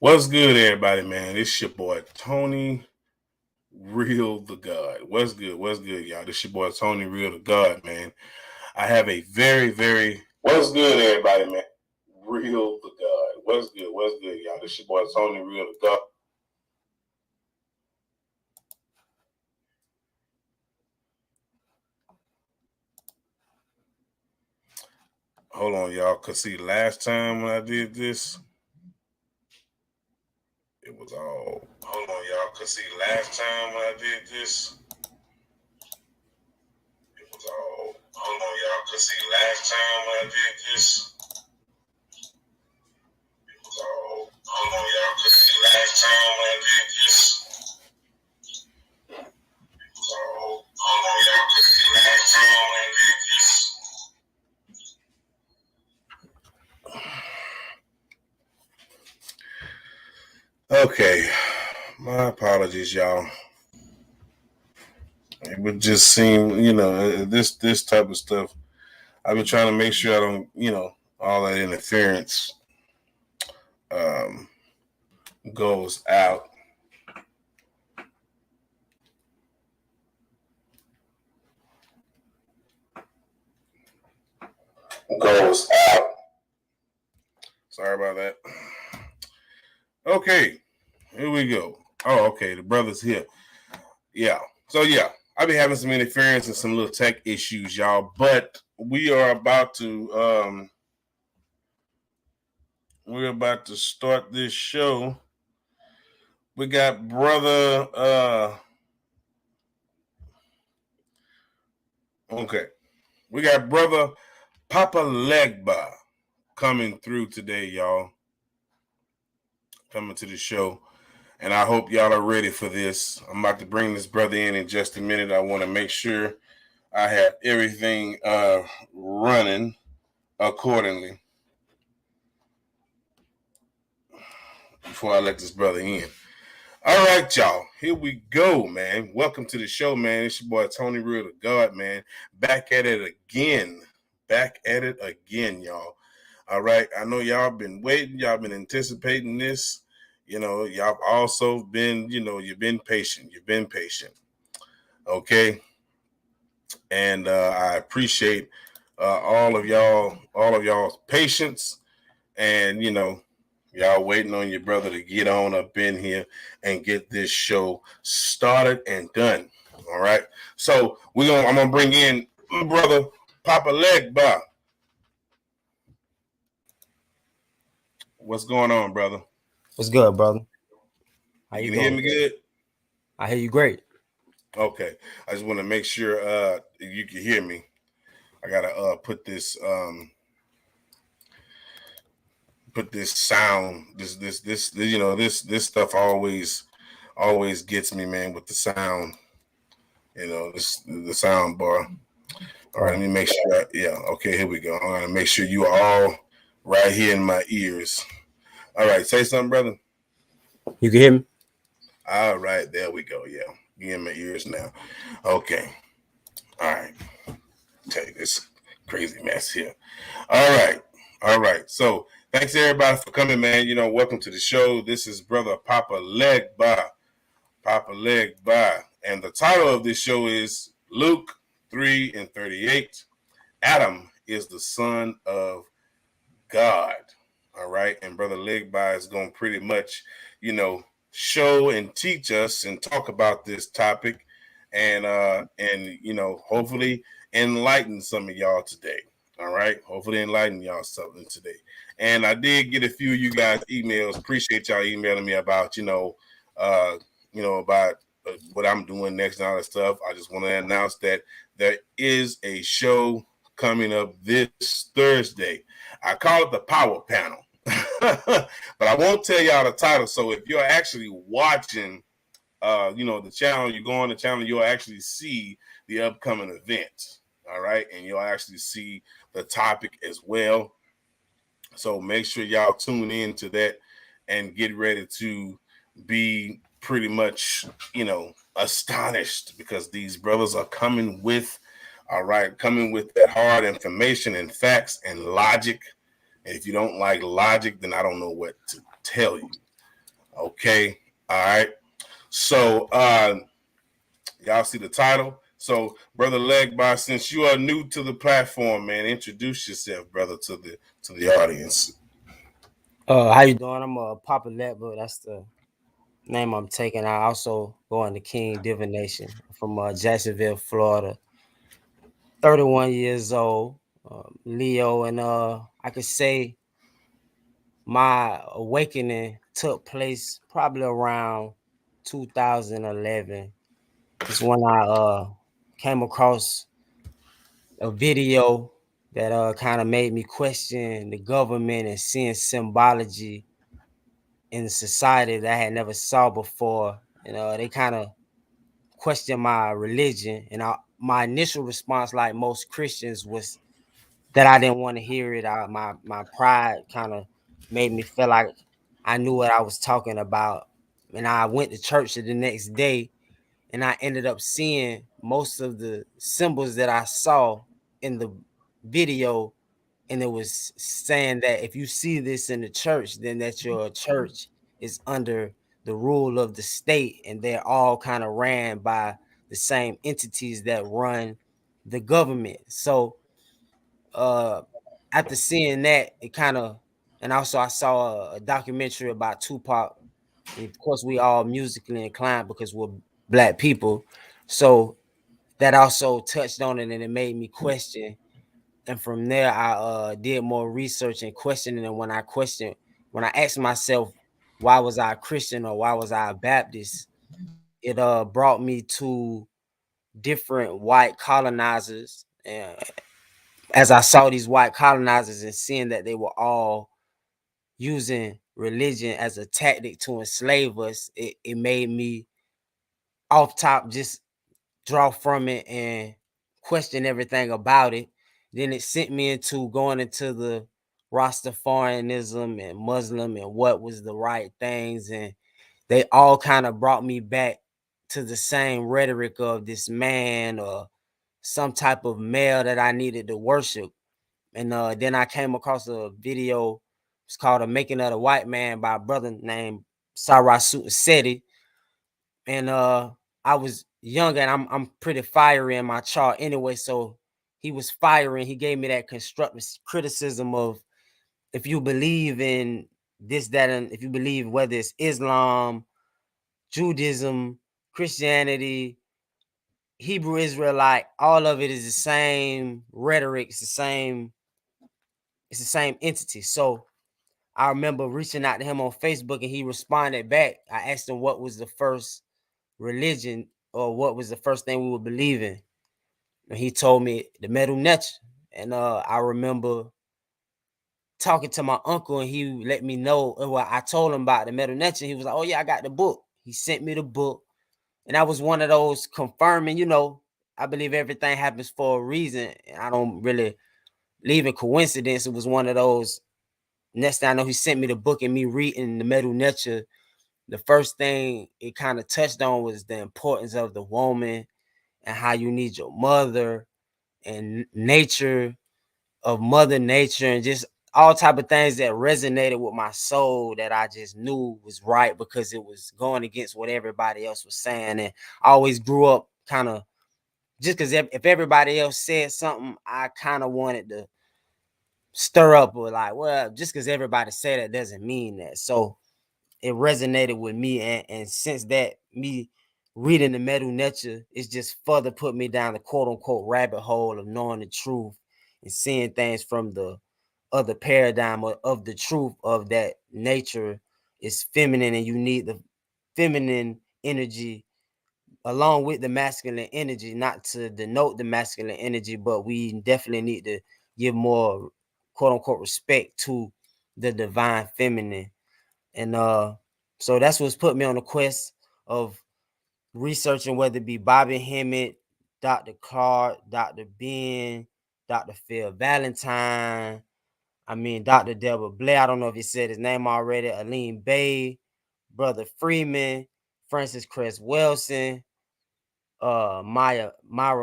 What's good, everybody, man? It's your boy Tony, Real the God. What's good? What's good, y'all? This your boy Tony, Real the God, man. I have a very what's good, everybody, man? Real the God. What's good? What's good, y'all? This your boy Tony, Real the God. Hold on, y'all. Cause see, last time when I did this, it was all. Hold on, y'all. Cause see, last time when I did this, it was all. Hold on, y'all. Cause see, last time when I did this. So, hold on, y'all, because the last time when I did this, so, hold on, y'all, because the last time when I did this. Okay, my apologies, y'all. It would just seem, this type of stuff. I've been trying to make sure I don't, all that interference goes out. Goes out. Sorry about that. Okay, here we go. Oh, okay, the brother's here. Yeah. So yeah, I've been having some interference and some little tech issues, y'all. But we're about to start this show. We got brother okay. We got brother Papa Legba coming through today, y'all. Coming to the show. And I hope y'all are ready for this. I'm about to bring this brother in just a minute. I want to make sure I have everything running accordingly before I let this brother in. All right, y'all. Here we go, man. Welcome to the show, man. It's your boy Tony Real the God, man. Back at it again. Back at it again, y'all. All right. I know y'all been waiting. Y'all been anticipating this. Y'all also been, you've been patient. You've been patient. Okay. And I appreciate all of y'all's patience. And, y'all waiting on your brother to get on up in here and get this show started and done. All right. So I'm gonna bring in my brother Papa Legba. What's going on, brother? What's good, brother? How You you can hear doing? me good? I hear you great. Okay. I just want to make sure you can hear me. I gotta put this sound, this stuff always gets me, man, with the sound. The sound bar. All right, let me make sure. Okay, here we go. I'm gonna make sure you are all right here in my ears. All right, say something, brother. You can hear me? All right, there we go. Yeah, you in my ears now. Okay. All right. Tell you this crazy mess here. All right. All right. So thanks everybody for coming, man. Welcome to the show. This is brother Papa Legba. Papa Legba. And the title of this show is Luke 3:38. Adam is the son of God. All right. And Brother Legba is going to pretty much, show and teach us and talk about this topic and hopefully enlighten some of y'all today. All right. Hopefully enlighten y'all something today. And I did get a few of you guys emails. Appreciate y'all emailing me about, about what I'm doing next and all that stuff. I just want to announce that there is a show coming up this Thursday. I call it the Power Panel, but I won't tell y'all the title. So if you're actually watching, the channel, you go on the channel, you'll actually see the upcoming event. All right, and you'll actually see the topic as well. So make sure y'all tune in to that and get ready to be pretty much, astonished because these brothers are coming with, all right, coming with that hard information and facts and logic. And if you don't like logic, then I don't know what to tell you. Okay. All right. So y'all see the title. So, Brother Legba, since you are new to the platform, man, introduce yourself, brother, to the audience. How you doing? I'm Papa Legba. That's the name I'm taking. I also go under King Divination from Jacksonville, Florida. 31 years old, Leo, and I could say my awakening took place probably around 2011. It's when I came across a video that kind of made me question the government and seeing symbology in society that I had never saw before. And they kind of questioned my religion. And my initial response, like most Christians, was that I didn't want to hear it. My pride kind of made me feel like I knew what I was talking about. And I went to church the next day, and I ended up seeing most of the symbols that I saw in the video, and it was saying that if you see this in the church, then that your church is under the rule of the state, and they're all kind of ran by the same entities that run the government. So uh after seeing that, it kind of, and also I saw a documentary about Tupac. And of course, we all musically inclined because we're black people. So that also touched on it, and it made me question. And from there, I did more research and questioning. And when I asked myself, why was I a Christian or why was I a Baptist? It brought me to different white colonizers. And as I saw these white colonizers and seeing that they were all using religion as a tactic to enslave us, it made me off top just draw from it and question everything about it. Then it sent me into going into the Rastafarianism and Muslim and what was the right things. And they all kind of brought me back to the same rhetoric of this man or some type of male that I needed to worship. And then I came across a video. It's called "A Making of the White Man" by a brother named Sarah Seti. And I was young, and I'm pretty fiery in my chart anyway. So he was firing. He gave me that constructive criticism of, if you believe in this, that, and if you believe whether it's Islam, Judaism, Christianity, Hebrew Israelite, all of it is the same rhetoric. It's the same entity. So I remember reaching out to him on Facebook, and he responded back. I asked him what was the first religion, or what was the first thing we would believe in. And he told me the Medu Neter. And I remember talking to my uncle, and he let me know. Well, I told him about the Medu Neter. He was like, "Oh yeah, I got the book." He sent me the book, and that was one of those confirming. I believe everything happens for a reason. I don't really believe in coincidence. It was one of those. Next thing I know, he sent me the book, and me reading the Medu Neter. The first thing it kind of touched on was the importance of the woman and how you need your mother and nature of mother nature, and just all type of things that resonated with my soul, that I just knew was right because it was going against what everybody else was saying. And I always grew up kind of, just because if everybody else said something, I kind of wanted to stir up, or like, well, just because everybody said it doesn't mean that. So it resonated with me, and since that, me reading the Medu Neter, it's just further put me down the quote unquote rabbit hole of knowing the truth and seeing things from the other paradigm of the truth of that nature is feminine, and you need the feminine energy along with the masculine energy, not to denote the masculine energy, but we definitely need to give more quote unquote respect to the divine feminine. And so that's what's put me on the quest of researching, whether it be Bobby Hemmett, Dr. Clark, Dr. Ben, Dr. Phil Valentine, Dr. Deborah Blair. I don't know if he said his name already. Aline Bay, Brother Freeman, Francis Cress Wilson, Myra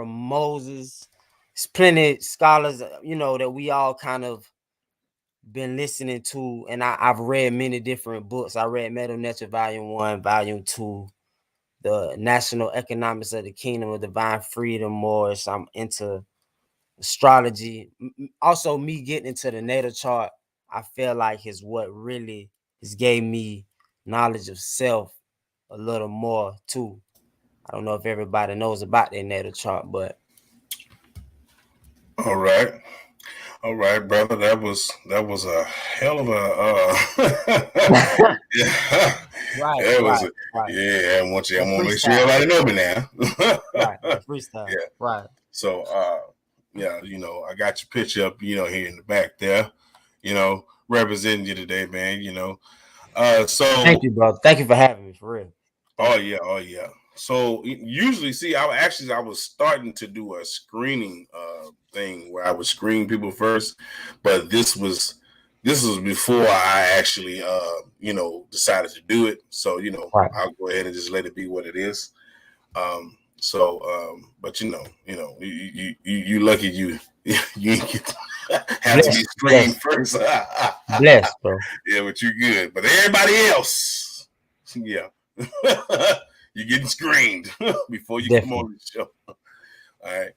Moses. There's plenty of scholars, that we all kind of been listening to, and I've read many different books. I read Metal Nature Volume 1, Volume 2, the National Economics of the Kingdom of Divine Freedom more. So I'm into astrology. Also, me getting into the natal chart, I feel like is what really has gave me knowledge of self a little more too. I don't know if everybody knows about their natal chart, but All right. All right, brother. That was a hell of a yeah. right, It was right, right. yeah, I The want to make sure freestyle, everybody know me now. right? The freestyle, Yeah. right? So yeah, I got your picture up, here in the back there, representing you today, man, Thank so you, bro. Thank you for having me, for real. oh Thank you. yeah, oh yeah. So usually, see, I was starting to do a screening thing where I would screen people first, but this was before I actually decided to do it. So Right. I'll go ahead and just let it be what it is. But you lucky you have to be Bless, screened bless, first. bless, bro. Yeah, but you're good. But everybody else, yeah, you're getting screened before you come Definitely. on the show. All right.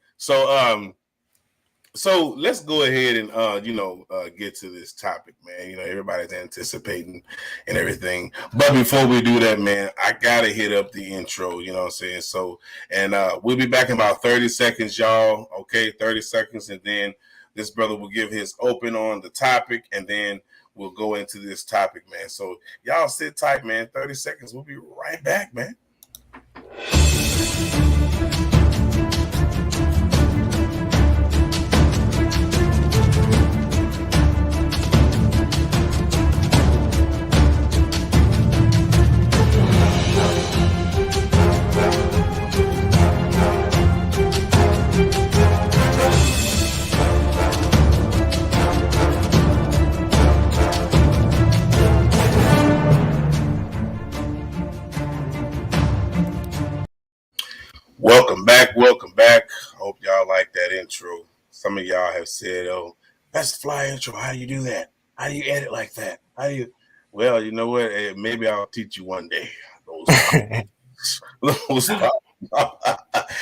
So let's go ahead and get to this topic, man. Everybody's anticipating and everything. But before we do that, man, I gotta hit up the intro, you know what I'm saying? So and we'll be back in about 30 seconds, y'all. Okay, 30 seconds, and then this brother will give his open on the topic, and then we'll go into this topic, man. So y'all sit tight, man. 30 seconds. We'll be right back, man. Welcome back. Welcome back. Hope y'all like that intro. Some of y'all have said, "Oh, that's the fly intro. How do you do that? How do you edit like that? How do you?" Well, you know what? Maybe I'll teach you one day. Those those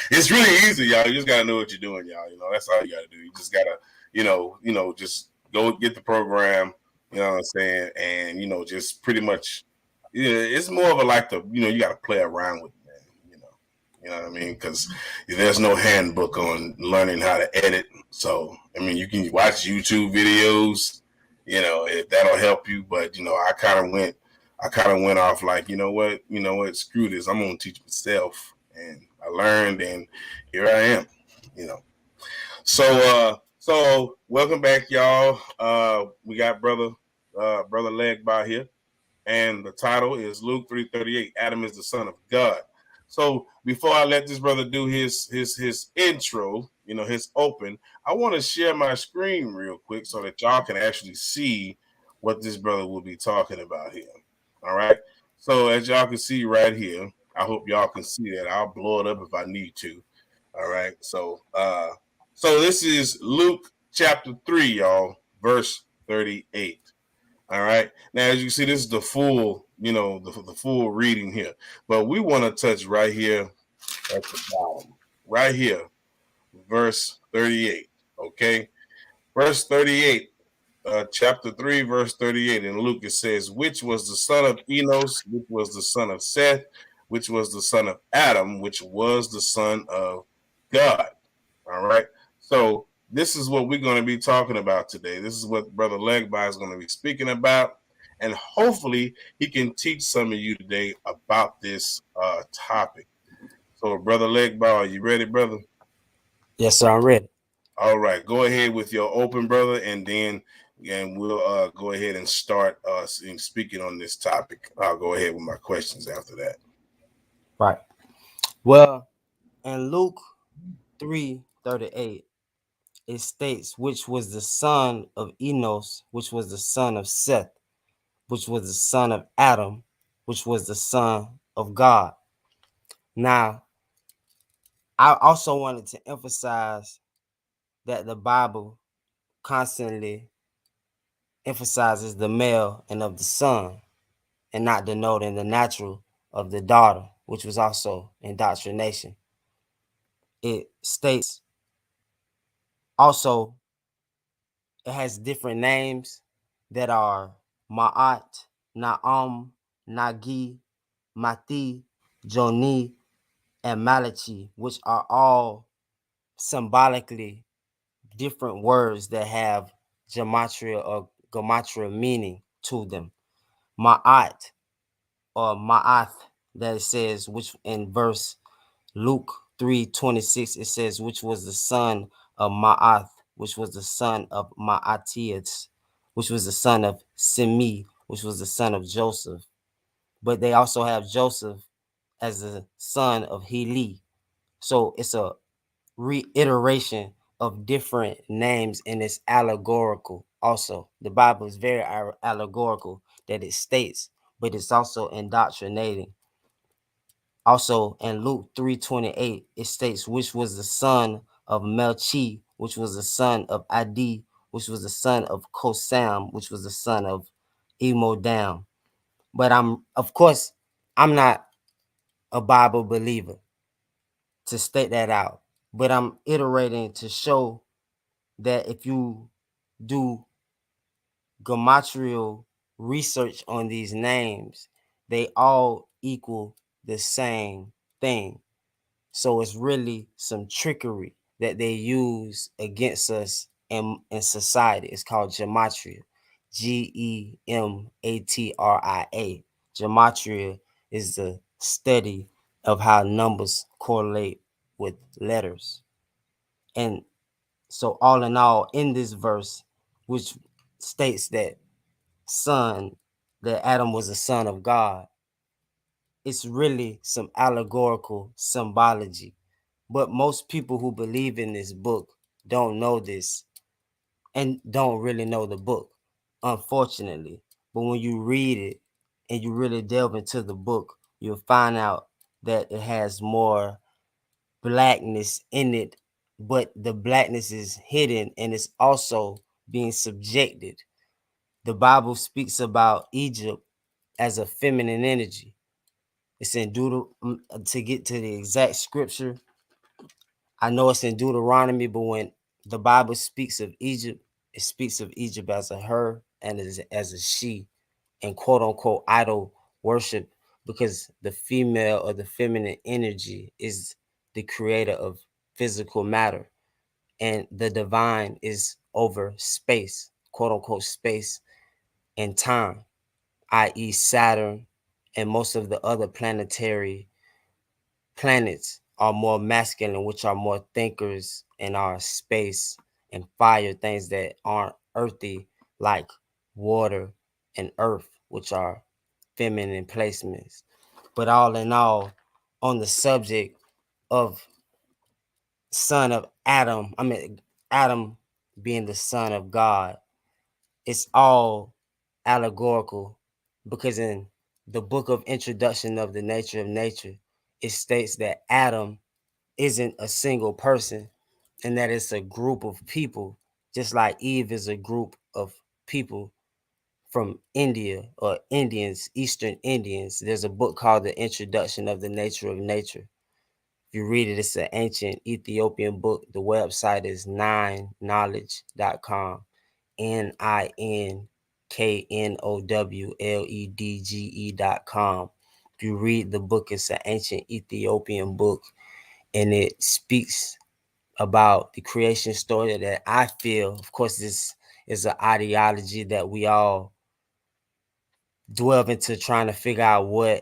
it's really easy, y'all. You just gotta know what you're doing, y'all. That's all you gotta do. You just gotta, just go get the program. You know what I'm saying? And just pretty much, yeah, it's more of a like you gotta play around with it, man. You know what I mean? Because there's no handbook on learning how to edit. So I mean, you can watch YouTube videos. If that'll help you. But I kind of went off like, screw this. I'm gonna teach myself, and I learned, and here I am. You know. So welcome back, y'all. We got brother Legba here, and the title is Luke 3:38. Adam is the son of God. So before I let this brother do his intro, his open, I want to share my screen real quick so that y'all can actually see what this brother will be talking about here. All right. So as y'all can see right here, I hope y'all can see that. I'll blow it up if I need to. All right. So this is Luke chapter 3, y'all, verse 38. All right. Now, as you can see, this is the full, the full reading here. But we want to touch right here at the bottom, right here, verse 38. Okay. Verse 38, chapter 3, verse 38. In Luke, it says, which was the son of Enos, which was the son of Seth, which was the son of Adam, which was the son of God. All right. So this is what we're going to be talking about today. This is what Brother Legba is going to be speaking about. And hopefully he can teach some of you today about this topic. So, Brother Legba, are you ready, brother? Yes, sir. I'm ready. All right. Go ahead with your open, brother, and we'll go ahead and start speaking on this topic. I'll go ahead with my questions after that. Right. Well, in Luke 3:38, it states, which was the son of Enos, which was the son of Seth, which was the son of Adam, which was the son of God. Now, I also wanted to emphasize that the Bible constantly emphasizes the male and of the son, and not denoting the natural of the daughter, which was also indoctrination. It states also it has different names that are Ma'at, Na'am, Nagi, Mati, Joni, and Malachi, which are all symbolically different words that have gematria or gematria meaning to them. Ma'at or Ma'ath, that it says, which in verse Luke 3:26, it says, which was the son of Ma'ath, which was the son of Ma'atias, which was the son of Simi, which was the son of Joseph. But they also have Joseph as the son of Heli. So it's a reiteration of different names, and it's allegorical also. The Bible is very allegorical that it states, but it's also indoctrinating. Also in Luke 3:28, it states, which was the son of Melchi, which was the son of Adi, which was the son of Kosam, which was the son of Emodam. But of course, I'm not a Bible believer to state that out. But I'm iterating to show that if you do gematrial research on these names, they all equal the same thing. So it's really some trickery that they use against us in society. It's called gematria. Gematria. Gematria is the study of how numbers correlate with letters. And so all in all, in this verse, which states that son, that Adam was a son of God, it's really some allegorical symbology. But most people who believe in this book don't know this and don't really know the book, unfortunately. But when you read it and you really delve into the book, you'll find out that it has more blackness in it, but the blackness is hidden and it's also being subjected. The Bible speaks about Egypt as a feminine energy. It's in to get to the exact scripture, I know it's in Deuteronomy, but when the Bible speaks of Egypt, it speaks of Egypt as a her and as a she, and quote unquote idol worship, because the female or the feminine energy is the creator of physical matter, and the divine is over space, quote unquote space and time, i.e., Saturn and most of the other planetary planets are more masculine, which are more thinkers and are space and fire, things that aren't earthy, like water and earth, which are feminine placements. But all in all, on the subject of son of Adam, I mean, Adam being the son of God, it's all allegorical, because in the book of Introduction of the Nature of Nature, it states that Adam isn't a single person and that it's a group of people, just like Eve is a group of people from India or Indians, Eastern Indians. There's a book called The Introduction of the Nature of Nature. If you read it, it's an ancient Ethiopian book. The website is nineknowledge.com. ninknowledge.com. If you read the book, it's an ancient Ethiopian book, and it speaks about the creation story that I feel, of course, this is an ideology that we all delve into, trying to figure out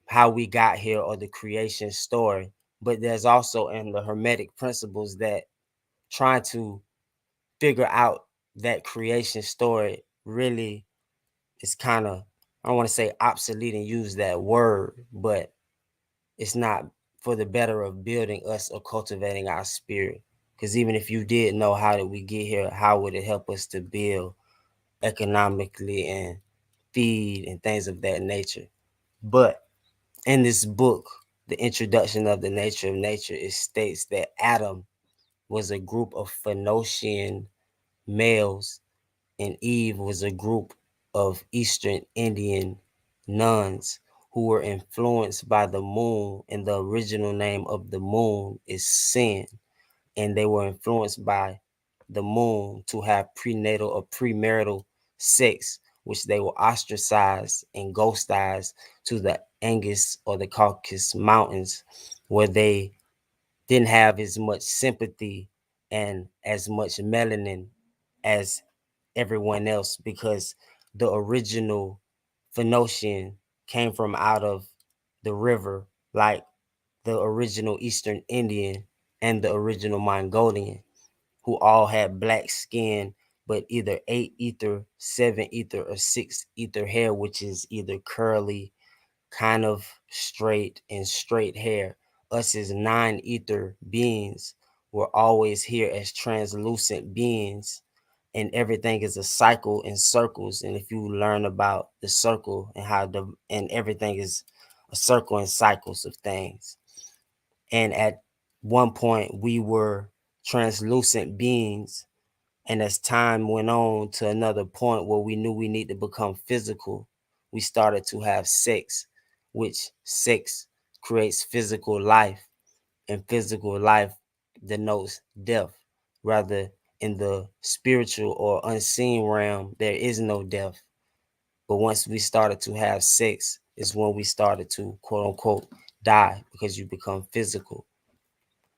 how we got here or the creation story. But there's also in the Hermetic principles that trying to figure out that creation story really is kind of, I don't want to say obsolete and use that word, but it's not for the better of building us or cultivating our spirit. Because even if you did know how did we get here, how would it help us to build economically and feed and things of that nature? But in this book, The Introduction of the Nature of Nature, it states that Adam was a group of Phoenician males and Eve was a group of Eastern Indian nuns who were influenced by the moon, and the original name of the moon is Sin, and they were influenced by the moon to have prenatal or premarital sex, which they were ostracized and ghostized to the Angus or the Caucasus Mountains, where they didn't have as much sympathy and as much melanin as everyone else, because the original Phoenician came from out of the river, like the original Eastern Indian and the original Mongolian, who all had black skin, but either 8 ether, 7 ether, or 6 ether hair, which is either curly, kind of straight, and straight hair. Us as 9 ether beings were always here as translucent beings, and everything is a cycle in circles. And if you learn about the circle and how the and everything is a circle and cycles of things. And at one point we were translucent beings, and as time went on to another point where we knew we need to become physical, we started to have sex, which sex creates physical life, and physical life denotes death. Rather, in the spiritual or unseen realm, there is no death. But once we started to have sex, is when we started to quote unquote die, because you become physical.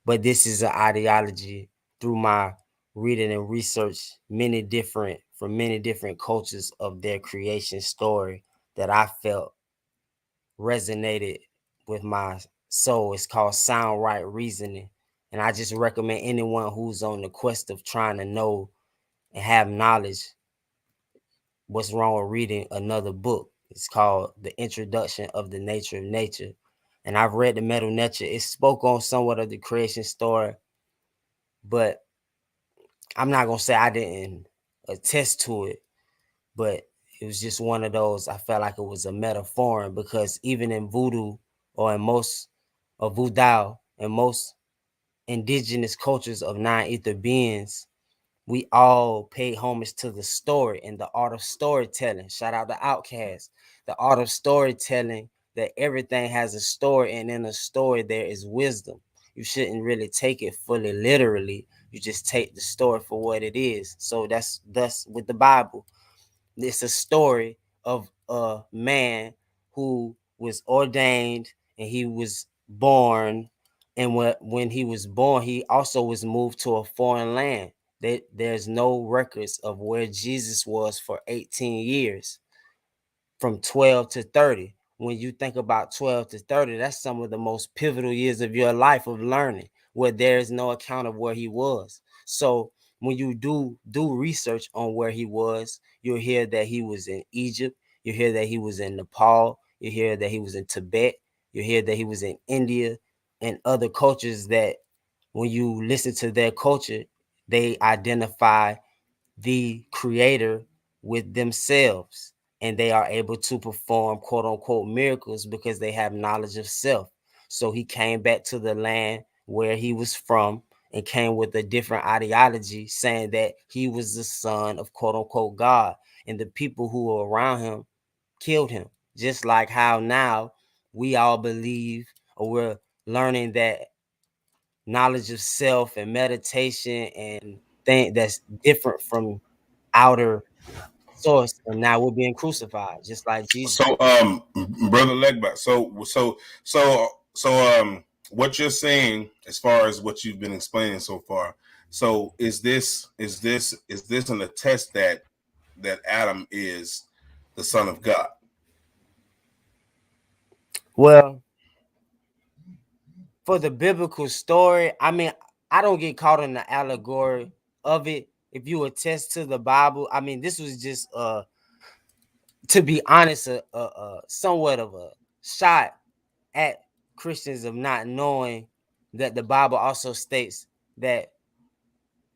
But this is an ideology through my reading and research many different from many different cultures of their creation story that I felt resonated with my soul. It's called sound right reasoning. And I just recommend anyone who's on the quest of trying to know and have knowledge what's wrong with reading another book. It's called The Introduction of the Nature of Nature. And I've read the Metal Nature. It spoke on somewhat of the creation story, but I'm not gonna say I didn't attest to it, but it was just one of those. I felt like it was a metaphor, because even in voodoo or in most of voodoo and most indigenous cultures of 9 ether beings, we all pay homage to the story and the art of storytelling. Shout out to Outcast. The art of storytelling, that everything has a story, and in a story there is wisdom. You shouldn't really take it fully literally. You just take the story for what it is. So that's thus with the Bible. It's a story of a man who was ordained, and he was born. And when he was born, he also was moved to a foreign land. There's no records of where Jesus was for 18 years, from 12 to 30. When you think about 12 to 30, that's some of the most pivotal years of your life of learning, where there is no account of where he was. So when you do research on where he was, you'll hear that he was in Egypt, you hear that he was in Nepal, you hear that he was in Tibet, you hear that he was in India, and other cultures that when you listen to their culture, they identify the creator with themselves, and they are able to perform quote unquote miracles because they have knowledge of self. So he came back to the land where he was from and came with a different ideology, saying that he was the son of quote unquote God, and the people who were around him killed him. Just like how now we all believe, or we're learning, that knowledge of self and meditation and thing that's different from outer source, and now we're being crucified just like Jesus. So, brother Legba. So, what you're saying, as far as what you've been explaining so far, so is this an attest that Adam is the son of God? Well, for the biblical story, I mean, I don't get caught in the allegory of it. If you attest to the Bible, I mean, this was just to be honest, somewhat of a shot at Christians of not knowing that the Bible also states that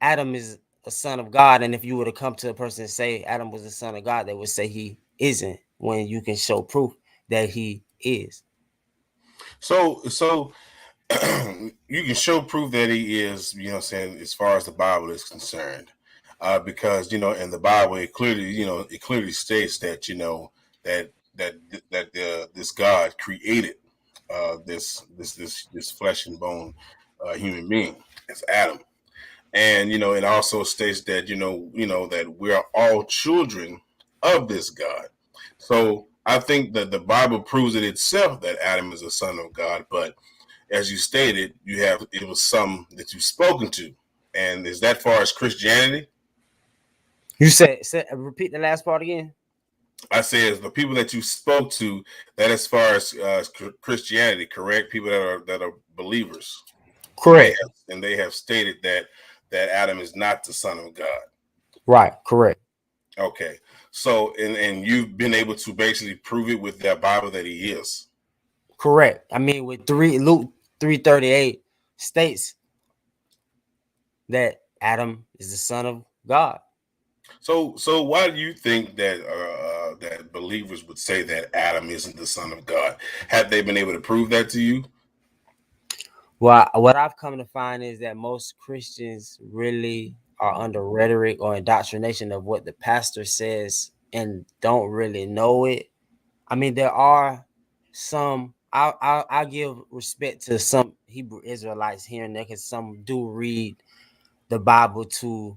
Adam is a son of God. And if you were to come to a person and say Adam was a son of God, they would say he isn't, when you can show proof that he is. So you can show proof that he is, you know what I'm saying, as far as the Bible is concerned. because in the Bible it clearly states that that that this God created this flesh and bone human being as Adam, and it also states that that we are all children of this God. So I think that the Bible proves it itself that Adam is a son of God, but as you stated, it was some that you've spoken to, and is that far as Christianity? You said repeat the last part again. I say as the people that you spoke to, that as far as Christianity, correct? People that are believers, and Correct. they have stated that Adam is not the son of God. Right. Correct. Okay, so and you've been able to basically prove it with that Bible that he is. Correct. I mean, with Luke 3:38 states that Adam is the son of God. So why do you think that believers would say that Adam isn't the son of God? Have they been able to prove that to you? Well, what I've come to find is that most Christians really are under rhetoric or indoctrination of what the pastor says and don't really know it. I mean, there are some. I'll give respect to some Hebrew Israelites here and there because some do read the Bible to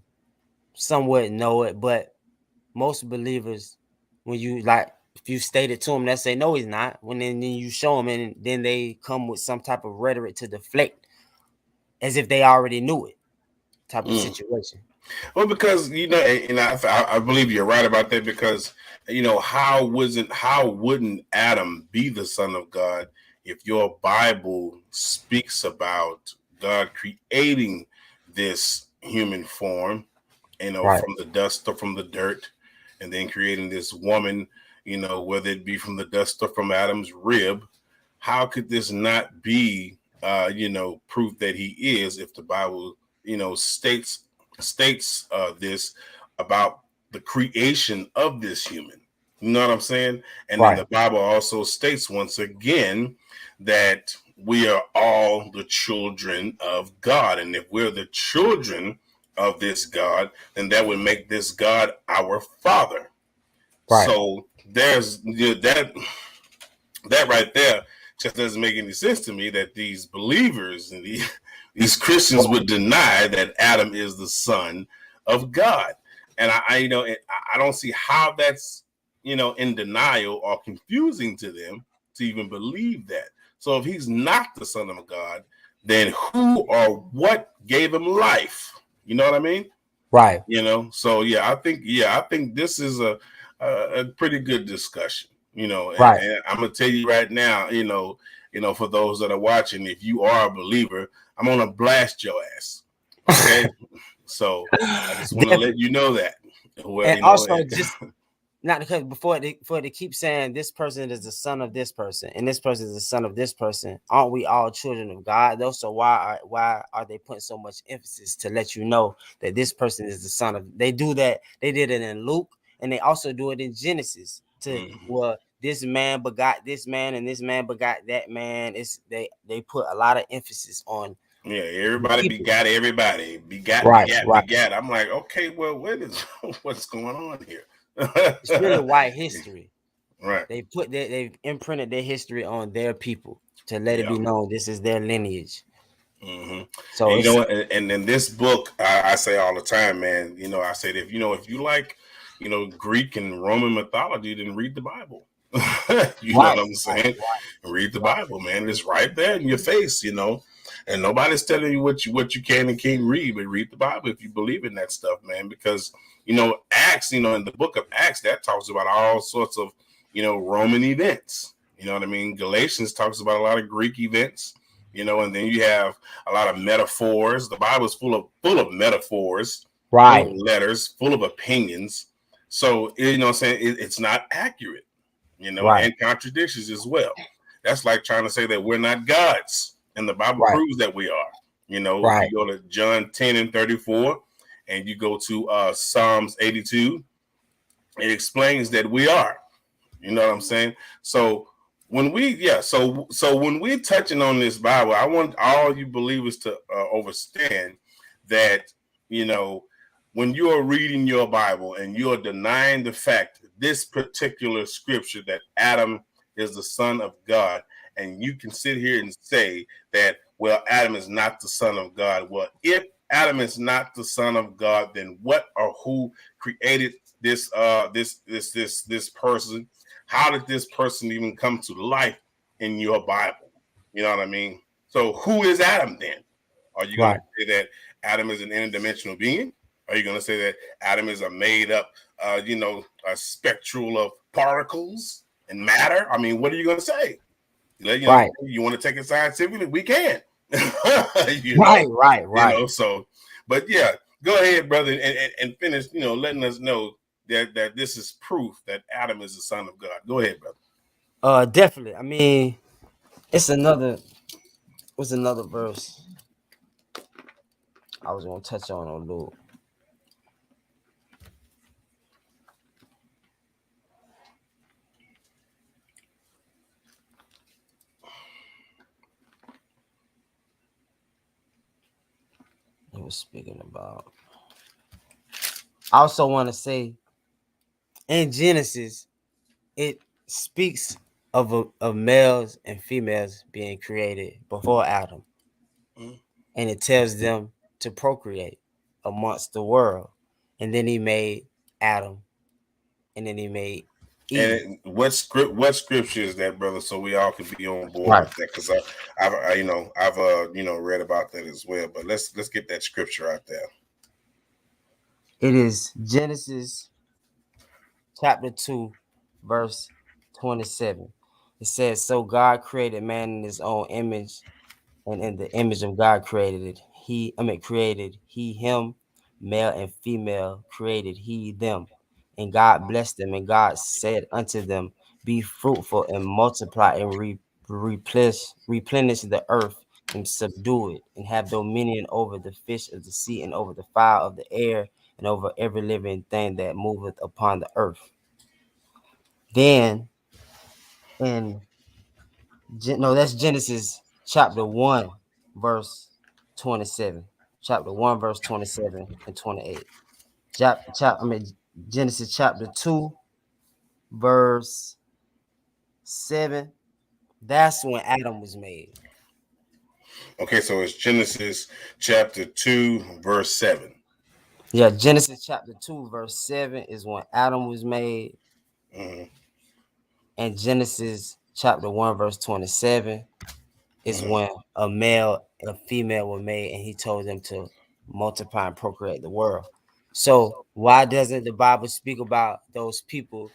somewhat know it, but most believers, when you if you state it to them, they say no, he's not. Then you show them, and then they come with some type of rhetoric to deflect, as if they already knew it, type of Mm. situation. Well, because and I believe you're right about that because how wouldn't Adam be the son of God if your Bible speaks about God creating this human form, Right, from the dust or from the dirt, and then creating this woman, whether it be from the dust or from Adam's rib. How could this not be, proof that he is if the Bible, states this about the creation of this human? You know what I'm saying? And then right, the Bible also states once again that we are all the children of God. And if we're the children of this God, then that would make this God our Father. right, So there's that right there just doesn't make any sense to me that these believers and these Christians would deny that Adam is the son of God. And I don't see how that's in denial or confusing to them to even believe that. So if he's not the son of God, then who or what gave him life? You know what I mean? right, So I think this is a pretty good discussion. And, right. and I'm gonna tell you right now, for those that are watching, if you are a believer, I'm gonna blast your ass. Okay, so I just want to let you know that. Well, And also, just not because before they keep saying this person is the son of this person and this person is the son of this person, aren't we all children of God though? So why are they putting so much emphasis to let you know that this person is the son of? They do that. They did it in Luke, and they also do it in Genesis. This man begot this man, and this man begot that man. They put a lot of emphasis on yeah, the everybody people. begot everybody, Right, right. begat. I'm like, okay, well, what's going on here? It's really white history. Right. They've imprinted their history on their people to let it Yeah. be known this is their lineage. Mm-hmm. So And you know it's what? And in this book, I say all the time, man. I say that if you like, Greek and Roman mythology, then read the Bible. You know right, what I'm saying? Read the right, Bible, man. It's right there in your face, and nobody's telling you what you can and can't read, but read the Bible if you believe in that stuff, man. Because Acts, in the book of Acts, that talks about all sorts of Roman events. You know what I mean? Galatians talks about a lot of Greek events. And then you have a lot of metaphors. The Bible is full of metaphors, full of right, letters, full of opinions. So what I'm saying, it's not accurate, right, and contradictions as well. That's like trying to say that we're not gods, and the Bible right, proves that we are. If right, you go to John 10:34, and you go to Psalms 82, it explains that we are. You know what I'm saying? So when we're touching on this Bible, I want all you believers to understand that you know when you are reading your Bible and you are denying the fact this particular scripture that Adam is the son of God, and you can sit here and say that, well, Adam is not the son of God. Well, if Adam is not the son of God, then what or who created this person? How did this person even come to life in your Bible? You know what I mean? So who is Adam then? Are you going Right. to say that Adam is an interdimensional being? Are you going to say that Adam is a made up, a spectral of particles and matter? I mean, what are you going to say? Right. You want to take it scientifically? We can. Right. Right. Right. So, but yeah, go ahead, brother, and finish, letting us know that this is proof that Adam is the son of God. Go ahead, brother. Definitely. I mean, it's another. What's another verse I was gonna touch on a little? He was speaking about. I also want to say in Genesis, it speaks of males and females being created before Adam, and it tells them to procreate amongst the world. And then he made Adam, and then he made Eve. And what scripture is that, brother? So we all can be on board Right. with that, because I've read about that as well. But let's get that scripture out there. It is Genesis chapter 2, verse 27. It says, "So God created man in his own image, and in the image of God created it. Created he him, male and female created he them. And God blessed them, and God said unto them, Be fruitful and multiply and replenish the earth and subdue it, and have dominion over the fish of the sea, and over the fowl of the air, and over every living thing that moveth upon the earth." Then in no, that's Genesis chapter 1, verse 27. Chapter 1, verse 27 and 28. Genesis chapter 2, verse 7. That's when Adam was made. Okay, so it's Genesis chapter 2, verse 7. Yeah, Genesis chapter 2, verse 7 is when Adam was made. Mm-hmm. And Genesis chapter 1, verse 27 is Mm-hmm. when a male and a female were made, and he told them to multiply and procreate the world. So why doesn't the Bible speak about those people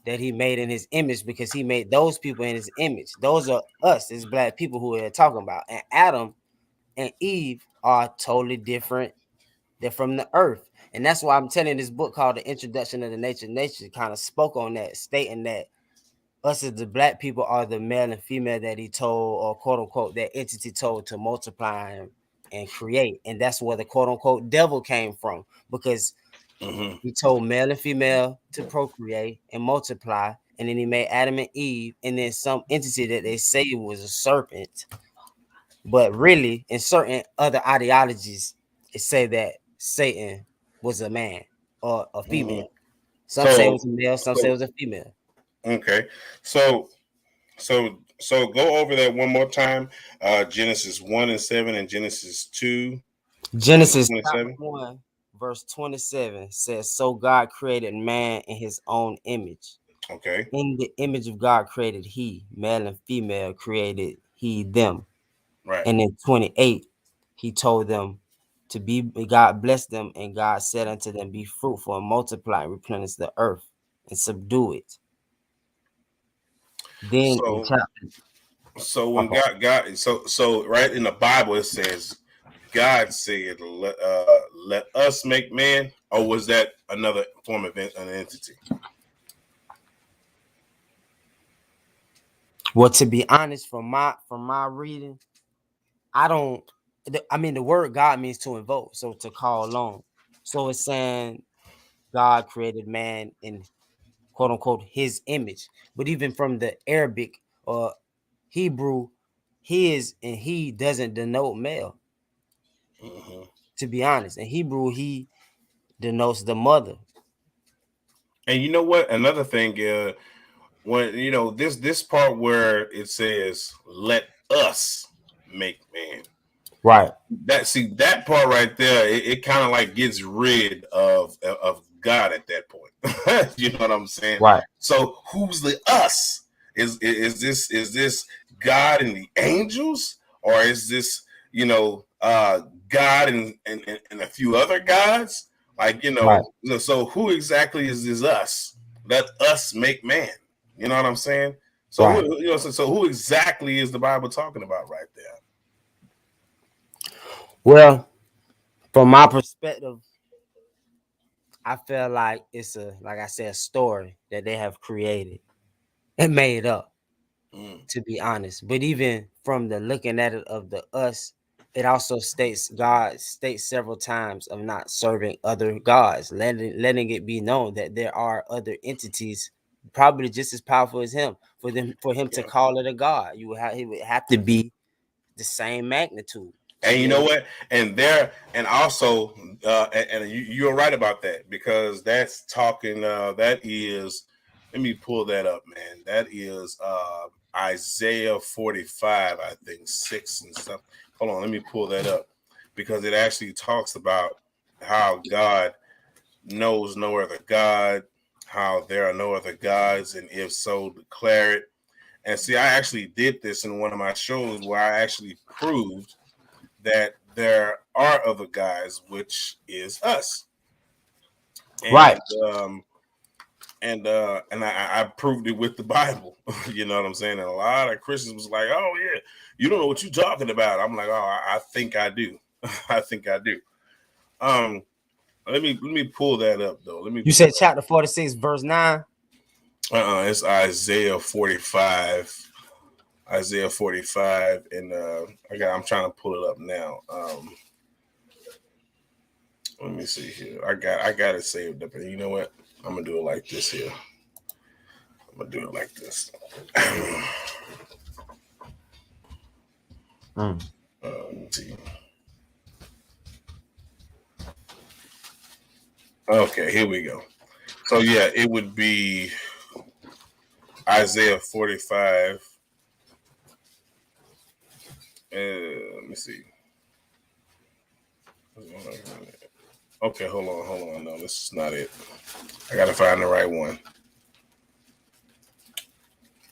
that he made in his image? Because he made those people in his image. Those are us as black people who are talking about. And Adam and Eve are totally different. They're from the earth. And that's why I'm telling this book called The Introduction of the Nature. Nature kind of spoke on that, stating that us as the black people are the male and female that he told, or quote unquote, that entity told to multiply and create. And that's where the quote unquote devil came from, because Mm-hmm. he told male and female to procreate and multiply. And then he made Adam and Eve, and then some entity that they say was a serpent. But really, in certain other ideologies, it say that Satan was a man or a Mm-hmm. female. Some say it So was a male, some say it so was a female. okay, so go over that one more time. Genesis 1 and 7 and Genesis 2 and Genesis chapter 27. 1, verse 27 says, "So God created man in his own image. Okay, In the image of God created he, male and female created he them." right. And in 28, he told them to be, God blessed them, and God said unto them, Be fruitful and multiply and replenish the earth and subdue it. Then in So chapter, so when okay, God right in the Bible it says God said, let us make man, or was that another form of an entity? well, to be honest, from my reading, I don't. I mean, the word God means to invoke, so to call on. So it's saying God created man in quote unquote his image. But even from the Arabic or Hebrew, his and he doesn't denote male, Mm-hmm. to be honest. In Hebrew, he denotes the mother. And you know what? Another thing, when this part where it says, "Let us make man." Right. That part right there, it kind of like gets rid of God at that point. You know what I'm saying? Right. So who's the us? Is this God and the angels, or is this God and a few other gods? Like Right. so who exactly is this us? Let us make man. You know what I'm saying? So Right. so who exactly is the Bible talking about right there? Well, from my perspective, I feel like it's like I said, a story that they have created and made up, Mm. to be honest. But even from the looking at it of the us, it also states God states several times of not serving other gods, letting it be known that there are other entities probably just as powerful as him. For him to Yeah. call it a god, he would have to be the same magnitude to And you be know able. what? And also, and you're right about that, because that's talking. That is, let me pull that up, man. That is Isaiah 45, I think 6 and stuff. Hold on, let me pull that up, because it actually talks about how God knows no other God, how there are no other gods, and if so, declare it. And see, I actually did this in one of my shows where I actually proved that there are other guys, which is us. Right. And I proved it with the Bible. You know what I'm saying? And a lot of Christians was like, "Oh yeah, you don't know what you're talking about." I'm like, "Oh, I think I do. I think I do." Um, let me pull that up though. Let me You pull said that. chapter 46, verse 9. It's Isaiah 45. Isaiah 45, and I'm trying to pull it up now. Let me see here. I got it saved up, and you know what? I'm gonna do it like this here. I'm gonna do it like this. Mm. Let's see. Okay, here we go. So yeah, it would be Isaiah 45. Let me see. Okay, hold on. No, this is not it. I gotta find the right one.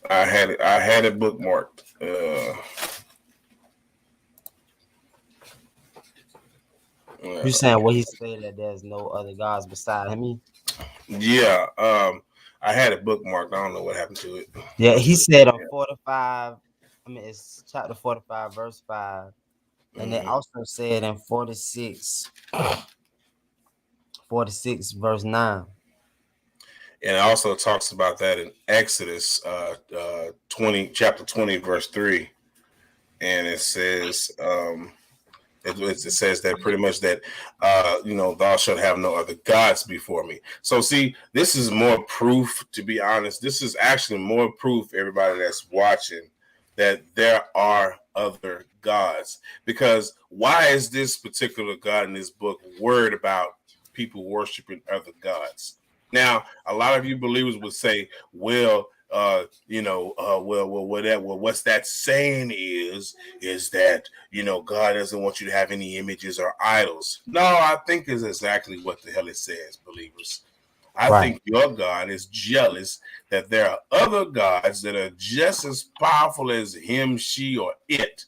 I had it bookmarked. You saying what he said that there's no other gods beside him? yeah. I had it bookmarked. I don't know what happened to it. Yeah, Must he have. said on Yeah. 45, it's chapter 45, verse 5. And they Mm-hmm. also said in 46, verse 9. And it also talks about that in Exodus chapter 20, verse 3. And it says, it says that pretty much that, thou shalt have no other gods before me. So, see, this is more proof, to be honest. This is actually more proof, everybody that's watching, that there are other gods. Because why is this particular God in this book worried about people worshiping other gods? Now, a lot of you believers would say, well, what's that saying is that, God doesn't want you to have any images or idols. No, I think is exactly what the hell it says, believers. I Right. think your God is jealous that there are other gods that are just as powerful as him, she, or it.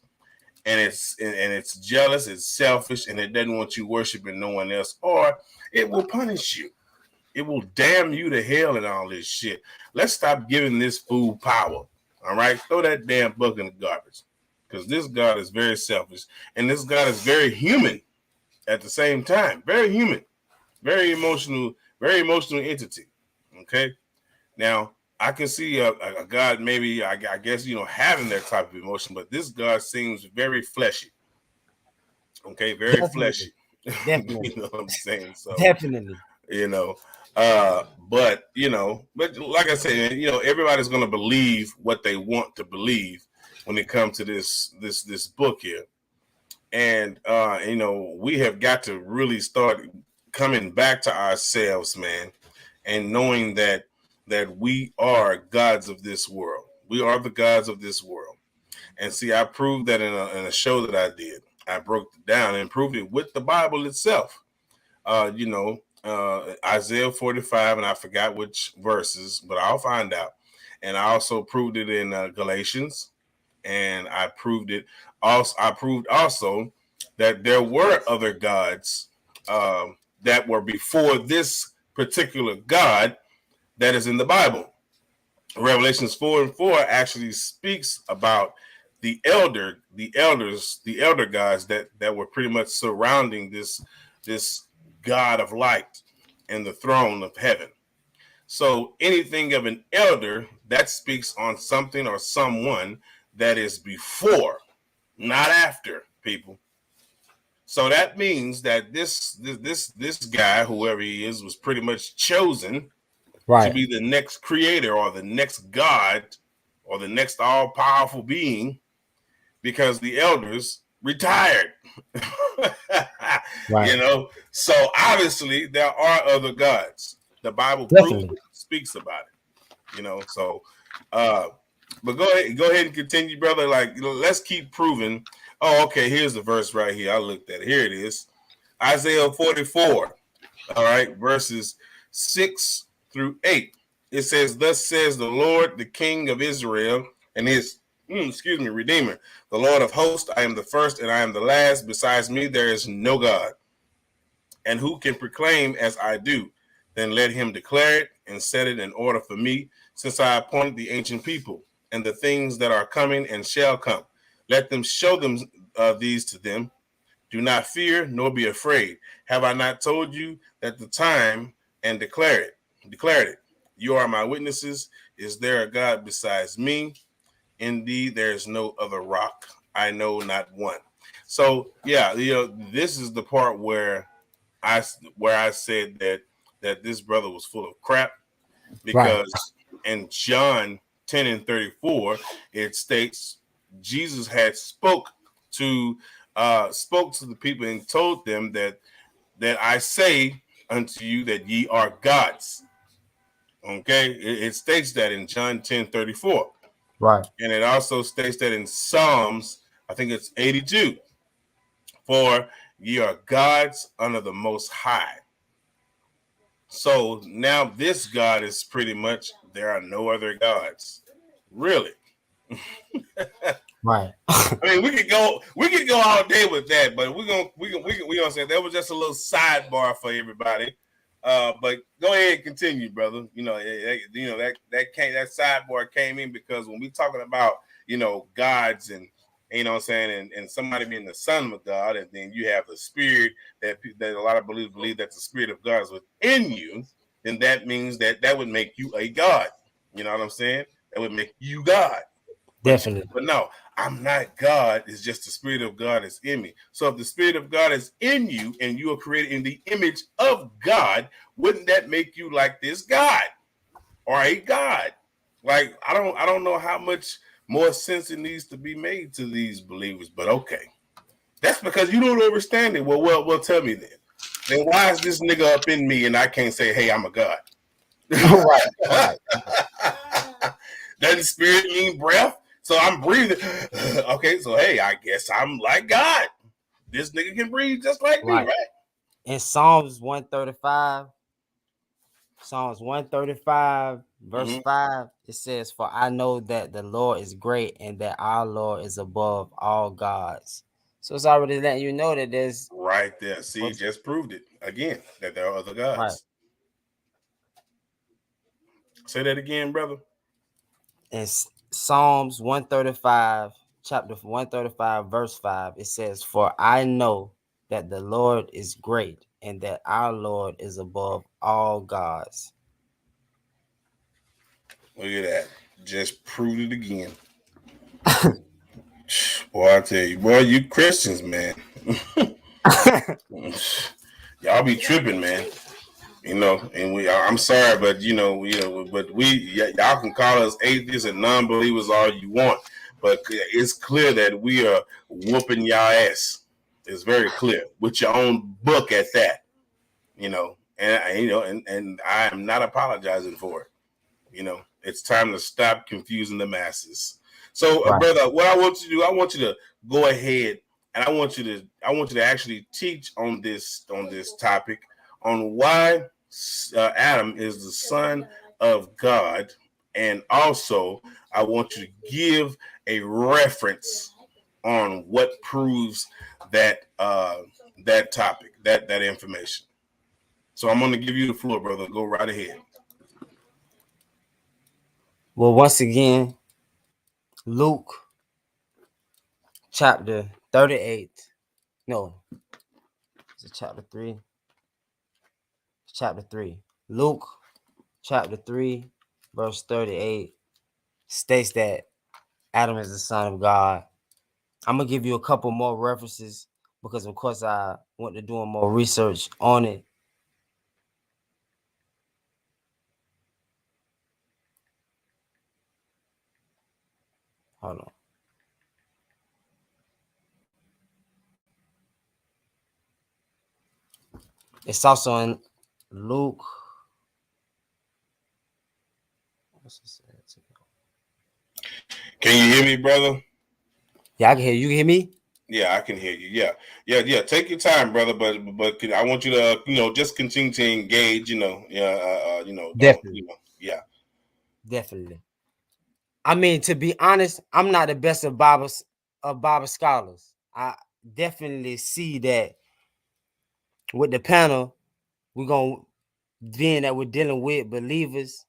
And it's jealous, it's selfish, and it doesn't want you worshiping no one else, or it will punish you. It will damn you to hell and all this shit. Let's stop giving this fool power. All right? Throw that damn book in the garbage. Because this God is very selfish. And this God is very human at the same time. Very human. Very emotional entity. Okay? Now, I can see a God maybe, I guess, having that type of emotion, but this God seems very fleshy. Okay? Very Definitely. fleshy. You Definitely. know what I'm saying? So, Definitely. you know but like I said, everybody's going to believe what they want to believe when it comes to this book here. And we have got to really start coming back to ourselves, man, and knowing that we are gods of this world. We are the gods of this world. And see, I proved that in a show that I did. I broke it down and proved it with the Bible itself. Isaiah 45, and I forgot which verses, but I'll find out. And I also proved it in Galatians, and I proved it also. I proved also that there were other gods that were before this particular God that is in the Bible. Revelations 4:4 actually speaks about the elder gods that were pretty much surrounding this God of light and the throne of heaven. So anything of an elder that speaks on something or someone that is before, not after, people. So that means that this guy, whoever he is, was pretty much chosen to be the next creator or the next God or the next all-powerful being, because the elders retired. So obviously there are other gods. The Bible speaks about it. So but go ahead and continue, brother. Like, let's keep proving. Oh, okay, here's the verse right here. I looked at it. Here it is. Isaiah 44. All right, verses 6 through 8. It says, "Thus says the Lord, the King of Israel, and his Redeemer, the Lord of hosts, I am the first and I am the last. Besides me, there is no God. And who can proclaim as I do? Then let him declare it and set it in order for me, since I appointed the ancient people and the things that are coming and shall come. Let them show them these to them. Do not fear, nor be afraid. Have I not told you that the time and declared it? You are my witnesses. Is there a God besides me? Indeed, there is no other rock. I know not one." So yeah, this is the part where I said that this brother was full of crap, because in John 10:34 it states Jesus had spoke to the people and told them that I say unto you that ye are gods. Okay, it states that in John 10:34. Right. And it also states that in Psalms, I think it's 82, "For ye are gods under the Most High." So now this God is pretty much, there are no other gods, really. Right. I mean, we could go all day with that, but we're gonna say that was just a little sidebar for everybody. But go ahead and continue, brother. That sidebar came in because when we talking about gods and what I'm saying, and somebody being the son of God, and then you have the spirit that a lot of believers believe that the spirit of God is within you, then that means that would make you a God. You know what I'm saying? That would make you God. Definitely. But no, I'm not God. It's just the spirit of God is in me. So if the spirit of God is in you and you are created in the image of God, wouldn't that make you like this God or a God? Like, I don't know how much more sense it needs to be made to these believers, but okay. That's because you don't understand it. Well, tell me then. Then why is this nigga up in me and I can't say, hey, I'm a God? Right. Doesn't spirit mean breath? So I'm breathing. Okay, so hey, I guess I'm like God. This nigga can breathe just like me, right? In Psalms 135, verse 5, it says, "For I know that the Lord is great and that our Lord is above all gods." So it's already letting you know that there's right there. See, just proved it again that there are other gods. Right. Say that again, brother. In Psalms 135, chapter 135, verse 5, it says, "For I know that the Lord is great and that our Lord is above all gods." Look at that. Just proved it again. Boy, I tell you, boy, you Christians, man. Y'all be tripping, man. And I'm sorry, but y'all can call us atheists and non-believers all you want, but it's clear that we are whooping y'all ass. It's very clear with your own book at that. and I am not apologizing for it. It's time to stop confusing the masses. So, Right. brother, what I want you to do, I want you to go ahead and I want you to actually teach on this topic on why Adam is the son of God, and also I want you to give a reference on what proves that topic, that information. So I'm going to give you the floor, brother. Go right ahead. Well, once again, Luke chapter 38. No, is it chapter 3? Chapter 3. Luke chapter 3, verse 38 states that Adam is the son of God. I'm gonna give you a couple more references because, of course, I went to doing more research on it. Hold on. It's also in Luke. What's it say? Can you hear me, brother? Yeah, I can hear you. Hear me? Yeah, I can hear you. Yeah. Take your time, brother. But I want you to just continue to engage. Yeah. Don't. Definitely, Yeah. definitely. I mean, to be honest, I'm not the best of Bible scholars. I definitely see that with the panel, we're gonna being that we're dealing with believers.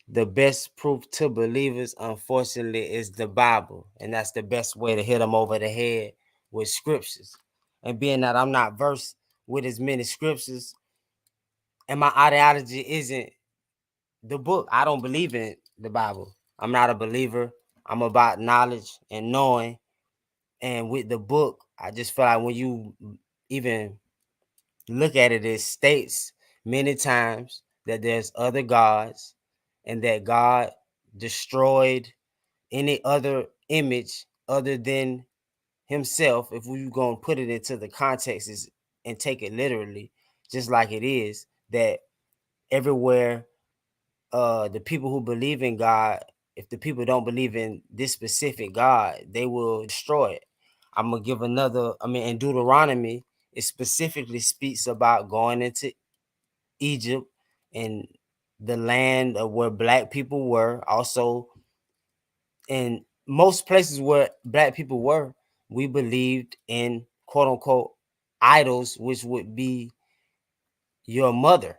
The best proof to believers, unfortunately, is the Bible, and that's the best way to hit them over the head with scriptures. And being that I'm not versed with as many scriptures, and my ideology isn't the book. I don't believe in the Bible. I'm not a believer. I'm about knowledge and knowing. And with the book, I just feel like when you even look at it, it states many times that there's other gods and that God destroyed any other image other than himself. If we're going to put it into the context and take it literally, just like it is, that everywhere the people who believe in God, if the people don't believe in this specific God, they will destroy it. I'm gonna give another. I mean, in Deuteronomy, it specifically speaks about going into Egypt and the land of where black people were. Also, in most places where black people were, we believed in quote unquote idols, which would be your mother,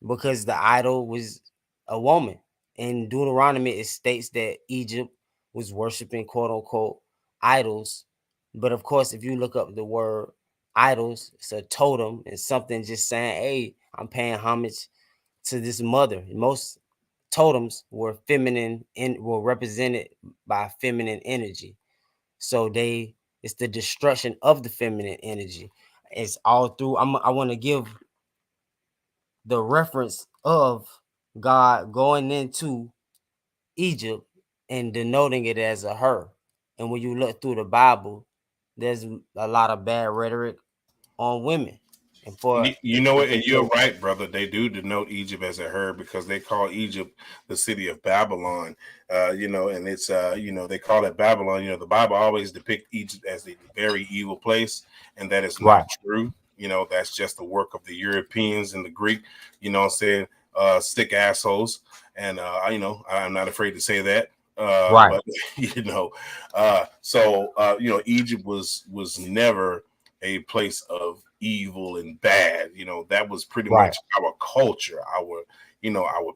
because the idol was a woman. In Deuteronomy, it states that Egypt was worshiping quote unquote idols. But of course, if you look up the word idols, it's a totem and something just saying, hey, I'm paying homage to this mother. Most totems were feminine and were represented by feminine energy. So it's the destruction of the feminine energy. It's all through. I want to give the reference of God going into Egypt and denoting it as a her. And when you look through the Bible, there's a lot of bad rhetoric on women. And for You know it, and you're right, brother. They do denote Egypt as a her because they call Egypt the city of Babylon. And it's they call it Babylon. The Bible always depict Egypt as a very evil place, and that is right, not true. That's just the work of the Europeans and the Greek. What I'm saying, sick assholes, and I'm not afraid to say that. right, But Egypt was never a place of evil and bad. That was pretty right, much our culture, our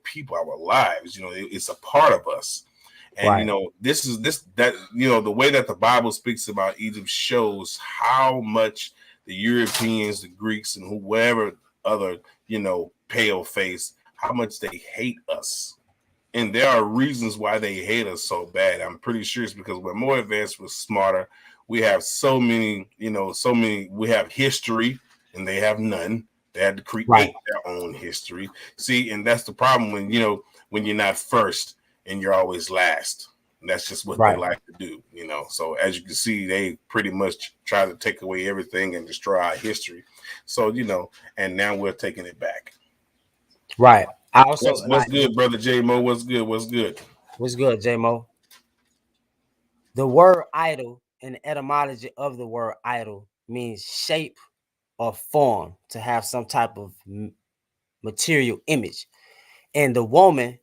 people, our lives. It's a part of us. And right, this is this that the way that the Bible speaks about Egypt shows how much the Europeans, the Greeks, and whoever other pale face, how much they hate us. And there are reasons why they hate us so bad. I'm pretty sure it's because we're more advanced, we're smarter. We have so many, we have history and they have none. They had to create right, their own history. See, and that's the problem when you're not first and you're always last. And that's just what they Right. like to do, you know. So as you can see, they pretty much try to take away everything and destroy our history. So, you know, and now we're taking it back. Right. I also What's like good, brother J Mo? What's good? What's good? what's good, J Mo. The word idol and the etymology of the word idol means shape or form, to have some type of material image. And the woman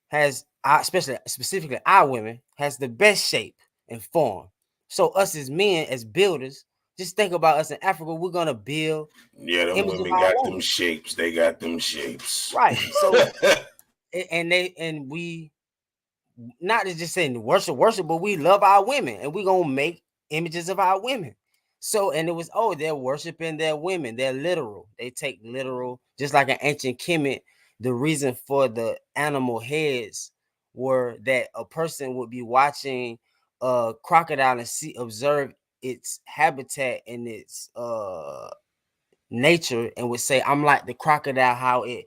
has, especially specifically our women, has the best shape and form. So us as men, as builders, just think about us in Africa. We're gonna build Yeah, them image of women our got them woman, shapes. They got them shapes. right? So and we, not to just saying worship, but we love our women and we're gonna make images of our women. So, and it was, oh, they're worshiping their women, they're literal, they take literal, just like an ancient Kemet. The reason for the animal heads were that a person would be watching a crocodile and see, observe its habitat and its nature, and would say, I'm like the crocodile, how it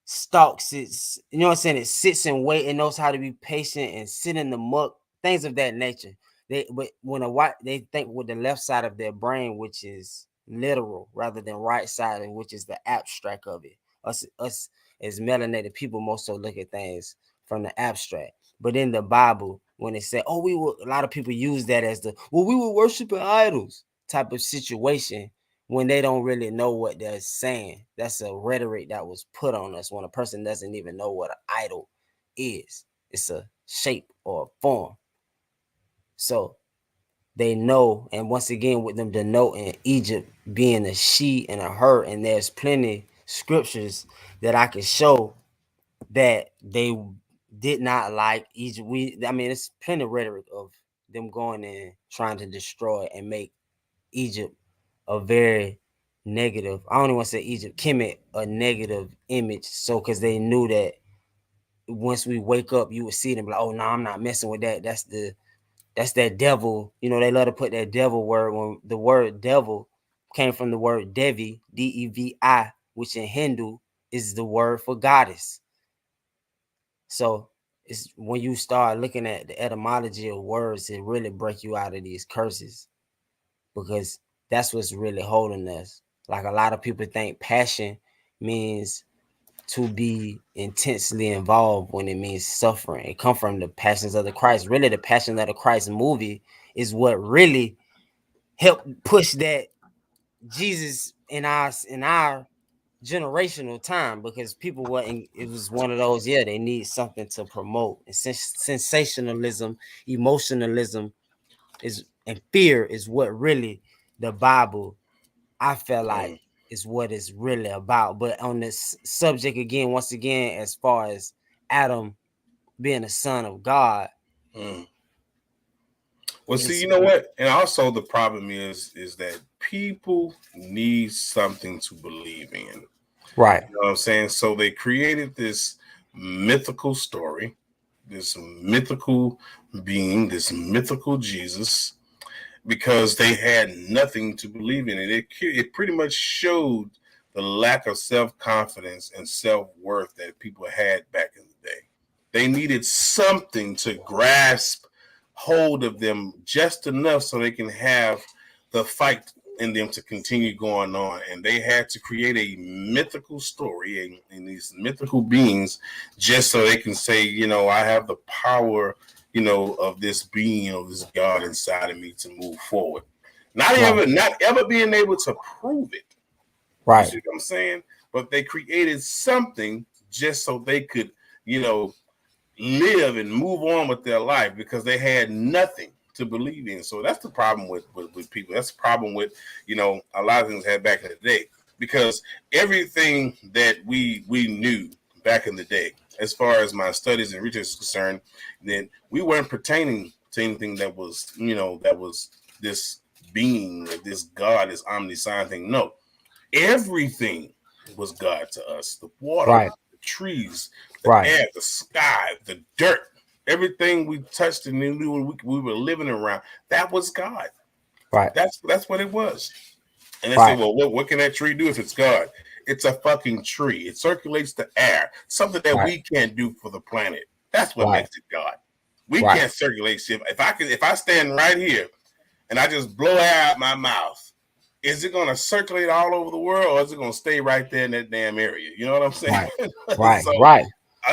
stalks, it's, you know what I'm saying, it sits and wait, and knows how to be patient and sit in the muck, things of that nature. They, but when a white, they think with the left side of their brain, which is literal, rather than right side, which is the abstract of it. Us as melanated people most so look at things from the abstract. But in the Bible, when they say, oh, we were, a lot of people use that as the, well, we were worshiping idols type of situation, when they don't really know what they're saying. That's a rhetoric that was put on us when a person doesn't even know what an idol is. It's a shape or a form. So they know, and once again, with them denoting Egypt being a she and a her, and there's plenty scriptures that I can show that they did not like Egypt. I mean, it's plenty of rhetoric of them going and trying to destroy and make Egypt a very negative. I don't even want to say Egypt, Kemet, a negative image. So because they knew that once we wake up, you would see them like, oh no, I'm not messing with that. That's that devil. You know, they love to put that devil word, when the word devil came from the word Devi, Devi, which in Hindu is the word for goddess. So it's when you start looking at the etymology of words, it really break you out of these curses, because that's what's really holding us. Like a lot of people think passion means to be intensely involved, when it means suffering. It come from the passions of the Christ. Really, the Passion of the Christ movie is what really helped push that Jesus in our generational time, because people were in, it was one of those, yeah, they need something to promote. And sensationalism, emotionalism is, and fear is what really the Bible, I feel like, Mm, is what it's really about. But on this subject again, once again, as far as Adam being a son of God, mm. Well, see, it's you know what? And also the problem is that people need something to believe in. You right, know what I'm saying? So they created this mythical story, this mythical being, this mythical Jesus, because they had nothing to believe in it. It pretty much showed the lack of self confidence and self worth that people had back in the day. They needed something to grasp hold of them just enough so they can have the fight in them to continue going on. And they had to create a mythical story and these mythical beings just so they can say, you know, I have the power, you know, of this being, of this God inside of me to move forward. right, Not ever being able to prove it. You right, see what I'm saying? But they created something just so they could, you know, live and move on with their life because they had nothing to believe in. So that's the problem with people. That's the problem with, you know, a lot of things had back in the day. Because everything that we knew back in the day, as far as my studies and research is concerned, then we weren't pertaining to anything that was, you know, that was this being, this God, this omniscient thing. No, everything was God to us. The water, right, the trees, the right, air, the sky, the dirt, everything we touched and knew we were living around, that was God. right, That's what it was. And they say, right, well, what can that tree do if it's God? It's a fucking tree. It circulates the air, something that right, we can't do for the planet. That's what right, makes it God. We can't circulate shit. If I stand right here and I just blow air out my mouth, is it going to circulate all over the world, or is it going to stay right there in that damn area? You know what I'm saying? So,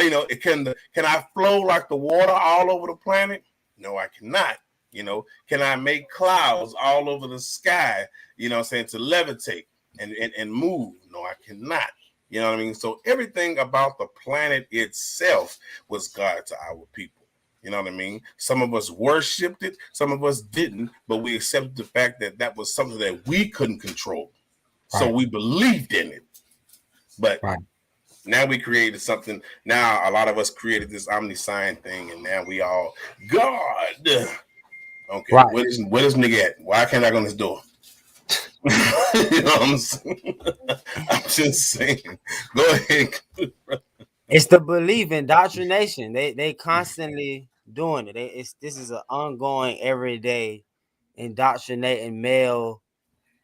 you know, can I flow like the water all over the planet? No, I cannot. You know, can I make clouds all over the sky? You know what I'm saying, to levitate and move? No, I cannot. You know what I mean? So everything about the planet itself was God to our people. You know what I mean? Some of us worshipped it, some of us didn't, but we accepted the fact that that was something that we couldn't control. So we believed in it. But now we created something. Now a lot of us created this omniscient thing, and now we all God. Okay, where is nigga at? Why can't I go on this door? You know what I'm saying? I'm just saying. Go ahead. It's the belief indoctrination. They constantly doing it. This is an ongoing, everyday indoctrinating male.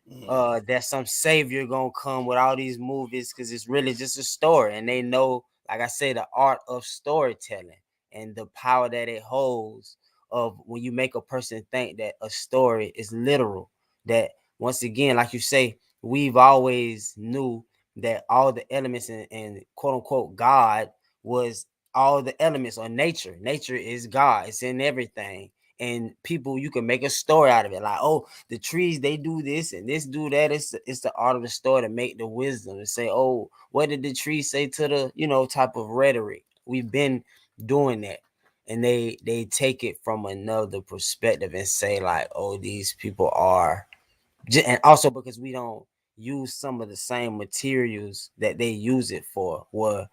That some savior gonna come with all these movies, because it's really just a story, and they know, like I say, the art of storytelling and the power that it holds. Of when you make a person think that a story is literal, that once again, like you say, we've always knew that all the elements and quote unquote God was all the elements, or nature. Nature is God. It's in everything. And people, you can make a story out of it, like, oh, the trees, they do this and this do that. It's the art of the story to make the wisdom, and say, oh, what did the tree say to the, you know, type of rhetoric. We've been doing that, and they take it from another perspective and say, like, oh, these people are, and also because we don't use some of the same materials that they use it for, where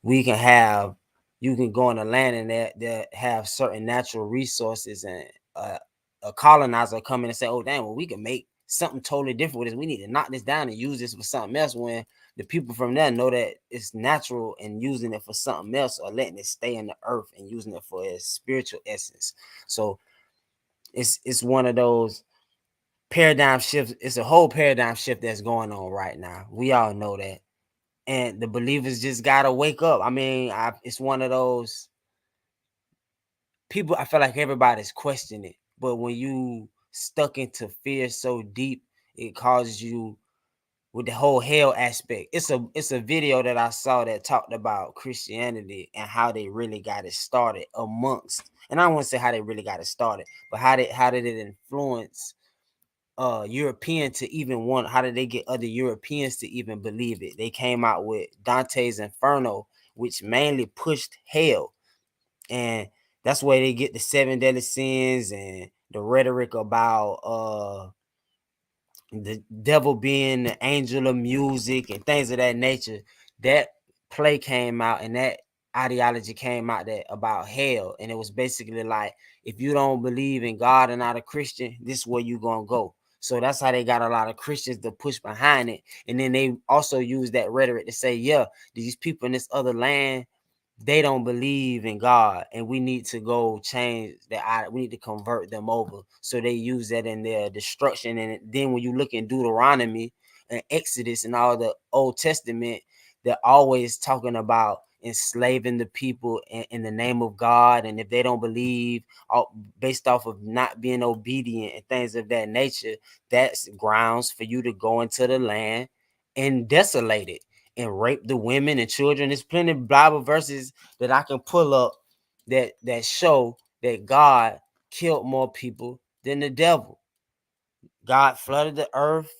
we can have, you can go in a land and that have certain natural resources, and a colonizer come in and say, oh damn, well, we can make something totally different with this. We need to knock this down and use this for something else, when the people from there know that it's natural, and using it for something else, or letting it stay in the earth and using it for its spiritual essence. So it's one of those paradigm shifts. It's a whole paradigm shift that's going on right now. We all know that, and the believers just gotta wake up. I mean, it's one of those people. I feel like everybody's questioning it, but when you stuck into fear so deep, it causes you with the whole hell aspect. It's a video that I saw that talked about Christianity and how they really got it started amongst. And I don't want to say how they really got it started, but how did it influence European to even want, how did they get other Europeans to even believe it? They came out with Dante's Inferno, which mainly pushed hell. And that's where they get the seven deadly sins and the rhetoric about the devil being the angel of music and things of that nature. That play came out, and that ideology came out that about hell. And it was basically like, if you don't believe in God and not a Christian, this is where you gonna go. So that's how they got a lot of Christians to push behind it. And then they also use that rhetoric to say, yeah, these people in this other land, they don't believe in God, and we need to go change that. We need to convert them over. So they use that in their destruction. And then when you look in Deuteronomy and Exodus and all the Old Testament, they're always talking about enslaving the people in the name of God. And if they don't believe, based off of not being obedient and things of that nature, that's grounds for you to go into the land and desolate it and rape the women and children. There's plenty of Bible verses that I can pull up that show that God killed more people than the devil. God flooded the earth.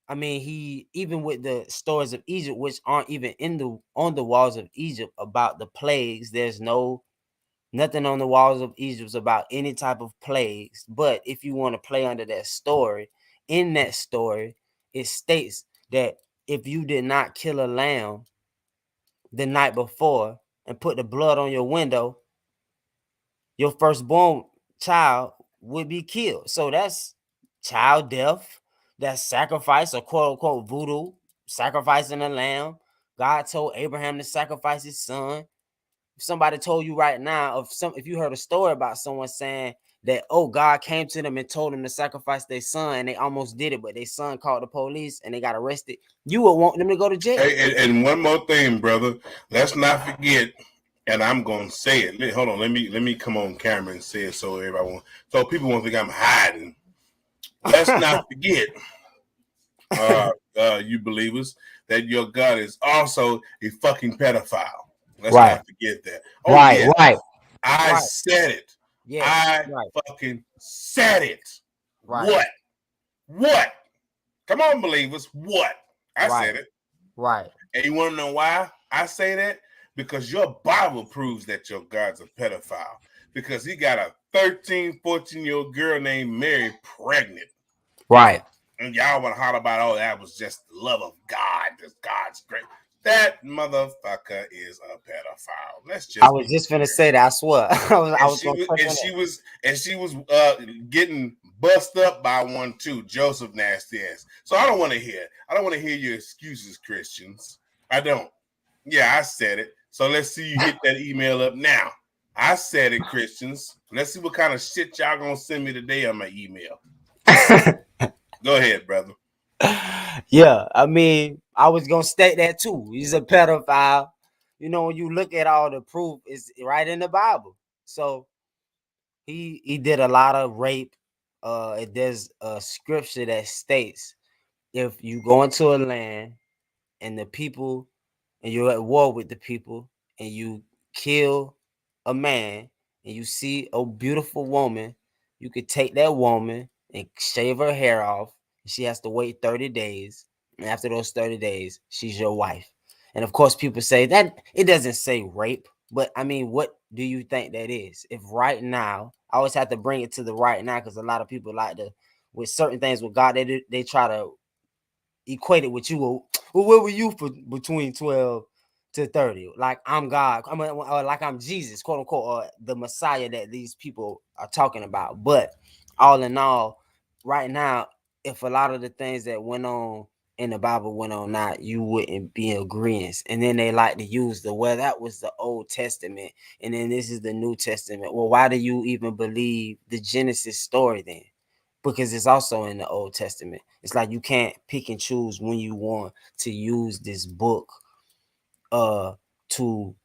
I mean, he, even with the stories of Egypt, which aren't even in the on the walls of Egypt about the plagues. There's nothing on the walls of Egypt about any type of plagues. But if you want to play under that story, in that story, it states that if you did not kill a lamb the night before and put the blood on your window, your firstborn child would be killed. So that's child death, that's sacrifice, or quote unquote voodoo, sacrificing a lamb. God told Abraham to sacrifice his son. If somebody told you right now, if you heard a story about someone saying that, oh, God came to them and told them to sacrifice their son, and they almost did it, but their son called the police and they got arrested, you would want them to go to jail. And one more thing, brother. Let's not forget and I'm gonna say it. Hold on, let me come on camera and say it so everyone, so people won't think I'm hiding. Let's not forget, you believers, that your God is also a fucking pedophile. Let's Right, not forget that. Oh right, yes, right, I right. said it. Yes, I right, fucking said it. right, What? What? Come on, believers. What? I right, said it. right. And you want to know why I say that? Because your Bible proves that your God's a pedophile. Because he got a 13, 14-year-old girl named Mary pregnant. Right. And y'all want to holler about, oh, that was just the love of God. This God's great. That motherfucker is a pedophile. Let's I just was be just gonna clear. say that. I swear. I And was she gonna was touch and on she that. was and she was getting bust up by one too, Joseph nasty ass. So I don't want to hear. I don't want to hear your excuses, Christians. I don't. Yeah, I said it. So let's see you hit that email up now. I said it, Christians. Let's see what kind of shit y'all gonna send me today on my email. Go ahead, brother. Yeah, I mean, I was gonna state that too. He's a pedophile. You know, when you look at all the proof, it's right in the Bible. So he did a lot of rape. There's a scripture that states if you go into a land and the people and you're at war with the people and you kill a man and you see a beautiful woman, you could take that woman and shave her hair off. She has to wait 30 days. And after those 30 days, she's your wife. And of course, people say that it doesn't say rape, but I mean, what do you think that is? If right now, I always have to bring it to the right now because a lot of people like to, with certain things with God, they try to equated with you. Well, where were you for between 12 to 30? Like I'm God, or like I'm Jesus, quote unquote, or the Messiah that these people are talking about. But all in all, right now, if a lot of the things that went on in the Bible went on not, you wouldn't be in agreement. And then they like to use well, that was the Old Testament, and then this is the New Testament. Well, why do you even believe the Genesis story then? Because it's also in the Old Testament. It's like you can't pick and choose when you want to use this book to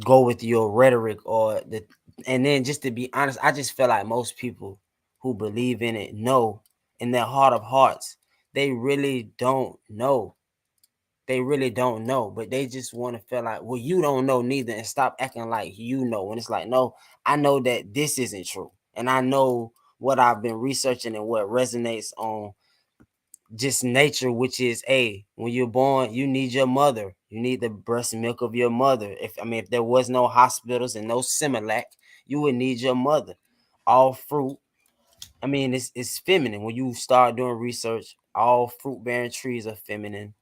go with your rhetoric or the and then just to be honest, I just feel like most people who believe in it know in their heart of hearts, they really don't know. They really don't know, but they just want to feel like, well, you don't know neither, and stop acting like you know. And it's like, no, I know that this isn't true. And I know what I've been researching and what resonates on just nature, which is when you're born, you need your mother. You need the breast milk of your mother. If there was no hospitals and no Similac, you would need your mother. All fruit. I mean, it's feminine. When you start doing research, all fruit bearing trees are feminine.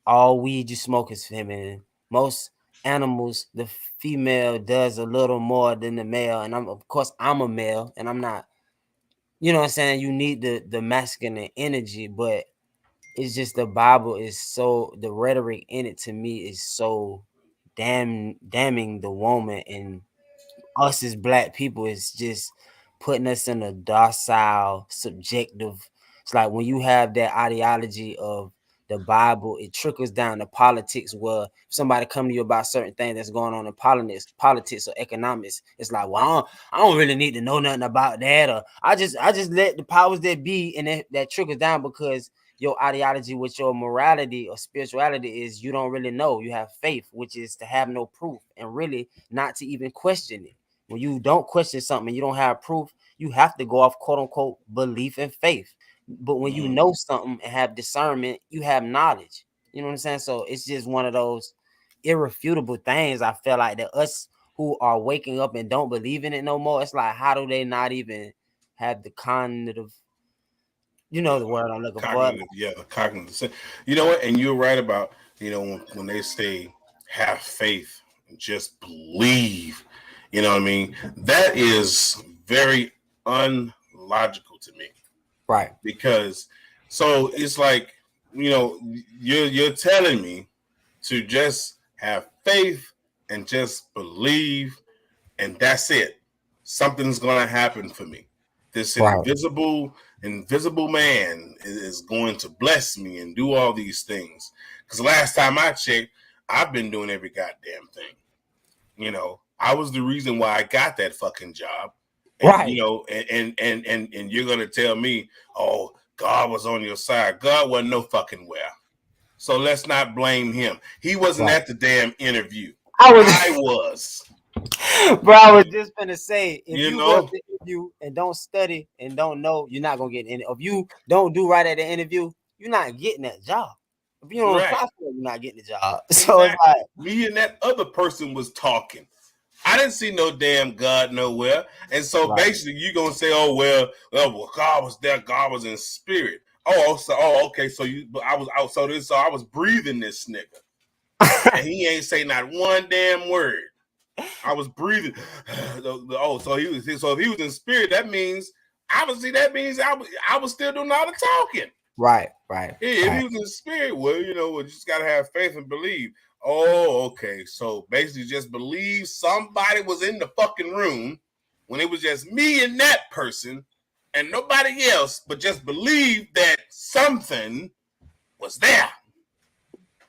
All weed you smoke is feminine. Most animals, the female does a little more than the male. And I'm a male and I'm not, you know what I'm saying? You need the masculine energy, but it's just the Bible is so the rhetoric in it to me is so damning the woman, and us as black people is just putting us in a docile, subjective. It's like when you have that ideology of the Bible, it trickles down to politics. Where if somebody come to you about certain things that's going on in politics or economics, it's like, well, I don't really need to know nothing about that, or I just let the powers that be, and that trickles down because your ideology with your morality or spirituality is you don't really know. You have faith, which is to have no proof and really not to even question it. When you don't question something and you don't have proof, you have to go off quote unquote belief and faith. But when you know something and have discernment, you have knowledge. You know what I'm saying? So it's just one of those irrefutable things. I feel like that us who are waking up and don't believe in it no more, it's like, how do they not even have the cognitive, the word I'm looking for? Cognitive, yeah, cognitive. You know what? And you're right about, when they say have faith, just believe. You know what I mean? That is very unlogical to me Right. because so it's like, you're telling me to just have faith and just believe, and that's it. Something's gonna happen for me. This Right. invisible man is going to bless me and do all these things. Because last time I checked, I've been doing every goddamn thing. You know, I was the reason why I got that fucking job. And Right. you know, and you're gonna tell me, oh, God was on your side. God wasn't no fucking where. So let's not blame him. He wasn't at the damn interview. I was. Bro, I was just gonna say, if You you go to know, the interview and don't study and don't know, you're not gonna get in. If you don't do right at the interview, you're not getting that job. If you don't right. apply for it, you're not getting the job. So it's Exactly. like Me and that other person was talking. I didn't see no damn God nowhere. And so right. basically you're gonna say, oh well, God was there, God was in spirit. Okay. So I was breathing this nigga. And he ain't say not one damn word. I was breathing. So if he was in spirit, that means obviously I was still doing all the talking. Right. If he was in spirit, well, you know, we just gotta have faith and believe. Oh, okay. So basically, just believe somebody was in the fucking room when it was just me and that person and nobody else, but just believe that something was there.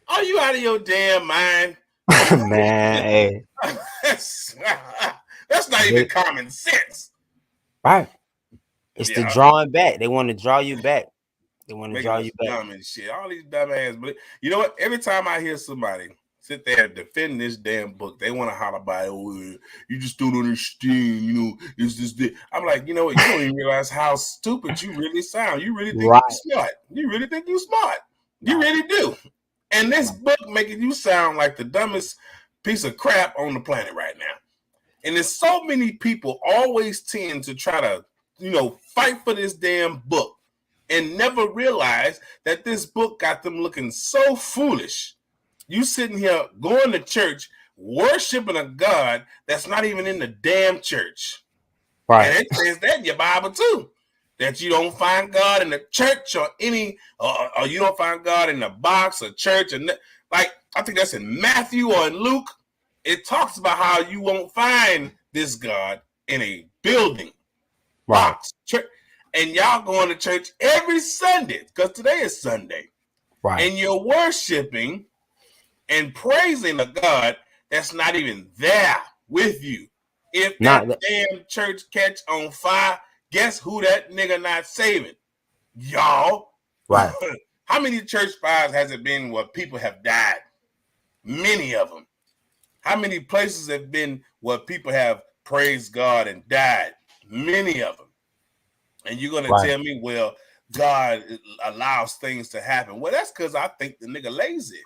Are you out of your damn mind? Man, hey. that's not even common sense. Right. It's the drawing back. They want to draw you back. They want to draw you back. Dumb and shit. All these dumb ass. But you know what? Every time I hear somebody sit there and defend this damn book, they want to holler about, oh, you just don't understand. You know, it's just. I'm like, you know what? You don't even realize how stupid you really sound. You really think you're smart. You really think you're smart. You really do. And this book making you sound like the dumbest piece of crap on the planet right now. And there's so many people always tend to try to, you know, fight for this damn book and never realize that this book got them looking so foolish. You sitting here going to church, worshiping a God that's not even in the damn church. Right. And it says that in your Bible too. That you don't find God in the church or or you don't find God in the box or church. And like, I think that's in Matthew or in Luke. It talks about how you won't find this God in a building, box, church. And y'all going to church every Sunday because today is Sunday. Right. And you're worshiping and praising a God that's not even there with you. If that damn church catch on fire, guess who that nigga not saving? Y'all. Right. How many church fires has it been where people have died? Many of them. How many places have been where people have praised God and died? Many of them. And you're going to tell me, well, God allows things to happen. Well, that's because I think the nigga lazy.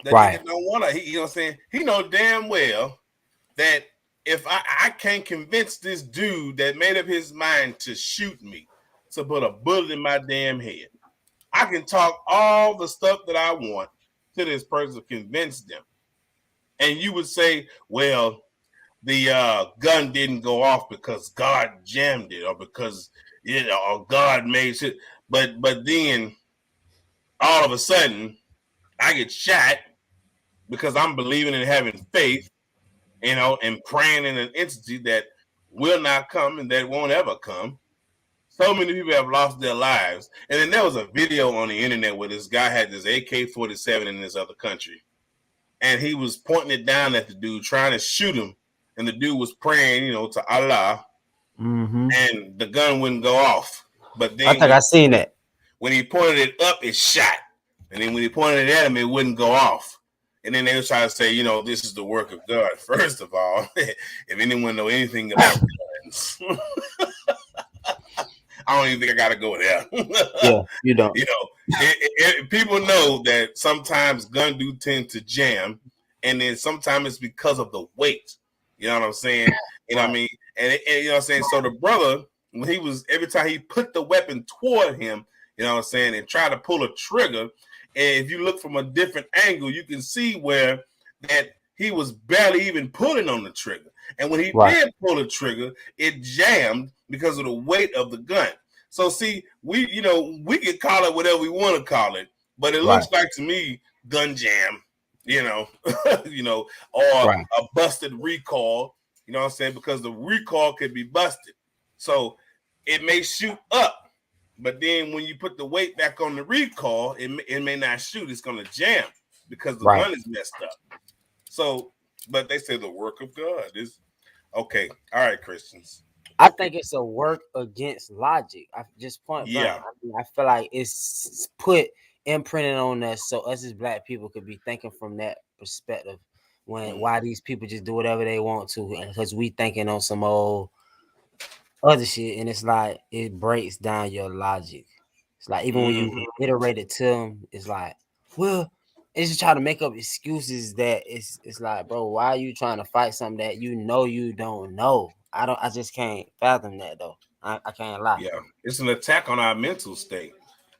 The nigga don't want to, you know what I'm saying? He know damn well that if I can't convince this dude that made up his mind to shoot me, to put a bullet in my damn head, I can talk all the stuff that I want to this person to convince them. And you would say, well, the gun didn't go off because God jammed it or because, you know, or God made shit. But then all of a sudden I get shot because I'm believing and having faith, you know, and praying in an entity that will not come and that won't ever come. So many people have lost their lives. And then there was a video on the internet where this guy had this AK-47 in this other country. And he was pointing it down at the dude, trying to shoot him. And the dude was praying, you know, to Allah. Mm-hmm. And the gun wouldn't go off. But then I think I seen that. When he pointed it up, it shot. And then when he pointed it at him, it wouldn't go off. And then they were trying to say, you know, this is the work of God. First of all, if anyone know anything about guns, I don't even think I got to go there. Yeah, you don't. You know, people know that sometimes guns do tend to jam, and then sometimes it's because of the weight. You know what I'm saying? You know what I mean? And you know what I'm saying? So the brother, when every time he put the weapon toward him, you know what I'm saying, and try to pull a trigger, and if you look from a different angle, you can see where that he was barely even pulling on the trigger. And when he did pull the trigger, it jammed because of the weight of the gun. So see, we can call it whatever we want to call it, but it looks like to me gun jam, you know, or a busted recoil, you know what I'm saying? Because the recoil could be busted. So it may shoot up, but then when you put the weight back on the recoil, it may not shoot. It's going to jam because the gun is messed up. So But they say the work of God is okay. All right, Christians. I Okay. think it's a work against logic. I just point blank. Yeah. I mean, I feel like it's put imprinted on us so us as black people could be thinking from that perspective. When why these people just do whatever they want to, because we thinking on some old other shit, and it's like it breaks down your logic. It's like even when you Mm-hmm. iterate it to them, it's like, well, it's just trying to make up excuses that it's like, bro, why are you trying to fight something that you don't know? I just can't fathom that though. I can't lie. Yeah. It's an attack on our mental state.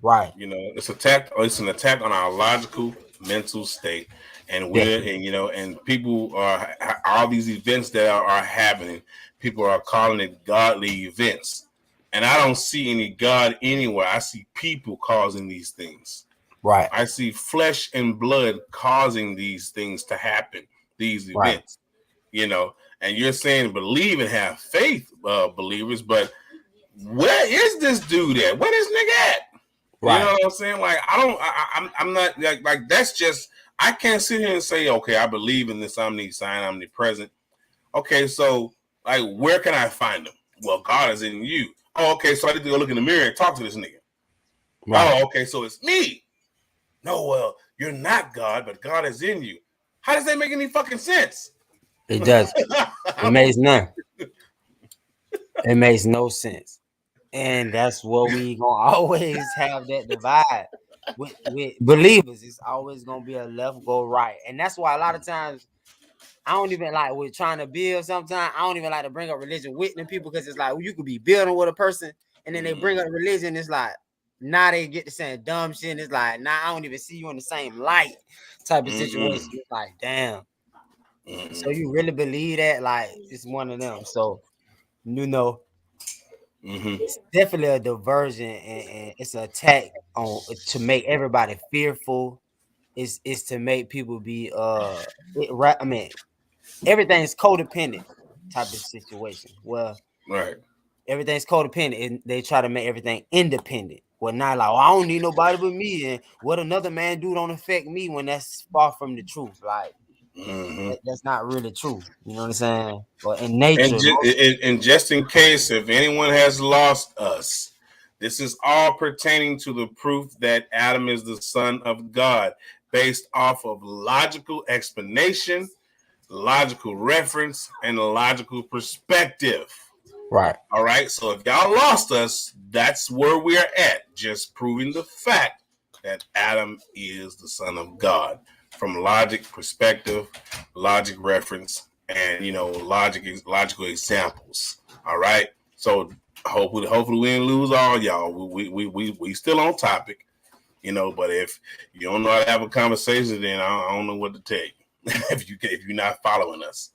Right. It's an attack on our logical mental state, and Definitely. and people are all these events that are happening. People are calling it godly events, and I don't see any God anywhere. I see people causing these things. Right. I see flesh and blood causing these things to happen. These Right. events, and you're saying believe and have faith, believers, but where is this dude at? Where this nigga at? You know Right. what I'm saying? Like I don't, I'm not like that's just I can't sit here and say, okay, I believe in this sign, omnipresent. Okay, so like where can I find him? Well, God is in you. Oh, okay, so I need to go look in the mirror and talk to this nigga. Right. Oh, okay, so it's me. No, well, you're not God, but God is in you. How does that make any fucking sense? It does. It makes none. It makes no sense. And that's what we gonna always have that divide with believers. It's always gonna be a left go right, and that's why a lot of times I don't even like with trying to build. Sometimes I don't even like to bring up religion with them people because it's like you could be building with a person and then they bring up religion. It's like now they get to saying dumb shit. And it's like now I don't even see you in the same light type of situation. It's like damn. So you really believe that? Like it's one of them. So you know it's definitely a diversion and it's an attack on to make everybody fearful. It's to make people be I mean everything's codependent type of situation. Well, Right. everything's codependent and they try to make everything independent. Well, not like, I don't need nobody but me, and what another man do don't affect me when that's far from the truth. Like that's not really true. You know what I'm saying? Or in And, nature, most and just in case if anyone has lost us, this is all pertaining to the proof that Adam is the son of God, based off of logical explanation, logical reference, and logical perspective. right, All right. So if y'all lost us, that's where we're at. Just proving the fact that Adam is the son of God from logic perspective, logic reference, and logical examples. All right. So hopefully we didn't lose all y'all. We still on topic, but if you don't know how to have a conversation, then I don't know what to tell you if you're not following us.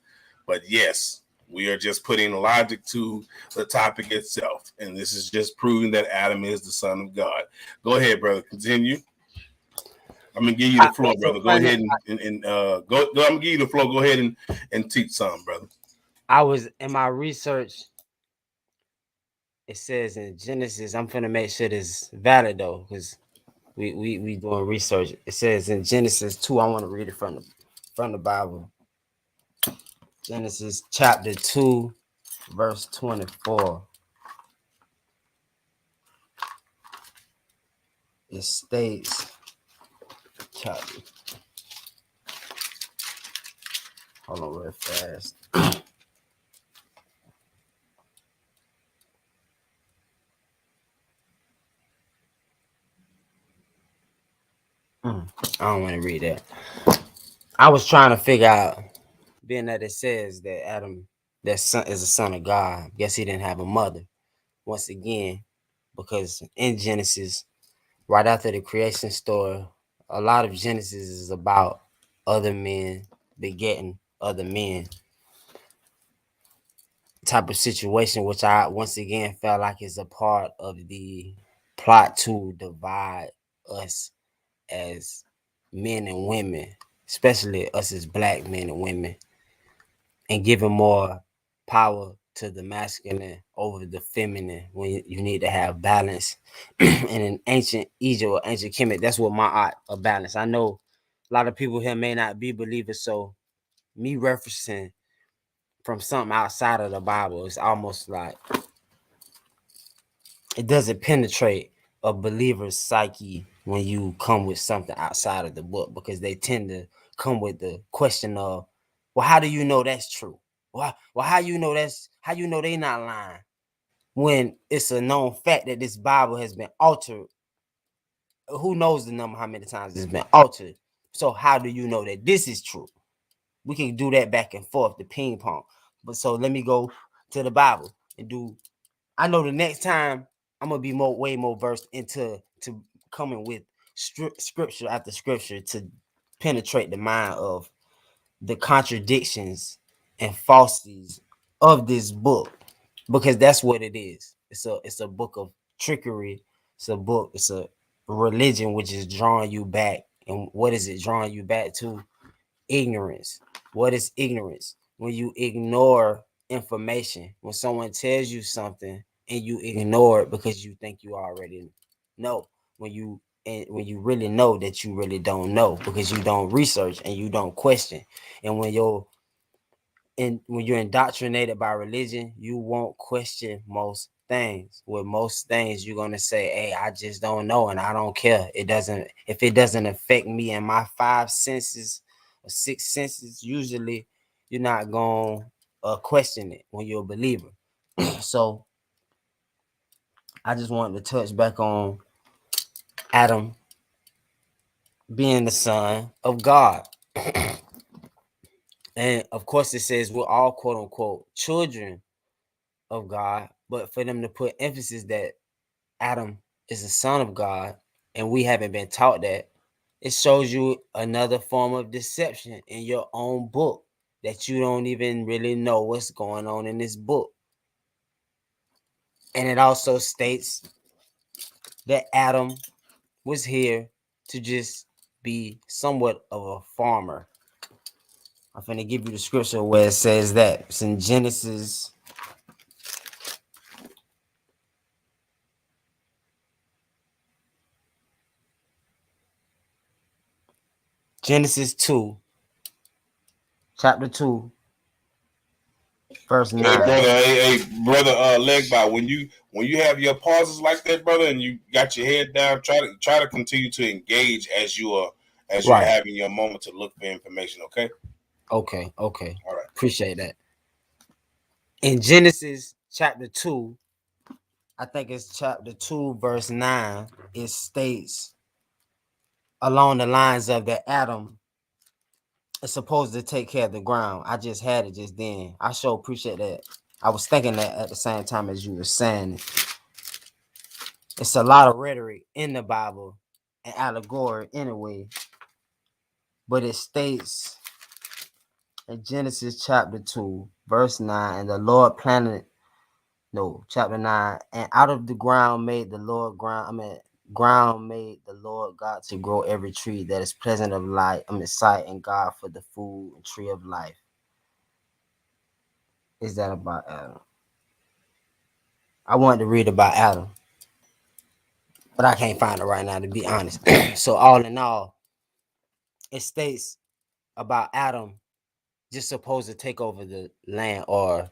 But yes, we are just putting logic to the topic itself, and this is just proving that Adam is the son of God. Go ahead, brother. Continue. I'm gonna give you the floor, what's so brother. Go funny? ahead and go. I'm gonna give you the floor. Go ahead and teach some, brother. I was in my research. It says in Genesis. I'm finna make sure this valid though, because we doing research. It says in Genesis 2. I want to read it from the Bible. Genesis chapter 2, verse 24. It states, chapter, hold on real fast. I don't want to read that. I was trying to figure out, being that it says that Adam, that son, is a son of God. Guess he didn't have a mother. Once again, because in Genesis, right after the creation story, a lot of Genesis is about other men begetting other men type of situation, which I once again felt like is a part of the plot to divide us as men and women, especially us as black men and women, and giving more power to the masculine over the feminine when you need to have balance. And in ancient Egypt or ancient Kemet, that's what my art of balance. I know a lot of people here may not be believers, so me referencing from something outside of the Bible, it's almost like it doesn't penetrate a believer's psyche when you come with something outside of the book, because they tend to come with the question of, well, how do you know that's true? Well, how you know they not lying? When it's a known fact that this Bible has been altered. Who knows the number how many times it's been altered? So how do you know that this is true? We can do that back and forth, the ping pong. But so let me go to the Bible and do. I know the next time I'm gonna be way more versed into to coming with scripture after scripture to penetrate the mind of the contradictions and falsities of this book, because that's what it is. It's a book of trickery. It's a religion which is drawing you back. And what is it drawing you back to? Ignorance. What is ignorance? When you ignore information, when someone tells you something and you ignore it because you think you already know, when you really know that you really don't know, because you don't research and you don't question. And when you're indoctrinated by religion, you won't question most things. With most things, you're gonna say, "Hey, I just don't know, and I don't care. It doesn't. If it doesn't affect me and my five senses or six senses, usually you're not gonna question it when you're a believer." So I just wanted to touch back on Adam being the son of God, and of course, it says we're all quote unquote children of God, but for them to put emphasis that Adam is the son of God, and we haven't been taught that, it shows you another form of deception in your own book, that you don't even really know what's going on in this book. And it also states that Adam was here to just be somewhat of a farmer. I'm going to give you the scripture where it says that. It's in Genesis 2, chapter 2, verse Hey 9. brother, hey brother, Legba, when you have your pauses like that, brother, and you got your head down, try to continue to engage as you're Right. having your moment to look for information. Okay. Okay. All right. Appreciate that. In Genesis chapter 2, I think it's chapter 2, verse 9, it states along the lines of that Adam is supposed to take care of the ground. I just had it just then. I sure appreciate that. I was thinking that at the same time as you were saying it. It's a lot of rhetoric in the Bible and allegory anyway, but it states in Genesis chapter 2, verse 9, and the Lord planted, no, chapter 9, and out of the ground made the Lord ground made the Lord God to grow every tree that is pleasant of sight, and God for the food and tree of life. Is that about Adam? I wanted to read about Adam, but I can't find it right now, to be honest. So all in all, it states about Adam just supposed to take over the land or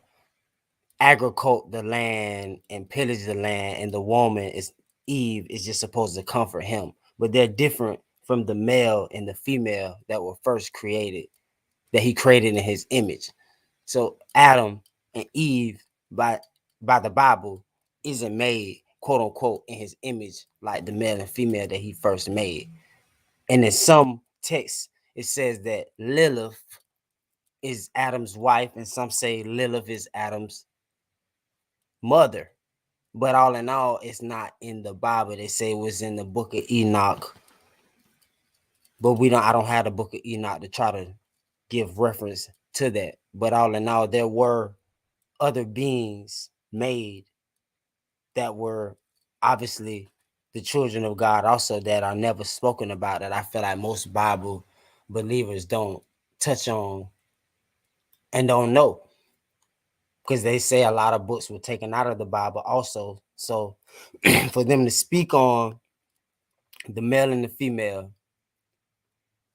agriculture the land and pillage the land, and the woman is Eve is just supposed to comfort him. But they're different from the male and the female that were first created, that he created in his image. So Adam and Eve by the Bible isn't made quote unquote in his image like the male and female that he first made. And in some texts it says that Lilith is Adam's wife, and some say Lilith is Adam's mother. But all in all, it's not in the Bible. They say it was in the book of Enoch. But I don't have the book of Enoch to try to give reference to that. But all in all, there were other beings made that were obviously the children of God also, that are never spoken about, that I feel like most Bible believers don't touch on and don't know, because they say a lot of books were taken out of the Bible also. So for them to speak on the male and the female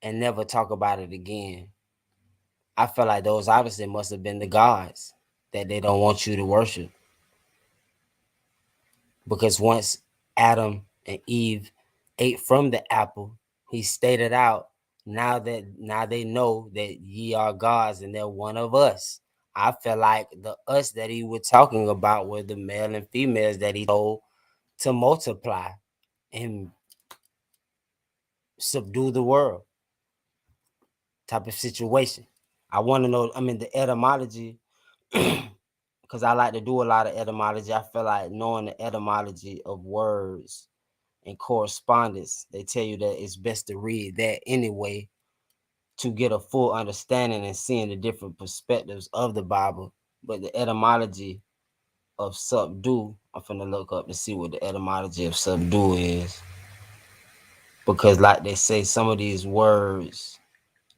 and never talk about it again, I feel like those obviously must have been the gods that they don't want you to worship. Because once Adam and Eve ate from the apple, he stated out, now they know that ye are gods and they're one of us. I feel like the us that he was talking about were the male and females that he told to multiply and subdue the world type of situation. I want to know, I mean, the etymology, because I like to do a lot of etymology. I feel like knowing the etymology of words and correspondence, they tell you that it's best to read that anyway to get a full understanding and seeing the different perspectives of the Bible. But the etymology of subdue, I'm finna look up to see what the etymology of subdue is. Because, like they say, some of these words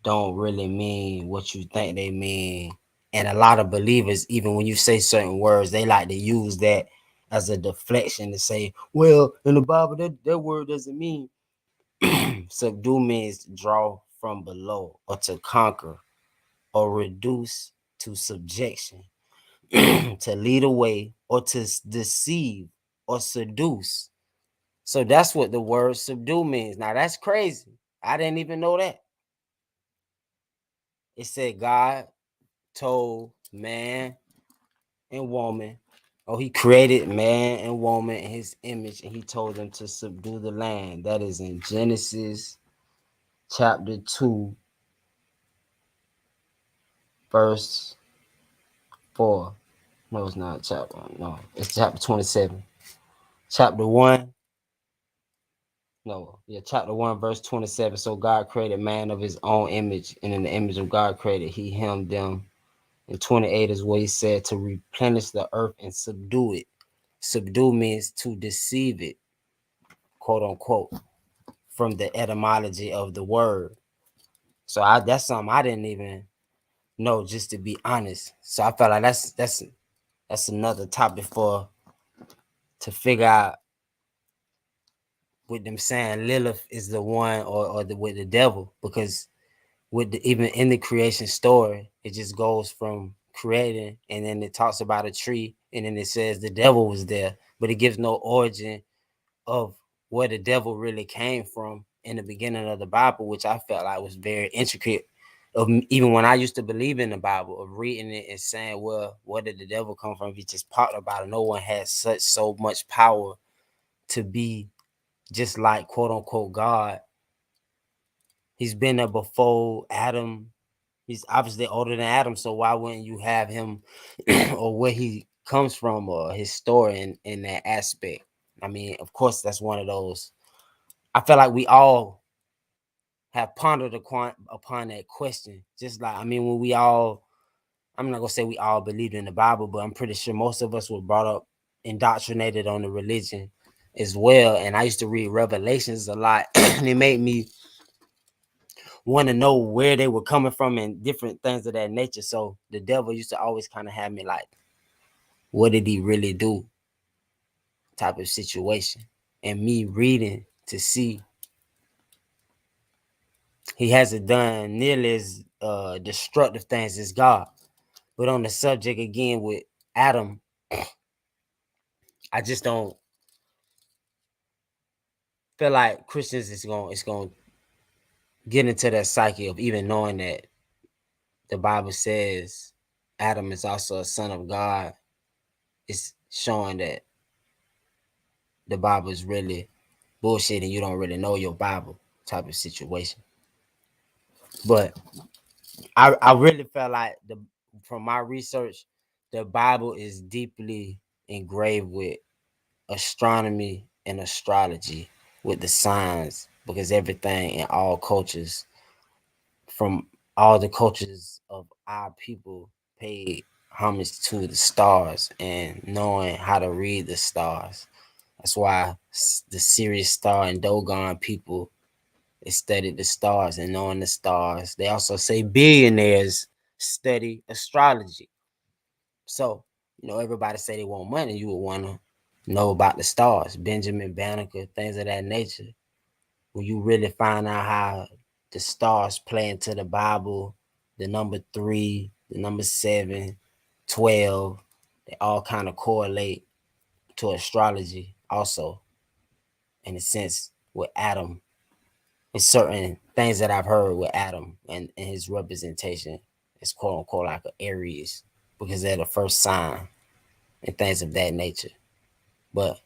don't really mean what you think they mean. And a lot of believers, even when you say certain words, they like to use that as a deflection to say, well, in the Bible, that word doesn't mean. Subdue means draw from below or to conquer or reduce to subjection, to lead away or to deceive or seduce. So that's what the word subdue means. Now that's crazy. I didn't even know that. It said God told man and woman, oh, he created man and woman in his image, and he told them to subdue the land. That is in Genesis chapter 2, verse 4. No, it's not chapter 1. No, it's chapter 27. Chapter 1. No, yeah, chapter 1, verse 27. So God created man of his own image, and in the image of God created he him, them. And 28 is what he said to replenish the earth and subdue it. Subdue means to deceive it, quote unquote, from the etymology of the word. So that's something I didn't even know, just to be honest. So I felt like that's another topic for to figure out with them saying Lilith is the one or with the devil, because with even in the creation story, it just goes from creating and then it talks about a tree and then it says the devil was there, but it gives no origin of where the devil really came from in the beginning of the Bible, which I felt like was very intricate. Of even when I used to believe in the Bible, of reading it and saying, well, where did the devil come from? If he just popped about it, no one has so much power to be just like quote unquote God. He's been there before Adam. He's obviously older than Adam, so why wouldn't you have him or where he comes from or his story in that aspect? I mean, of course, that's one of those. I feel like we all have pondered upon that question. Just like, I mean, when we all, I'm not going to say we all believed in the Bible, but I'm pretty sure most of us were brought up indoctrinated on the religion as well. And I used to read Revelations a lot, and it made me want to know where they were coming from and different things of that nature. So the devil used to always kind of have me like, what did he really do? Type of situation. And me reading to see he hasn't done nearly as destructive things as God. But on the subject again with Adam, I just don't feel like Christians is going it's going to get into that psyche of even knowing that the Bible says Adam is also a son of God. It's showing that the Bible is really bullshit and you don't really know your Bible type of situation. But I really felt like from my research, the Bible is deeply engraved with astronomy and astrology, with the signs, because everything in all cultures, from all the cultures of our people, pay homage to the stars and knowing how to read the stars. That's why the Sirius star and Dogon people, they studied the stars, and knowing the stars. They also say billionaires study astrology. So, everybody say they want money. You would want to know about the stars, Benjamin Banneker, things of that nature. When you really find out how the stars play into the Bible, the number 3, the number 7, 12, they all kind of correlate to astrology also, in a sense, with Adam. It's certain things that I've heard with Adam and his representation is quote unquote like an Aries because they're the first sign and things of that nature. But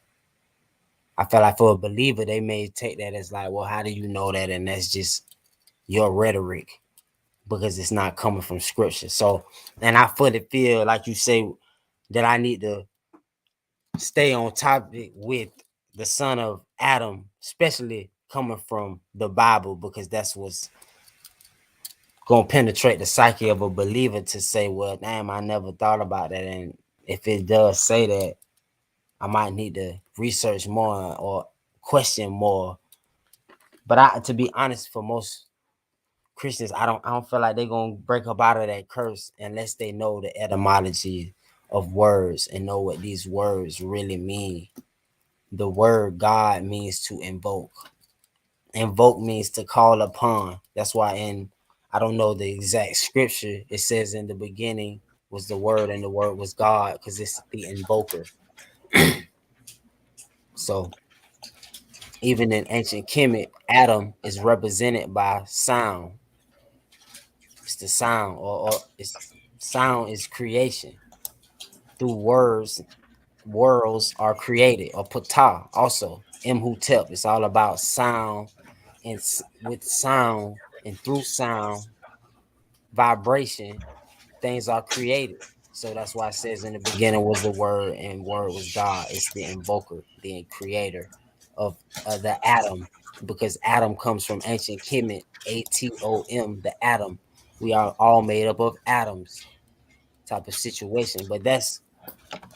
I feel like for a believer, they may take that as like, well, how do you know that? And that's just your rhetoric because it's not coming from scripture. So, and I fully feel like you say that I need to stay on topic with the son of Adam, especially coming from the Bible, because that's what's gonna penetrate the psyche of a believer to say, well, damn, I never thought about that. And if it does say that, I might need to research more or question more. But to be honest, for most Christians, I don't feel like they're gonna break up out of that curse unless they know the etymology of words and know what these words really mean. The word God means to invoke. Invoke means to call upon. That's why I don't know the exact scripture, it says in the beginning was the word and the word was God, because it's the invoker. So even in ancient Kemet, Adam is represented by sound. It's the sound, or it's sound is creation. Through words, worlds are created. Or Ptah also, Imhotep. It's all about sound, and with sound and through sound vibration, things are created. So that's why it says in the beginning was the word, and word was God. It's the invoker, the creator of the atom, because Adam comes from ancient Kemet, Atom, the atom. We are all made up of atoms, type of situation. But that's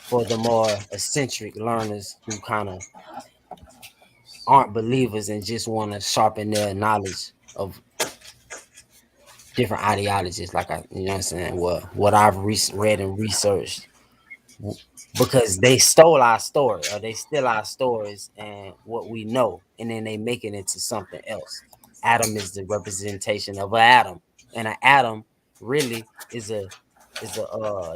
for the more eccentric learners who kind of aren't believers and just want to sharpen their knowledge of different ideologies. Like you know what I'm saying? What I've read and researched, because they stole our story, or they steal our stories and what we know, and then they make it into something else. Atom is the representation of an atom, and an atom really is a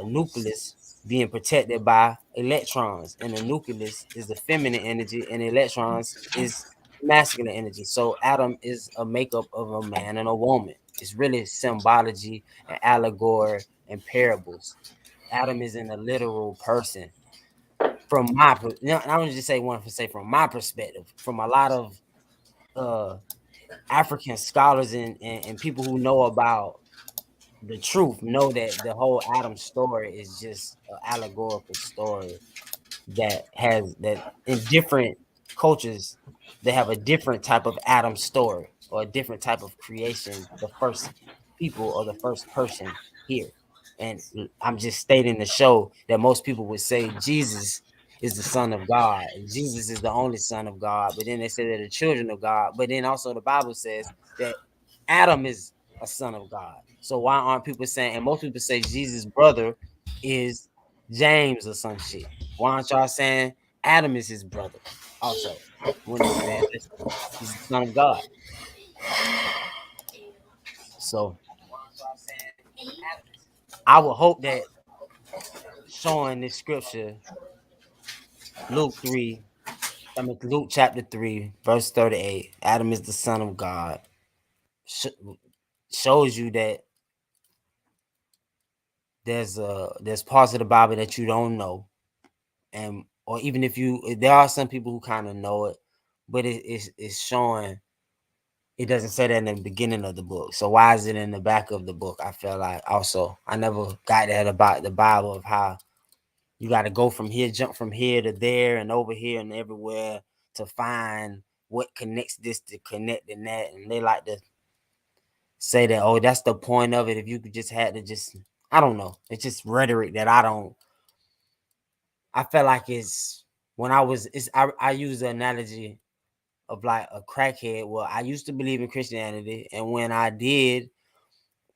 nucleus being protected by electrons, and the nucleus is the feminine energy, and electrons is masculine energy. So atom is a makeup of a man and a woman. It's really symbology and allegory and parables. Adam isn't a literal person. From my, I don't just say one to say from my perspective. From a lot of uh African scholars and people who know about the truth, know that the whole Adam story is just an allegorical story that has that in different cultures they have a different type of Adam story or a different type of creation, the first people or the first person here. And I'm just stating to show that most people would say Jesus is the son of God, and Jesus is the only son of God, but then they say they're the children of God. But then also the Bible says that Adam is a son of God. So why aren't people saying, and most people say Jesus' brother is James or some shit? Why aren't y'all saying Adam is his brother also? When they say he's the son of God. So I would hope that showing this scripture, Luke 3, Luke chapter 3, verse 38, Adam is the son of God, shows you that there's parts of the Bible that you don't know. And or even if you, there are some people who kind of know it, but it's showing. It doesn't say that in the beginning of the book. So why is it in the back of the book? I feel like also I never got that about the Bible, of how you got to go from here, jump from here to there and over here and everywhere to find what connects this to connect and that. And they like to say that, oh, that's the point of it. If you could just had to just, I don't know. It's just rhetoric that I felt like it's when I use the analogy of like a crackhead. Well, I used to believe in Christianity, and when I did,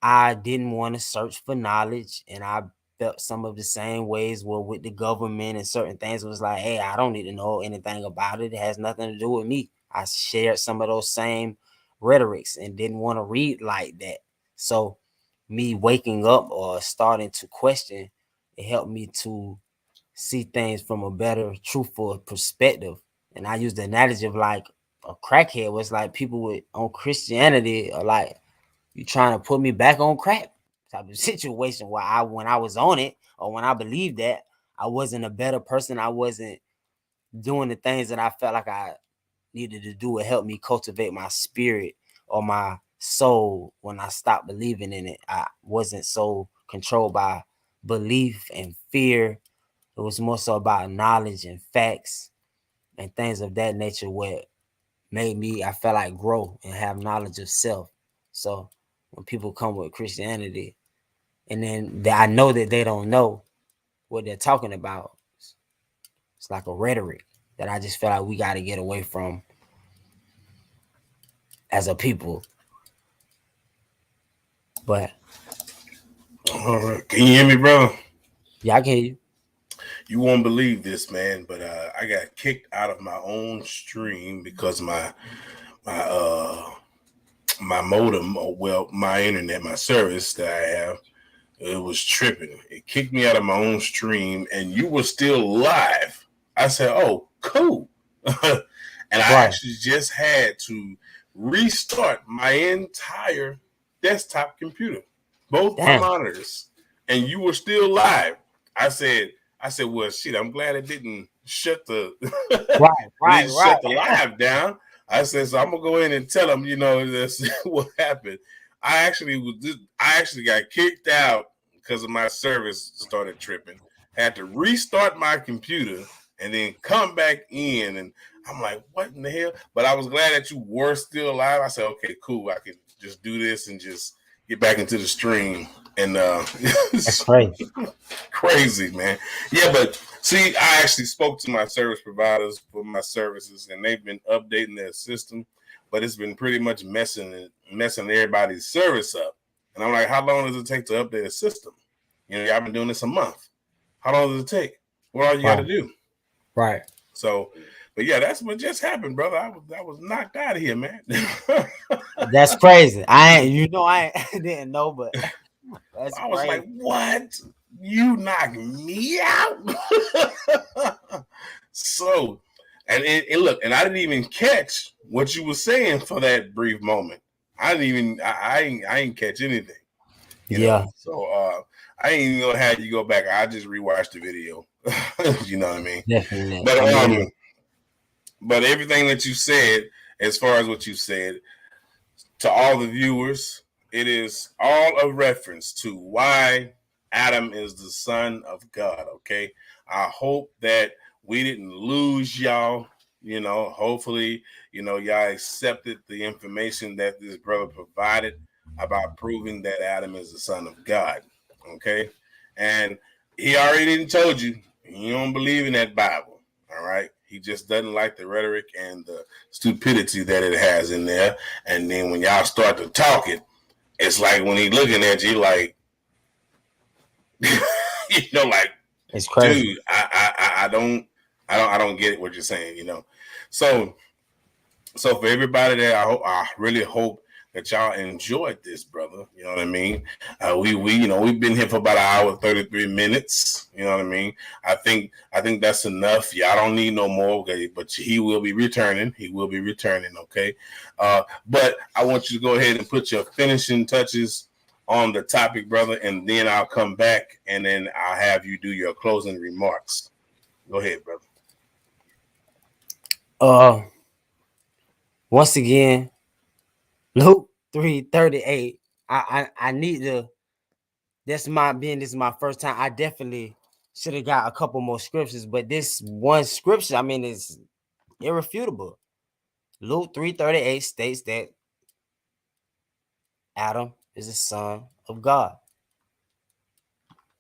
I didn't want to search for knowledge, and I felt some of the same ways were with the government and certain things. It was like, hey, I don't need to know anything about it. It has nothing to do with me. I shared some of those same rhetorics and didn't want to read like that. So me waking up or starting to question, it helped me to see things from a better, truthful perspective. And I use the analogy of like a crackhead was like people with on Christianity are like, you trying to put me back on crack type of situation where when I was on it or when I believed that, I wasn't a better person. I wasn't doing the things that I felt like I needed to do. It helped me cultivate my spirit or my soul. When I stopped believing in it, I wasn't so controlled by belief and fear. It was more so about knowledge and facts and things of that nature, what made me, I felt like, grow and have knowledge of self. So when people come with Christianity and then I know that they don't know what they're talking about, it's like a rhetoric that I just feel like we got to get away from as a people. But All right. Can you hear me, brother? yeah, I can hear you. You won't believe this, man, but I got kicked out of my own stream because my my modem, or well, my internet, my service that I have, it was tripping. It kicked me out of my own stream, and you were still live. I said, "Oh, cool," and I Right. actually just had to restart my entire desktop computer, both my Damn. monitors, and you were still live. I said, well, shit. I'm glad it didn't shut the Right, it right, didn't right. shut the live down. I said, so I'm gonna go in and tell them, that's what happened. I actually got kicked out because of my service started tripping. Had to restart my computer and then come back in, and I'm like, what in the hell? But I was glad that you were still alive. I said, okay, cool. I can just do this and just get back into the stream. And That's crazy. crazy, man. Yeah, but see, I actually spoke to my service providers for my services, and they've been updating their system, but it's been pretty much messing everybody's service up. And I'm like, how long does it take to update a system? I've been doing this a month. How long does it take? What all you got to Right, do? right. So, but yeah, that's what just happened, brother. I was knocked out of here, man. That's crazy. I ain't, I ain't, didn't know, but that's I was like, crazy. what? You knocked me out? So, and look, and I didn't even catch what you were saying for that brief moment. I didn't even, I ain't catch anything, Yeah, So, I ain't even know how you go back. I just rewatched the video. You know what I mean? definitely. But, I mean, but everything that you said, as far as what you said, to all the viewers, it is all a reference to why Adam is the son of God. Okay. I hope that we didn't lose y'all. Hopefully, y'all accepted the information that this brother provided about proving that Adam is the son of God. Okay. And he already told you he don't believe in that Bible. All right. He just doesn't like the rhetoric and the stupidity that it has in there. And then when y'all start to talk it, it's like when he looking at you like, like, it's crazy. dude, I don't get what you're saying. So for everybody there, I really hope that y'all enjoyed this, brother. You know what I mean? We've been here for about an hour 33 minutes. You know what I mean? I think that's enough. Y'all don't need no more. Okay, but he will be returning. He will be returning. Okay, but I want you to go ahead and put your finishing touches on the topic, brother, and then I'll come back and then I'll have you do your closing remarks. Go ahead, brother. Uh, Once again, Luke 3:38. I need to. This is my first time. I definitely should have got a couple more scriptures, but this one scripture, I mean, is irrefutable. Luke 3:38 states that Adam is the son of God.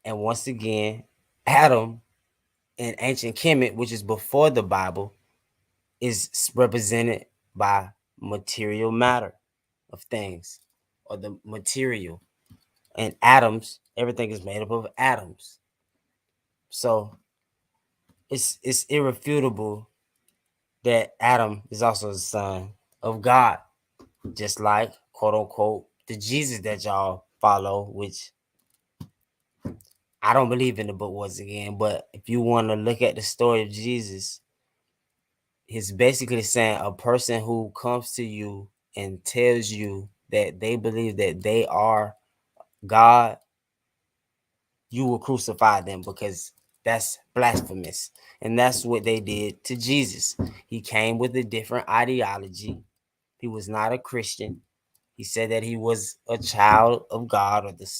And once again, Adam in ancient Kemet, which is before the Bible, is represented by material matter of things or the material. And atoms, everything is made up of atoms. So it's irrefutable that Adam is also the son of God, just like quote unquote the Jesus that y'all follow, which I don't believe in the book once again. But if you want to look at the story of Jesus, he's basically saying a person who comes to you and tells you that they believe that they are God, you will crucify them because that's blasphemous. And that's what they did to Jesus. He came with a different ideology. He was not a Christian. He said that he was a child of God, or the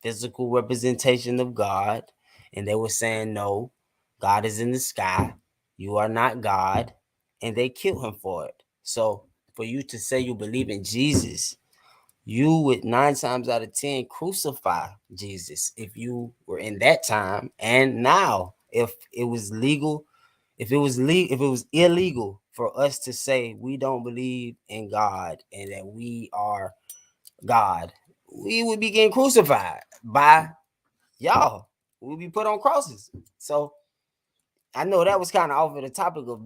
physical representation of God. And they were saying, no, God is in the sky. You are not God. And they killed him for it. So for you to say you believe in Jesus, you would 9 times out of 10 crucify Jesus if you were in that time. And now, if it was legal, if it was illegal for us to say we don't believe in God and that we are God, we would be getting crucified by y'all. We'd be put on crosses. So I know that was kind of off of the topic of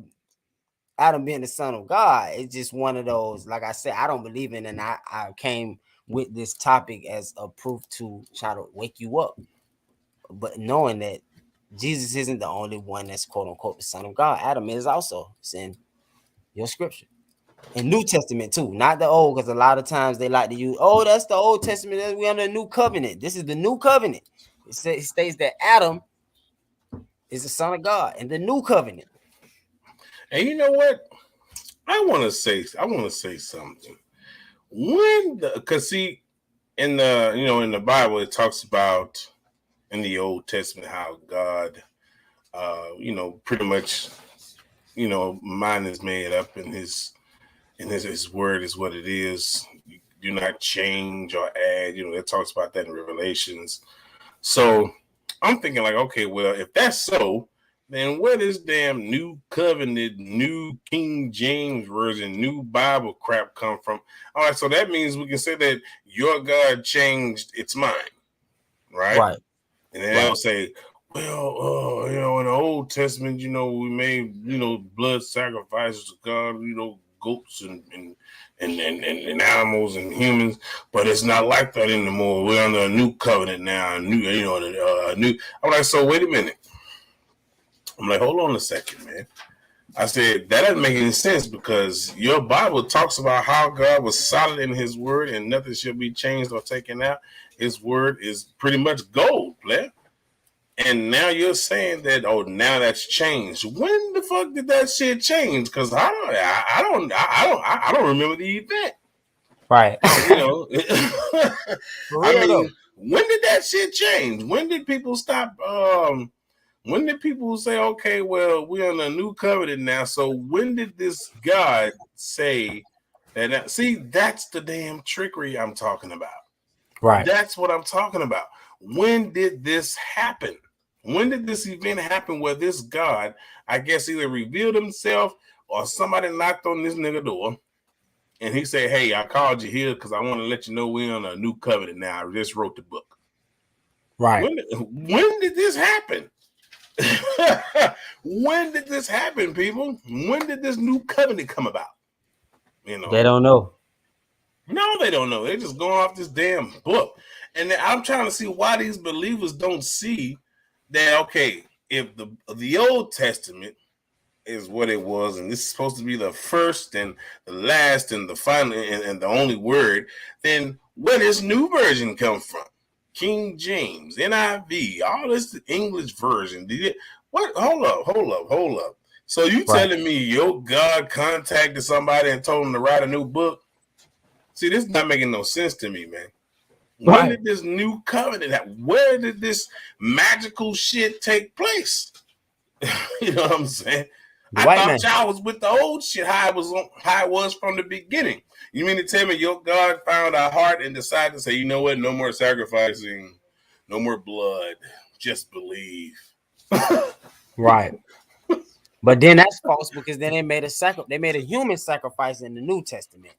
Adam being the son of God. It's just one of those, like I said, I don't believe in, and I came with this topic as a proof to try to wake you up. But knowing that Jesus isn't the only one that's quote unquote the son of God. Adam is also. It's in your scripture. And New Testament too, not the old, because a lot of times they like to use, oh, that's the Old Testament. We under the new covenant. This is the new covenant. It states that Adam is the son of God in the new covenant. And you know what? I want to say something. Because see, in the Bible, it talks about in the Old Testament how God, pretty much, mind is made up, and his word is what it is. You do not change or add. It talks about that in Revelations. So I'm thinking like, okay, well, if that's so, then where this damn new covenant, new King James version, new Bible crap come from? All right, so that means we can say that your God changed its mind, right? Right. And then Right. they'll say, well, in the Old Testament, we made, blood sacrifices to God, goats and animals and humans, but it's not like that anymore. We're under a new covenant now, a new. I'm like, so wait a minute. I'm like, hold on a second, man. I said, that doesn't make any sense because your Bible talks about how God was solid in his word and nothing should be changed or taken out. His word is pretty much gold, man. And now you're saying that, oh, now that's changed. When the fuck did that shit change? Because I don't remember the event. Right. For I real though. mean, when did that shit change? When did people stop? When did people say, okay, well, we're on a new covenant now? So when did this God say that? See, that's the damn trickery I'm talking about. Right. That's what I'm talking about. When did this happen? When did this event happen where this God, I guess, either revealed himself or somebody knocked on this nigga door and he said, hey, I called you here because I want to let you know we're on a new covenant now. I just wrote the book. Right. When did this happen? When did this happen, people? When did this new covenant come about? They don't know. No, they don't know. They're just going off this damn book. And I'm trying to see why these believers don't see that, okay, if the Old Testament is what it was, and this is supposed to be the first and the last and the final and the only word, then where does new version come from? King James, NIV, all this English version. Did it? What? Hold up. So you Right. telling me your God contacted somebody and told them to write a new book? See, this is not making no sense to me, man. When Right. did this new covenant happen? Where did this magical shit take place? You know what I'm saying? The I white thought man. y'all was with the old shit, how it was from the beginning. You mean to tell me your God found our heart and decided to say, you know what, no more sacrificing, no more blood, just believe. Right. But then that's false because then they made a human sacrifice in the New Testament.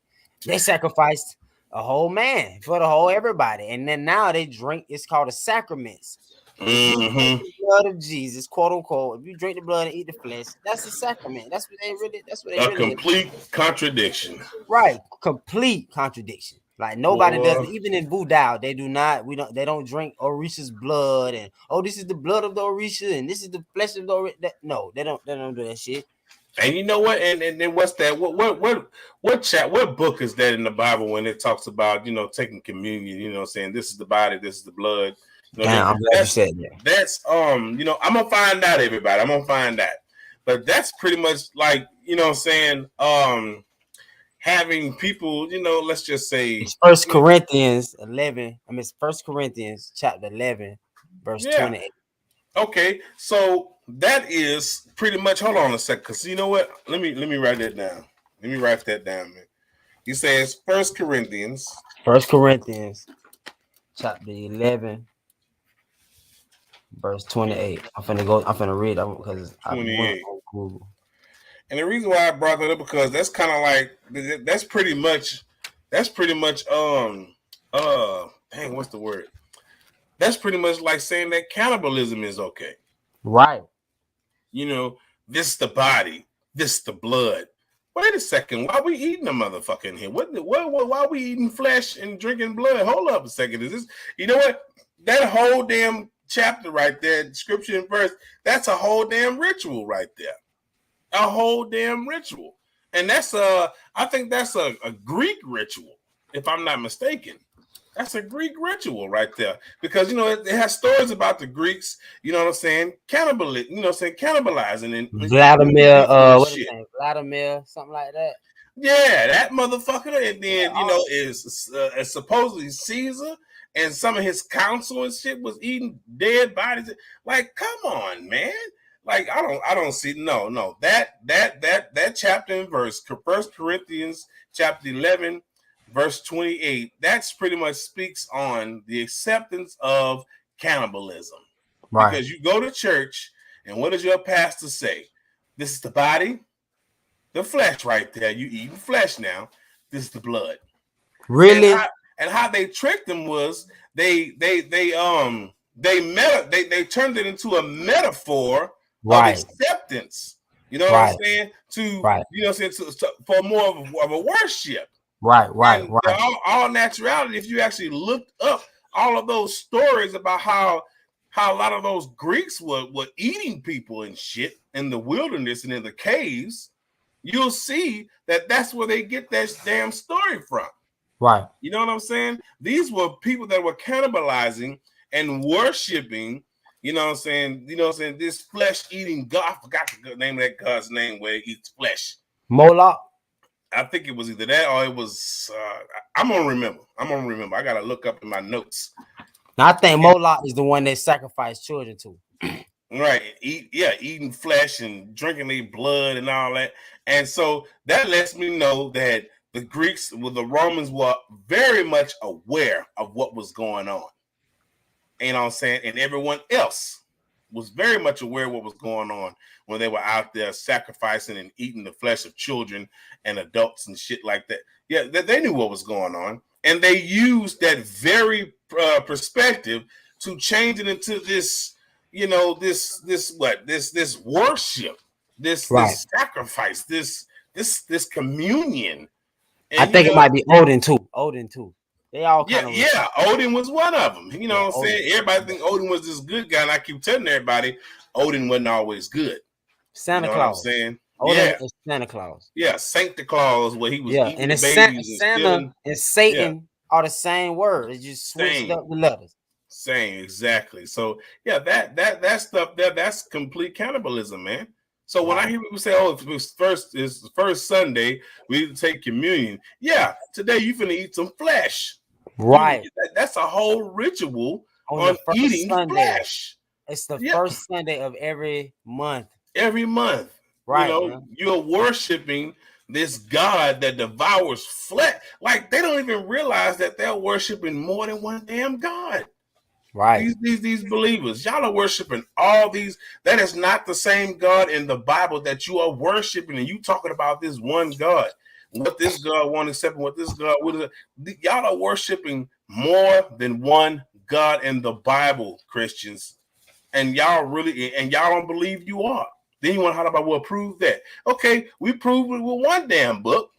They sacrificed a whole man for the whole everybody. And then now they drink, it's called a sacraments. If you drink Mm-hmm. the blood of Jesus, quote unquote, if you drink the blood and eat the flesh, that's a sacrament. That's what they really A is. complete contradiction. Right. Complete contradiction. Like nobody does it. Even in Voodoo, they do not. They don't drink Orisha's blood and this is the blood of the Orisha and this is the flesh of the Orisha. No, they don't. They don't do that shit. And you know what? And then what's that? What book is that in the Bible when it talks about taking communion? Saying this is the body, this is the blood. Damn, I'm glad you said that. That's I'm gonna find out, everybody. I'm gonna find out. But that's pretty much like having people, let's just say it's 1 Corinthians 11. I mean, it's 1 Corinthians chapter 11, verse 28. Okay, so that is pretty much. Hold on a second, because you know what? Let me write that down. Let me write that down, man. He says 1 Corinthians. 1 Corinthians chapter 11, verse 28. I'm finna read that because I went on Google. And the reason why I brought that up because that's kind of like that's pretty much dang, what's the word? That's pretty much like saying that cannibalism is okay. Right. This is the body, this is the blood. Wait a second, why are we eating a motherfucker in here? Why are we eating flesh and drinking blood? Hold up a second. Is this, you know what? That whole damn chapter right there, scripture and verse, that's a whole damn ritual right there. A whole damn ritual. And that's I think that's a Greek ritual, if I'm not mistaken. That's a Greek ritual right there. Because it has stories about the Greeks, cannibalizing and Vladimir, what is his name? Vladimir, something like that. Yeah, that motherfucker. And then is supposedly Caesar and some of his council and shit was eating dead bodies. Like, come on, man. Like, I don't see no that chapter and verse, 1 Corinthians chapter 11, verse 28. That's pretty much speaks on the acceptance of cannibalism. Right. Because you go to church and what does your pastor say? This is the body, the flesh right there. You eating flesh now. This is the blood. Really? And how they tricked them was they turned it into a metaphor. Right. Of acceptance, you know what I'm saying? For more of a worship. Right. All naturality, if you actually looked up all of those stories about how a lot of those Greeks were eating people and shit in the wilderness and in the caves, you'll see that that's where they get that damn story from. Right. You know what I'm saying? These were people that were cannibalizing and worshiping. You know what I'm saying? This flesh-eating God, I forgot the name of that God's name where he eats flesh. Moloch? I think it was either that or it was, I'm going to remember. I got to look up in my notes. Now, I think Moloch is the one they sacrifice children to. Right. Eating flesh and drinking their blood and all that. And so that lets me know that the Greeks, the Romans were very much aware of what was going on. You know what I'm saying? And everyone else was very much aware of what was going on when they were out there sacrificing and eating the flesh of children and adults and shit like that. Yeah, they knew what was going on. And they used that very perspective to change it into this, this worship, this sacrifice, this communion. And, I think it might be Odin too. They all kind of Odin was one of them. You know what I'm saying? Everybody think Odin was this good guy, and I keep telling everybody Odin wasn't always good. Santa Claus. What I'm saying? Odin is Santa Claus. Yeah, Santa Claus, where he was eating and the babies Santa and Satan are the same word. It just switched up the letters. Same, exactly. So that stuff there, that's complete cannibalism, man. So when I hear people say, "Oh, it's the first Sunday, we need to take communion." Yeah, today you're gonna eat some flesh. Right. That's a whole ritual on eating flesh. It's the first Sunday of every month. Every month. Right. You're worshiping this God that devours flesh. Like, they don't even realize that they're worshiping more than one damn God. Right. These believers, y'all are worshiping all these. That is not the same God in the Bible that you are worshiping. And you talking about this one God. What this God wants, accepting what this God would. Y'all are worshiping more than one God in the Bible, Christians. And y'all don't believe you are. Then you want to talk about, well, prove that. Okay, we proved it with one damn book.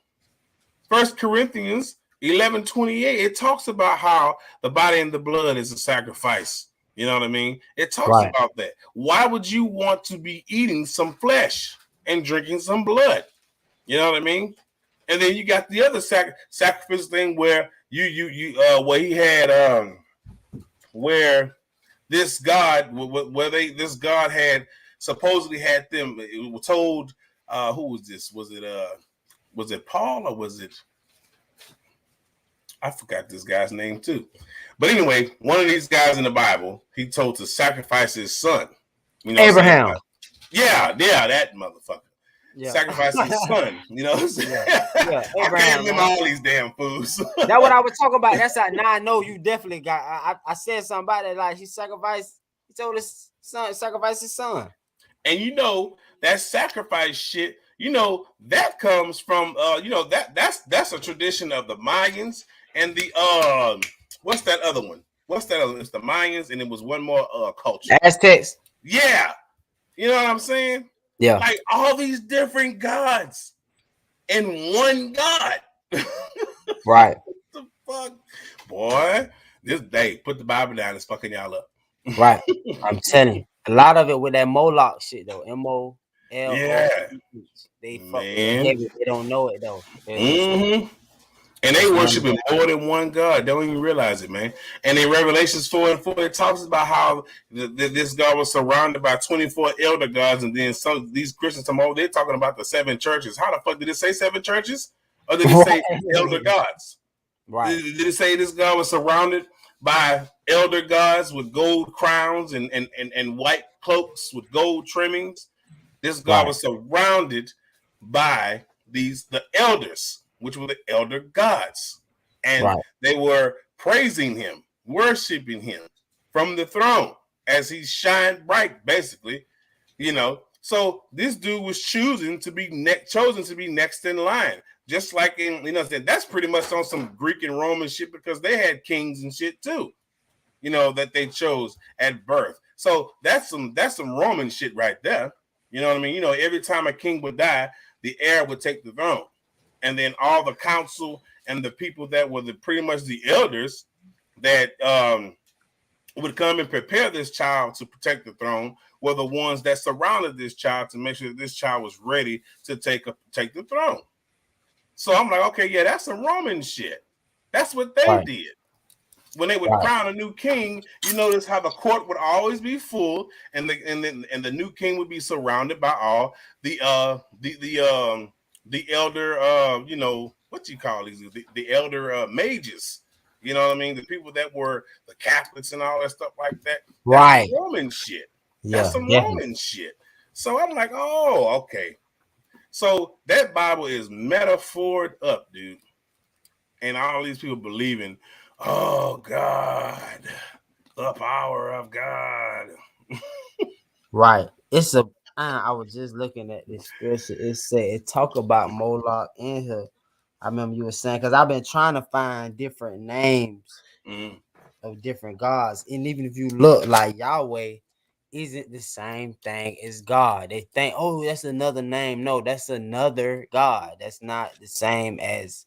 1 Corinthians 11:28, it talks about how the body and the blood is a sacrifice. You know what I mean? It talks Right. about that. Why would you want to be eating some flesh and drinking some blood? You know what I mean? And then you got the other sacrifice thing where where he had where this God where this God had supposedly had them. It was told who was this? Was it Paul or was it? I forgot this guy's name too. But anyway, one of these guys in the Bible, he told to sacrifice his son. You know, saying, Abraham. yeah, that motherfucker. Yeah. Sacrifice his son. You know what I'm saying? Yeah. I can't Abraham, remember man. all these damn fools. That's what I was talking about. That's how now I know you definitely got. I said something about that. Like he sacrificed. He told his son sacrifice his son. And you know that sacrifice shit. You know that comes from that's a tradition of the Mayans and the what's that other one? What's that other one? It's the Mayans and it was one more culture. Aztecs. Yeah. You know what I'm saying? Yeah. Like all these different gods and one God. Right. What the fuck? Boy, this day, put the Bible down, it's fucking y'all up. Right. I'm telling you. A lot of it with that Moloch shit though. MOLOCH. Yeah. They fuck with that Man. heavy. They don't know it though. Mm-hmm. And they worshiping more than one God. They don't even realize it, man. And in Revelations 4:4, it talks about how this God was surrounded by 24 elder gods, and then some these Christians come over, they're talking about the 7 churches. How the fuck did it say 7 churches? Or did it say elder gods? Right. Did it say this God was surrounded by elder gods with gold crowns and white cloaks with gold trimmings? This God was surrounded by the elders, which were the elder gods, and they were praising him, worshiping him from the throne as he shined bright, basically. You know, so this dude was chosen to be next in line, just like in that's pretty much on some Greek and Roman shit because they had kings and shit too. You know that they chose at birth. So that's some Roman shit right there. You know what I mean? You know, every time a king would die, the heir would take the throne. And then all the council and the people that were pretty much the elders that would come and prepare this child to protect the throne were the ones that surrounded this child to make sure that this child was ready to take the throne. So I'm like, okay, yeah, that's some Roman shit. That's what they did. When they would crown a new king, you notice how the court would always be full, and the new king would be surrounded by all the elder what you call these the elder mages. You know what I mean? The people that were the Catholics and all that stuff like that. That's some Roman shit. That's some Roman shit. So I'm like, oh, okay. So that Bible is metaphored up, dude. And all these people believing, oh God, the power of God. Right. It's a I was just looking at this scripture. It talk about Moloch in here. I remember you were saying because I've been trying to find different names of different gods. And even if you look like Yahweh isn't the same thing as God. They think, oh, that's another name. No, that's another God. That's not the same as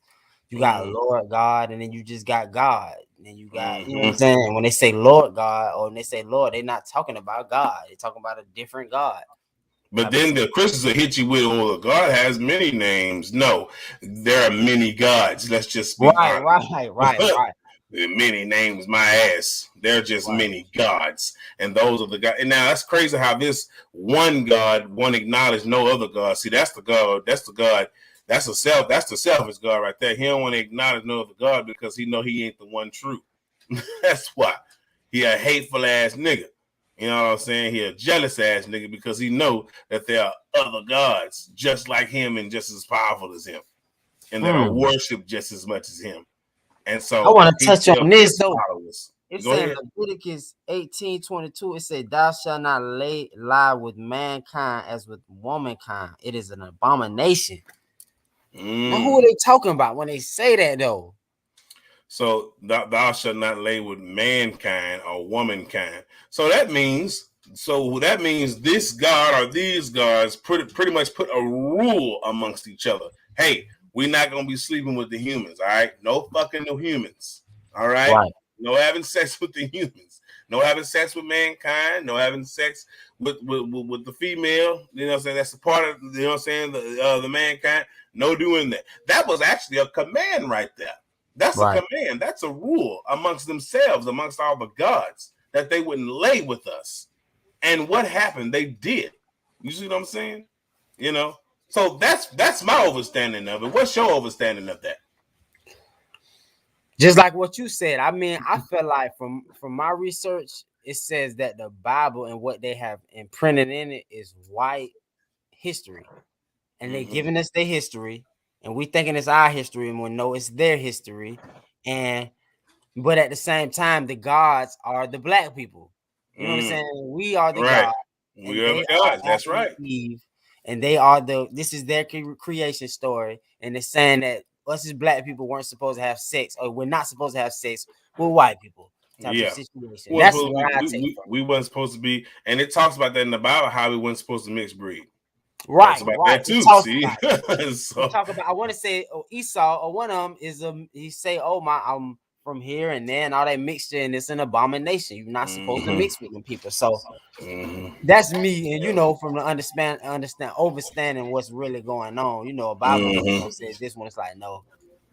you got Lord God, and then you just got God. And then you got, you know what I'm saying? When they say Lord God or when they say Lord, they're not talking about God. They're talking about a different God. But then the Christians will hit you with, well, God has many names. No, there are many gods. Let's just be honest. Right. Many names, my ass. They're just many gods. And those are the gods. And now that's crazy how this one God won't acknowledge no other God. See, that's the God. That's the God. That's the selfish God right there. He don't want to acknowledge no other God because he know he ain't the one true. That's why. He a hateful ass nigga. You know what I'm saying? He a jealous ass nigga because he know that there are other gods just like him and just as powerful as him. And that are worshipped just as much as him. And so I want to touch on this though. It Go said ahead. Leviticus 18:22. It said, "Thou shalt not lie with mankind as with womankind. It is an abomination." Now, who are they talking about when they say that though? So thou shalt not lay with mankind or womankind. So that means this God or these gods pretty much put a rule amongst each other. Hey, we're not gonna be sleeping with the humans. All right, no fucking no humans. All right, Right. no having sex with the humans. No having sex with mankind. No having sex with the female. You know what I'm saying? That's a part of, you know what I'm saying, the mankind. No doing that. That was actually a command right there. That's a Right. command. That's a rule amongst themselves, amongst all the gods, that they wouldn't lay with us. And what happened? They did. You see what I'm saying? You know. So that's my understanding of it. What's your understanding of that? Just like what you said. I mean, I feel like from my research, it says that the Bible and what they have imprinted in it is white history, and they giving us their history, and we thinking it's our history, and we know it's their history, and but at the same time, the gods are the black people. You know what I'm saying? We are the Right. gods, We and are they the are gods. That's Adam and right. Eve, and they are this is their creation story, and it's saying that us as black people weren't supposed to have sex, or we're not supposed to have sex with white people type of Yeah. situation. That's what I take from We wasn't supposed to be, and it talks about that in the Bible, how we weren't supposed to mix breed. it. Talks Right, about right. that It too. talks See, about it. It so talk about. I want to say Esau, or one of them is he say, "Oh my, I'm from here and then all that mixture, and it's an abomination. You're not supposed to mix with them people." So that's me, and from the understanding what's really going on. A Bible says this one. It's like, no,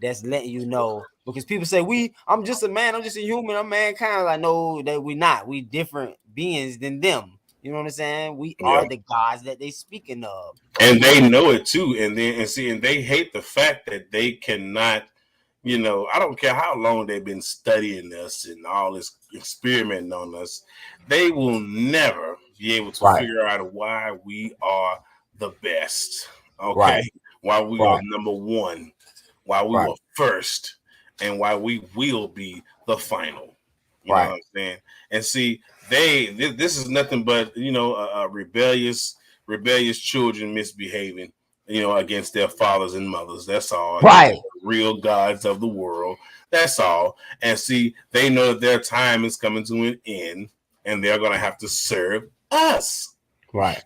that's letting you know, because people say I'm just a man, I'm just a human, I'm mankind. Like, no, that we not. We different beings than them. You know what I'm saying? We yeah. are the gods that they speaking of. And they know it too, and they hate the fact that they cannot. I don't care how long they've been studying us and all this experimenting on us, they will never be able to Right. figure out why we are the best. Okay, Right. why we are Right. number one, why we Right. were first, and why we will be the final. You know Right. what I'm saying? And see, this is nothing but rebellious children misbehaving, against their fathers and mothers. That's all. Against Right. the real gods of the world. That's all. And see, they know that their time is coming to an end, and they're going to have to serve us. Right.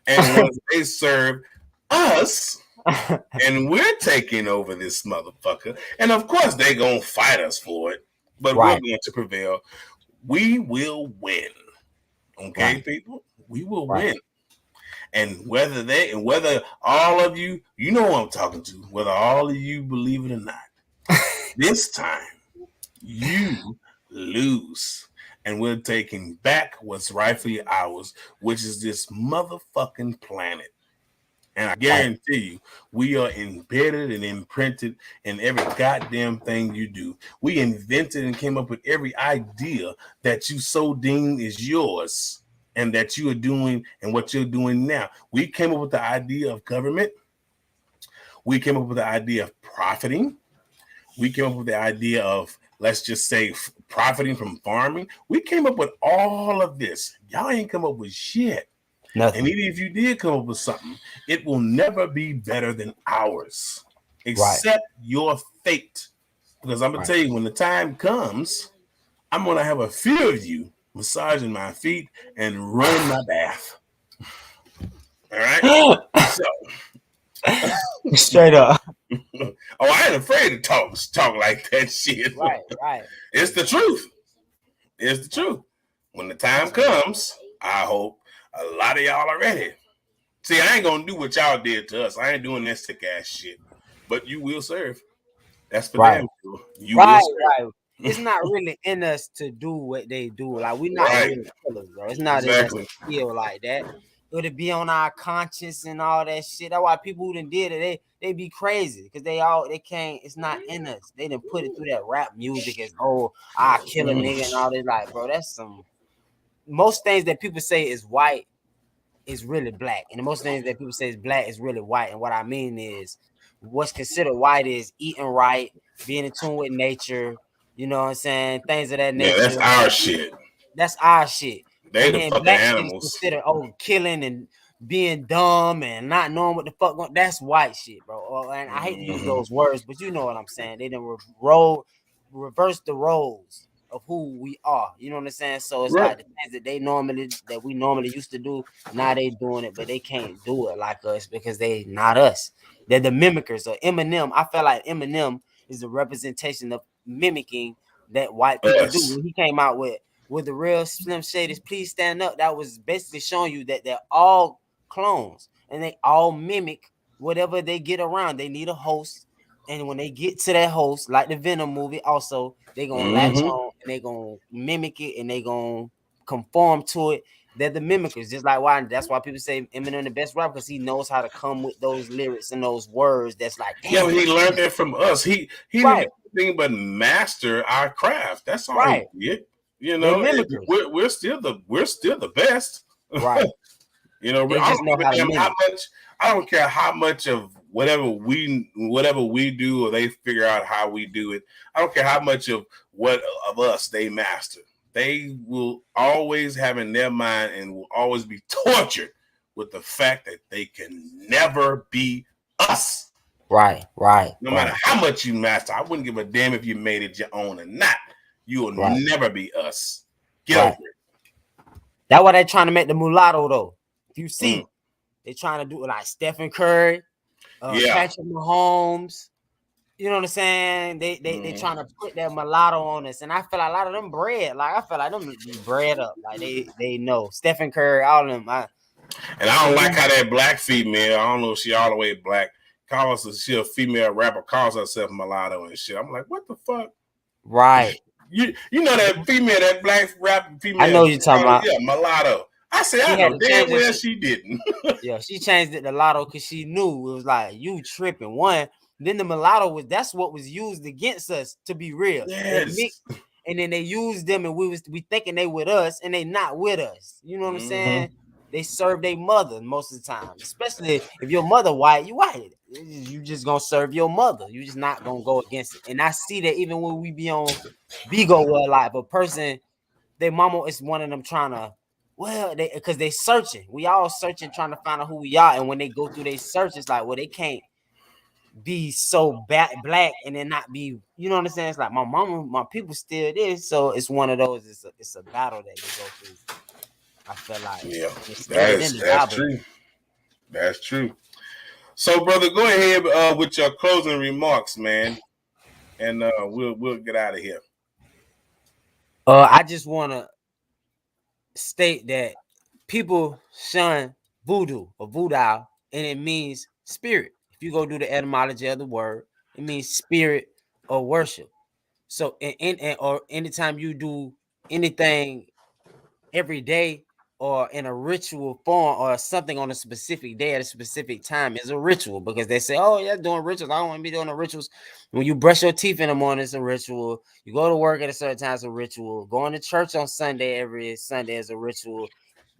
And once they serve us, and we're taking over this motherfucker, and of course they're going to fight us for it, but we're Right. going to prevail. We will win. Okay, Right. people? We will Right. win. And whether all of you, you know what I'm talking to, whether all of you believe it or not, this time you lose. And we're taking back what's rightfully ours, which is this motherfucking planet. And I guarantee you, we are embedded and imprinted in every goddamn thing you do. We invented and came up with every idea that you so deem is yours and that you are doing and what you're doing now. We came up with the idea of government. We came up with the idea of profiting. We came up with the idea of, let's just say, profiting from farming. We came up with all of this. Y'all ain't come up with shit. Nothing. And even if you did come up with something, it will never be better than ours. Accept your fate. Because I'm going to tell you, when the time comes, I'm going to have a few of you massaging my feet and running my bath. All right? So, straight up. I ain't afraid to talk like that shit. Right. Right. It's the truth. It's the truth. When the time comes, I hope a lot of y'all are ready. See, I ain't gonna do what y'all did to us. I ain't doing that sick ass shit. But you will serve. That's for Right. them. You will Right. serve. Right. It's not really in us to do what they do. Like, we're not Right. really killers, bro. It's not in us Exactly. to feel like that. It'll be on our conscience and all that shit. That's why people who done did it, they be crazy, because they can't. It's not in us. They didn't put it through that rap music as, oh, I kill a nigga and all this. Like, bro, that's some. Most things that people say is white is really black, and the most things that people say is black is really white. And what I mean is, what's considered white is eating right, being in tune with nature. You know what I'm saying? Things of that Yeah, nature. that's our shit. That's our shit. They And the then fucking black shit is animals. considered killing and being dumb and not knowing what the fuck. That's white shit, bro. And I hate to use those words, but you know what I'm saying. They didn't reverse the roles of who we are. You know what I'm saying? So it's Right. like the things that we normally used to do, now they doing it, but they can't do it like us because they not us. They're the mimickers. So Eminem, I feel like Eminem is a representation of mimicking that white people do. Us. When he came out with the real Slim Shadys, Please Stand Up, that was basically showing you that they're all clones and they all mimic whatever they get around. They need a host, and when they get to that host, like the Venom movie, also they gonna latch Mm-hmm. on and they gonna mimic it and they gonna conform to it. They're the mimickers, just like why that's why people say Eminem the best rapper, because he knows how to come with those lyrics and those words. That's like, Yeah, damn, but he learned that from us. He didn't do right, anything but master our craft. That's all he right. did. You They know, and mimickers, we're still the best. right. You know, They I just don't know give how a to damn how mimic, much. I don't care how much of whatever we do or they figure out how we do it. I don't care how much of what of us they master. They will always have in their mind and will always be tortured with the fact that they can never be us. right, right, No matter right, how much you master, I wouldn't give a damn if you made it your own or not. You will right, never be us. Get over right. That's why they trying to make the mulatto though. If you it. see, they trying to do it like Stephen Curry, Yeah. Patrick Mahomes. You know what I'm saying? They Mm. trying to put that mulatto on us, and I feel like a lot of them bred. Like I feel like them be bred up. Like they know Stephen Curry, all of them. And I don't They like do how that black female, I don't know if she all the way black, calls her, she a female rapper, calls herself mulatto and shit. I'm like, what the fuck? right. You know that female, that black rap I female, know you're talking about. yeah, mulatto. I said, She I had know to damn change that well shit. she didn't. Yeah, she changed it to Lotto because she knew it was like you tripping. One, then the mulatto was that's what was used against us. To be real, they mixed, Yes. and then they used them, and we thinking they with us, and they not with us. You know what I'm Mm-hmm. saying? They serve their mother most of the time, especially if your mother white. You white, you just gonna serve your mother. You just not gonna go against it. And I see that even when we be on Bigo, well, like if a person their mama is one of them trying to, well, they because they searching. We all searching, trying to find out who we are. And when they go through their search, it's like, well, they can't be so black and then not be, you know what I'm saying? It's like my mama, my people still this. So it's one of those, it's a battle that they go through. I feel like Yeah, it's stated in the that's Bible. true. That's true. So, brother, go ahead with your closing remarks, man, and we'll get out of here. I just want to state that people shun voodoo or voodoo, and it means spirit. If you go do the etymology of the word, it means spirit or worship. So, or anytime you do anything every day or in a ritual form or something on a specific day at a specific time is a ritual, because they say, oh, yeah, doing rituals. I don't want to be doing the rituals. When you brush your teeth in the morning, it's a ritual. You go to work at a certain time, it's a ritual. Going to church on Sunday, every Sunday, is a ritual.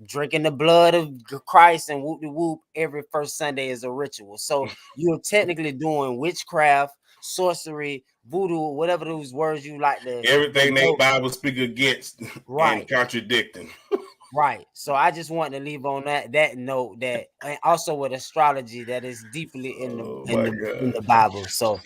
Drinking the blood of Christ and whoop de whoop every first Sunday is a ritual. So you're technically doing witchcraft, sorcery, voodoo, whatever those words you like to Everything they denote. Bible speak against and Right. contradicting. Right. So I just want to leave on that note, that and also with astrology, that is deeply in the Oh in my the in God. the Bible. So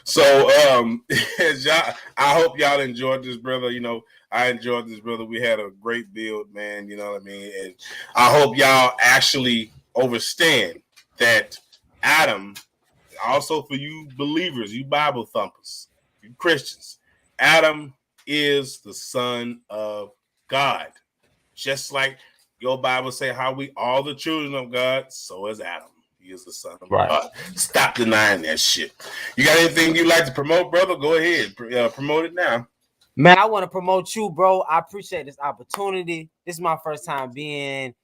So as y'all, I hope y'all enjoyed this, brother. You know, I enjoyed this, brother. We had a great build, man. You know what I mean? And I hope y'all actually understand that Adam, also for you believers, you Bible thumpers, you Christians, Adam is the son of God. Just like your Bible say how we all the children of God, so is Adam. He is the son of right. God. Stop denying that shit. You got anything you like to promote, brother? Go ahead. Promote it now. Man, I want to promote you, bro. I appreciate this opportunity. This is my first time being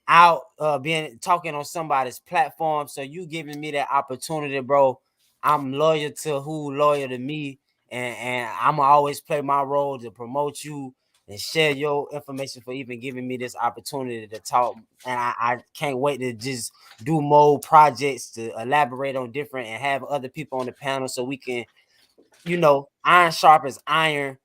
out, being talking on somebody's platform. So you giving me that opportunity, bro. I'm loyal to who loyal to me, and I'm gonna always play my role to promote you and share your information for even giving me this opportunity to talk. And I can't wait to just do more projects to elaborate on different and have other people on the panel so we can, iron sharp as iron,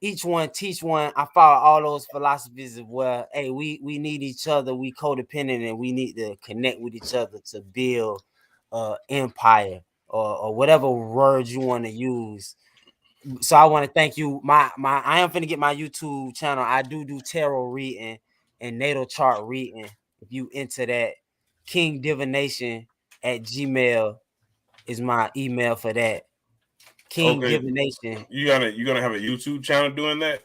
each one teach one. I follow all those philosophies of where, hey, we need each other, we codependent, and we need to connect with each other to build empire, or whatever words you want to use. So I want to thank you. I am finna get my YouTube channel. I do tarot reading and natal chart reading. If you into that, King Divination at Gmail is my email for that. King Okay, Divination. you gonna have a YouTube channel doing that?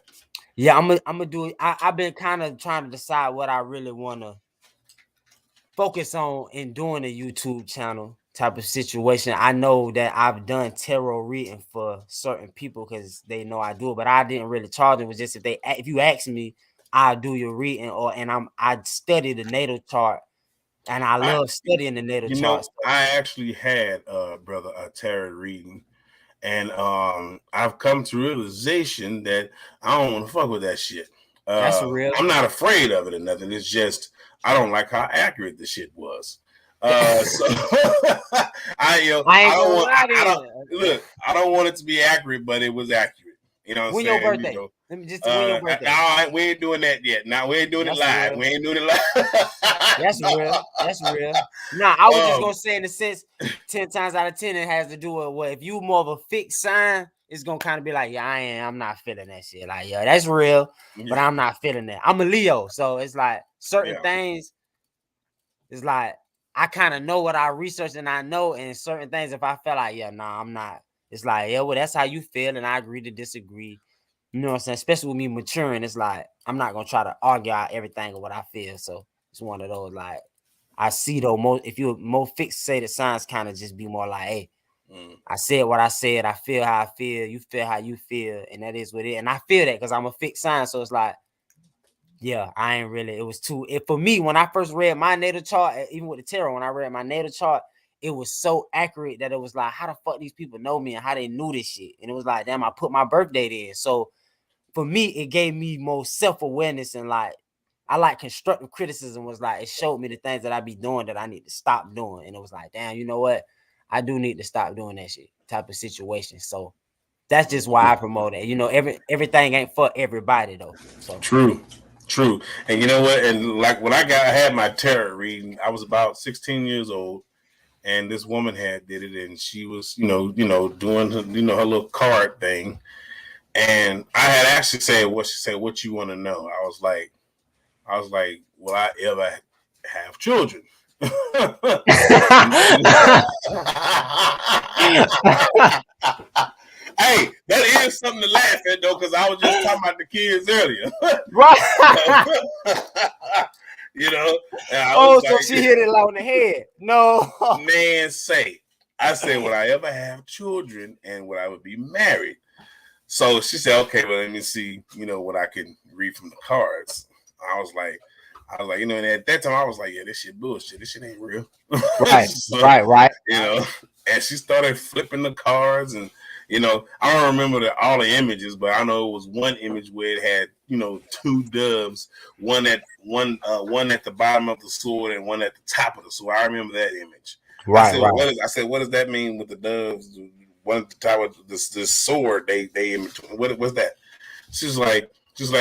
Yeah, I'm gonna do it. I've been kind of trying to decide what I really want to focus on in doing a YouTube channel type of situation. I know that I've done tarot reading for certain people because they know I do it, but I didn't really charge them. It was just if you ask me, I'll do your reading, I study the natal chart and I I, love studying the natal chart. So I actually had brother a tarot reading, and I've come to realization that I don't want to fuck with that shit. that's real. I'm not afraid of it or nothing. It's just I don't like how accurate the shit was. So I I ain't don't gonna want lie to I don't you. look. I don't want it to be accurate, but it was accurate. You know what I'm When your saying? birthday? Let me just when your birthday? We ain't doing that yet. Now we ain't doing it That's live. real. We ain't doing it live. That's No. real. That's real. Nah, I was just Um, gonna say in the sense 10 times out of 10 it has to do with what if you more of a fixed sign, it's gonna kind of be like, yeah, I'm not feeling that shit. Like, yeah, that's real, but yeah, I'm not feeling that. I'm a Leo, so it's like certain yeah. things, it's like I kind of know what I researched and I know, and certain things, if I felt like, yeah, nah, I'm not, it's like, yeah, well, that's how you feel, and I agree to disagree. You know what I'm saying? Especially with me maturing, it's like I'm not gonna try to argue out everything of what I feel. So it's one of those like I see though most if you're more fixated signs kind of just be more like, hey, Mm. I said what I said, I feel how I feel, you feel how you feel, and that is what it. And I feel that because I'm a fixed sign. So it's like, yeah, I ain't really, it was too for me when I first read my natal chart, even with the tarot, when I read my natal chart, it was so accurate that it was like, how the fuck these people know me and how they knew this shit. And it was like, damn, I put my birth date in. So for me, it gave me more self-awareness and like I like constructive criticism was like it showed me the things that I be doing that I need to stop doing. And it was like, damn, you know what? I do need to stop doing that shit type of situation. So that's just why I promote it. You know, everything ain't for everybody though. So True, true. And you know what? And like when I had my tarot reading, I was about 16 years old, and this woman had did it, and she was, doing her, her little card thing. And I had actually said, "What she said? What you want to know?" I was like, "Will I ever have children?" Hey, that is something to laugh at though, because I was just talking about the kids earlier. right. you know, and I was Oh, so she like, hit it on the head. No. man, I said, would I ever have children and would I would be married? So she said, okay, well, let me see, what I can read from the cards. I was like, and at that time I was like, yeah, this shit bullshit. This shit ain't real. Right, So, right, right. and she started flipping the cards and I don't remember all the images, but I know it was one image where it had, two doves, one at the bottom of the sword and one at the top of the sword. I remember that image. I Right, said, well, right. what does that mean with the doves? One at the top of this sword, they in between. What's that? She's like,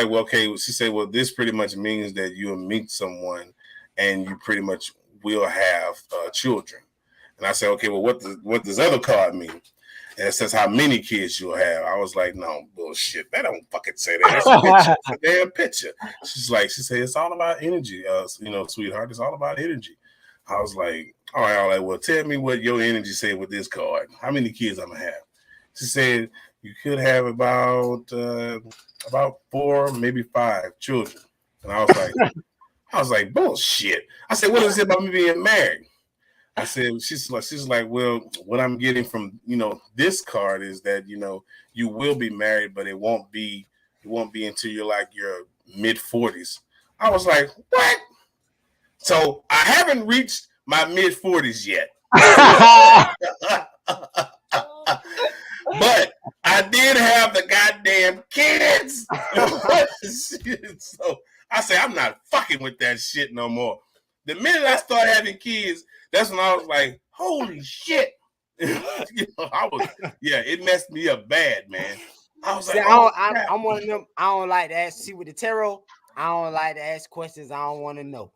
well, okay. She said, well, this pretty much means that you'll meet someone and you pretty much will have children. And I said, okay, well, what does other card mean? And it says how many kids you'll have. I was like, no, bullshit. That don't fucking say that. It's a picture. It's a damn picture. She said, it's all about energy, sweetheart. It's all about energy. I was like, all right. Well, tell me what your energy said with this card. How many kids I'm gonna have? She said, you could have about 4, maybe 5 children. And I was like, bullshit. I said, what does it say about me being married? I said, she's like, well, what I'm getting from this card is that you will be married, but it won't be until you're like your mid-40s. I was like, what? So I haven't reached my mid-40s yet, but I did have the goddamn kids. So I say I'm not fucking with that shit no more. The minute I started having kids, that's when I was like, holy shit. It messed me up bad, man. I was See, like, oh crap. I'm one of them. I don't like to ask. See, with the tarot, I don't like to ask questions I don't want to know.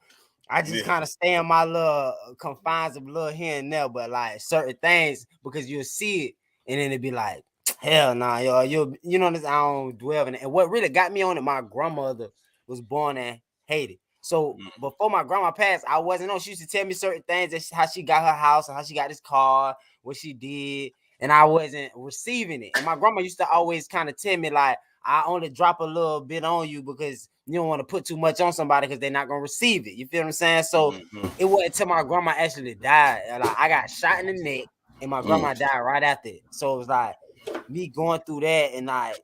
I just Yeah. kind of stay in my little confines of little here and there, but like certain things because you'll see it and then it'd be like, Hell nah, yo, you know this. I don't dwell in it. And what really got me on it, my grandmother was born in Haiti. So before my grandma passed, I wasn't on. She used to tell me certain things, how she got her house and how she got this car, what she did, and I wasn't receiving it. And my grandma used to always kind of tell me like, I only drop a little bit on you because you don't want to put too much on somebody because they're not gonna receive it. You feel what I'm saying? So it wasn't until my grandma actually died. Like I got shot in the neck, and my grandma died right after it. So it was like me going through that, and I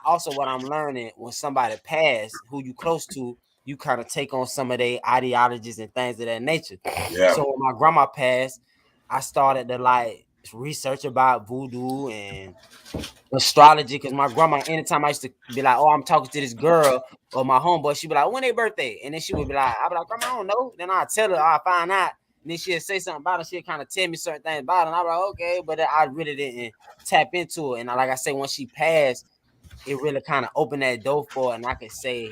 also what I'm learning when somebody passed who you close to, you kind of take on some of their ideologies and things of that nature. Yeah. So when my grandma passed, I started to like research about voodoo and astrology because my grandma, anytime I used to be like, oh, I'm talking to this girl or my homeboy, she'd be like, when their birthday? And then she would be like, I'd be like, Grandma, I don't know. Then I'd tell her, I'll find out. And then she'd say something about it. She'd kind of tell me certain things about it. And I'd be like, okay, but I really didn't tap into it. And like I say, when she passed, it really kind of opened that door for it. And I could say,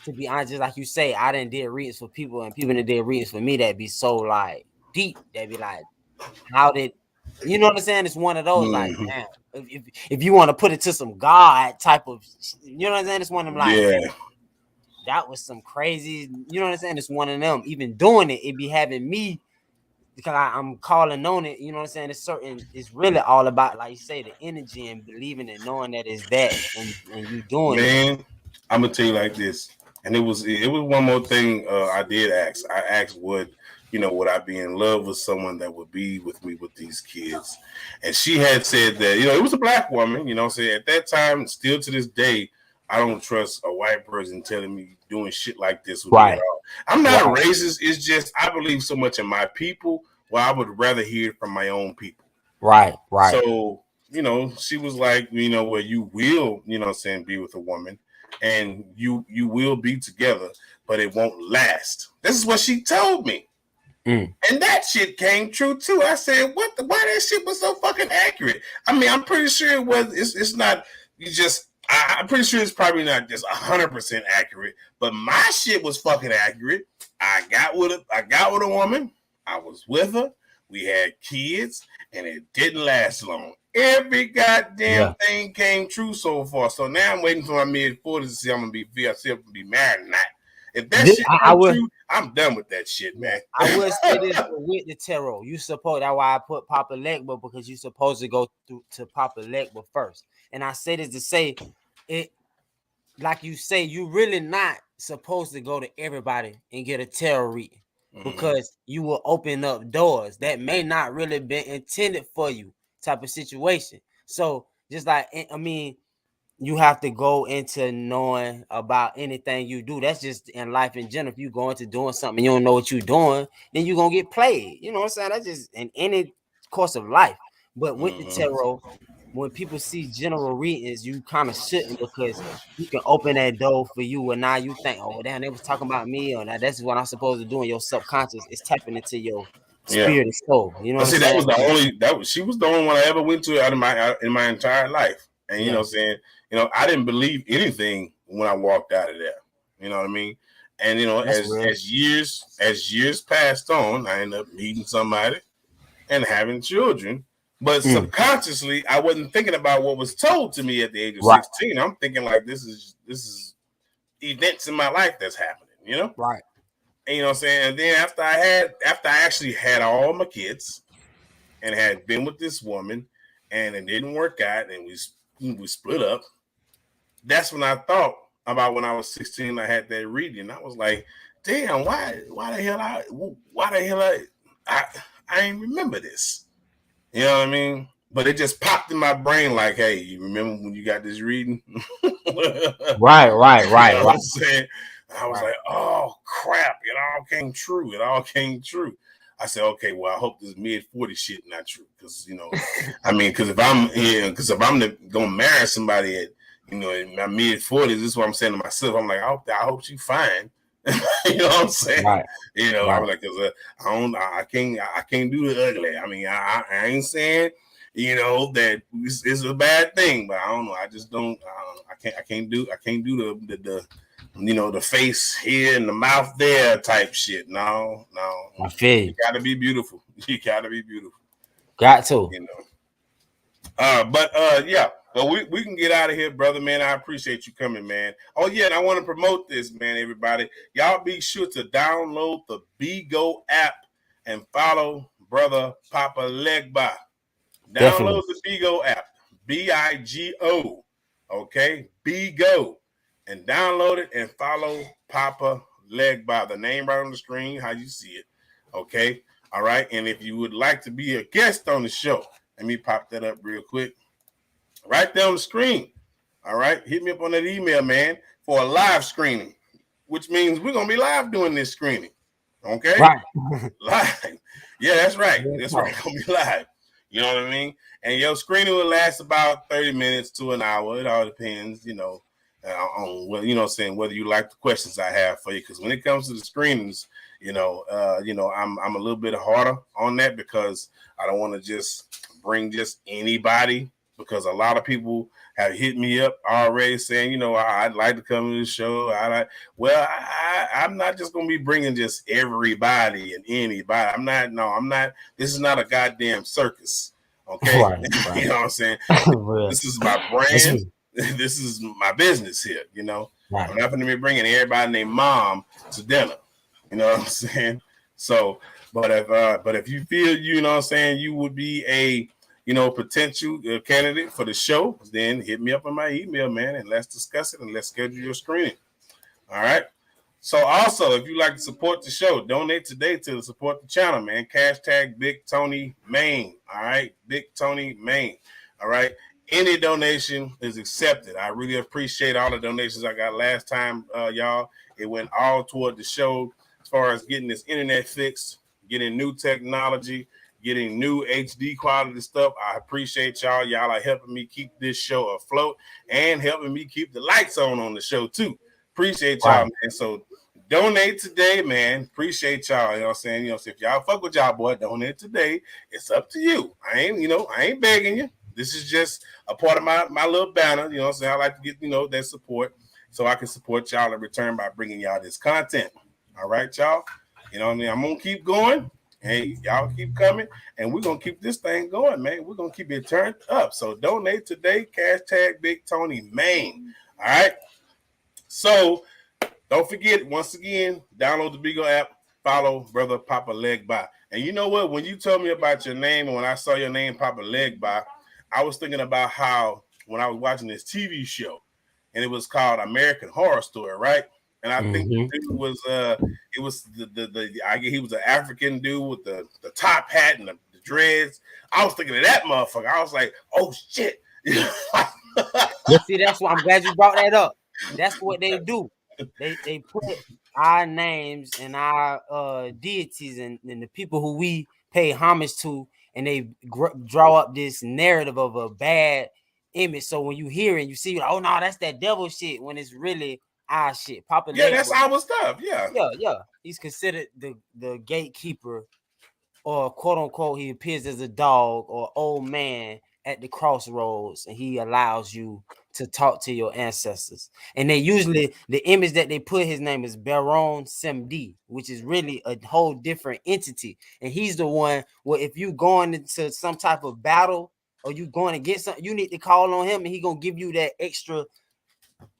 to be honest, just like you say, I didn't did readings for people and people that did readings for me that be so like deep. They'd be like, how did you know what I'm saying? It's one of those like, damn. If you want to put it to some God type of, you know what I'm saying? It's one of them like, Yeah. that was some crazy. You know what I'm saying? It's one of them. Even doing it, it be having me because I'm calling on it. You know what I'm saying? It's certain. It's really all about, like you say, the energy and believing and knowing that it's that, and you doing it. Man, I'm gonna tell you like this, and it was one more thing I did ask. I asked would I be in love with someone that would be with me with these kids, and she had said that it was a black woman. Saying at that time, still to this day, I don't trust a white person telling me doing shit like this with me at all. I'm not a racist. It's just I believe so much in my people. Well, I would rather hear it from my own people. Right. So she was like, where you will, be with a woman and you will be together, but it won't last. This is what she told me. And that shit came true too. I said, why that shit was so fucking accurate? I mean, I'm pretty sure it was, it's not, I'm pretty sure it's probably not just 100% accurate, but my shit was fucking accurate. I got with a woman. I was with her. We had kids, and it didn't last long. Every goddamn thing came true so far. So now I'm waiting for my mid-40s to see if I'm gonna be married or not. If that shit comes true, I'm done with that shit, man. I will say this with the tarot. You suppose that's why I put Papa Legba, because you supposed to go through to Papa Legba first. And I say this to say it, like you say, you really not supposed to go to everybody and get a tarot reading because you will open up doors that may not really be intended for you, type of situation. So just like, I mean, you have to go into knowing about anything you do. That's just in life in general. If you go into doing something and you don't know what you're doing, then you're gonna get played. You know what I'm saying? That's just in any course of life. But with the tarot, when people see general readings, you kind of shouldn't, because you can open that door for you, and now you think, oh damn, they was talking about me, or now that's what I'm supposed to do. In your subconscious, it's tapping into your spirit and soul. You know But what I'm see, saying? she was the only one I ever went to in my entire life. And you know what I'm saying? I didn't believe anything when I walked out of there. You know what I mean? And as years passed on, I ended up meeting somebody and having children. But subconsciously, I wasn't thinking about what was told to me at the age of 16. I'm thinking like this is events in my life that's happening, Right. And you know what I'm saying? And then after I actually had all my kids and had been with this woman and it didn't work out and we split up, that's when I thought about when I was 16. I had that reading. I was like, damn, why the hell I ain't remember this. You know what I mean? But it just popped in my brain like, hey, you remember when you got this reading? Right. You know what I'm saying? I was like, oh crap, it all came true. I said, okay, well, I hope this mid-40 shit not true. Because, because if I'm gonna marry somebody at, in my mid-40s, this is what I'm saying to myself. I'm like, I hope she fine. You know what I'm saying? Right. I'm like, cause I can't do the ugly. I mean, I ain't saying, that it's a bad thing, but I don't know. I just don't. I can't do the face here and the mouth there type shit. No. I feel you gotta be beautiful. You gotta be beautiful. Got to. Yeah. But we can get out of here, brother, man. I appreciate you coming, man. Oh, yeah, and I want to promote this, man, everybody. Y'all be sure to download the BGO app and follow Brother Papa Legba. Download Definitely. the BGO app, BIGO, okay? BGO. And download it and follow Papa Legba. The name right on the screen, how you see it, okay? All right. And if you would like to be a guest on the show, let me pop that up real quick. Right there on the screen. All right. Hit me up on that email, man, for a live screening, which means we're going to be live doing this screening. Okay. Right. Live. Yeah, that's right. Real That's right. talk. Going to be live. You know what I mean? And your screening will last about 30 minutes to an hour. It all depends, on what, saying whether you like the questions I have for you. Because when it comes to the screenings, I'm a little bit harder on that because I don't want to just bring just anybody, because a lot of people have hit me up already saying, I'd like to come to the show. I'm not just going to be bringing just everybody and anybody. I'm not. This is not a goddamn circus. Okay. Right. You Right. know what I'm saying? Real. This is my That's brand. me. This is my business here. I'm Right. not going to be bringing everybody named mom to dinner. You know what I'm saying? So, but if you feel, what I'm saying, you would be a potential candidate for the show, then hit me up on my email, man, and let's discuss it and let's schedule your screening. All right. So also, if you like to support the show, donate today to support the channel, man. Hashtag Big Tony Main. All right. Big Tony Main. All right. Any donation is accepted. I really appreciate all the donations I got last time, y'all. It went all toward the show as far as getting this internet fixed, getting new technology, getting new HD quality stuff. I appreciate y'all. Y'all are helping me keep this show afloat and helping me keep the lights on the show too. Appreciate y'all, Right. man. So donate today, man. Appreciate y'all. You know what I'm saying? So if y'all fuck with y'all, boy, donate today. It's up to you. I ain't begging you. This is just a part of my little banner. You know what I'm saying? I like to get, that support so I can support y'all in return by bringing y'all this content. All right, y'all. You know what I mean? I'm going to keep going. Hey, y'all keep coming, and we're going to keep this thing going, man. We're going to keep it turned up. So donate today. Hashtag Big Tony Main. All right. So don't forget, once again, download the Bigo app, follow Brother Papa Legba. And you know what? When you told me about your name and when I saw your name, Papa Legba, I was thinking about how when I was watching this TV show, and it was called American Horror Story, right? And I think Mm-hmm. the dude was it was I guess he was an African dude with the top hat and the dreads. I was thinking of that motherfucker. I was like, oh shit. Yeah, see, that's why I'm glad you brought that up. That's what they do. They put our names and our deities and the people who we pay homage to, and they draw up this narrative of a bad image. So when you hear it, you see, oh no, that's that devil shit. When it's really our shit. Papa Yeah, that's Legba, our stuff. Yeah. yeah, he's considered the gatekeeper, or quote unquote, he appears as a dog or old man at the crossroads, and he allows you to talk to your ancestors. And they usually, the image that they put, his name is Baron Semdi, which is really a whole different entity. And he's the one where if you going into some type of battle or you going to get something, you need to call on him, and he gonna give you that extra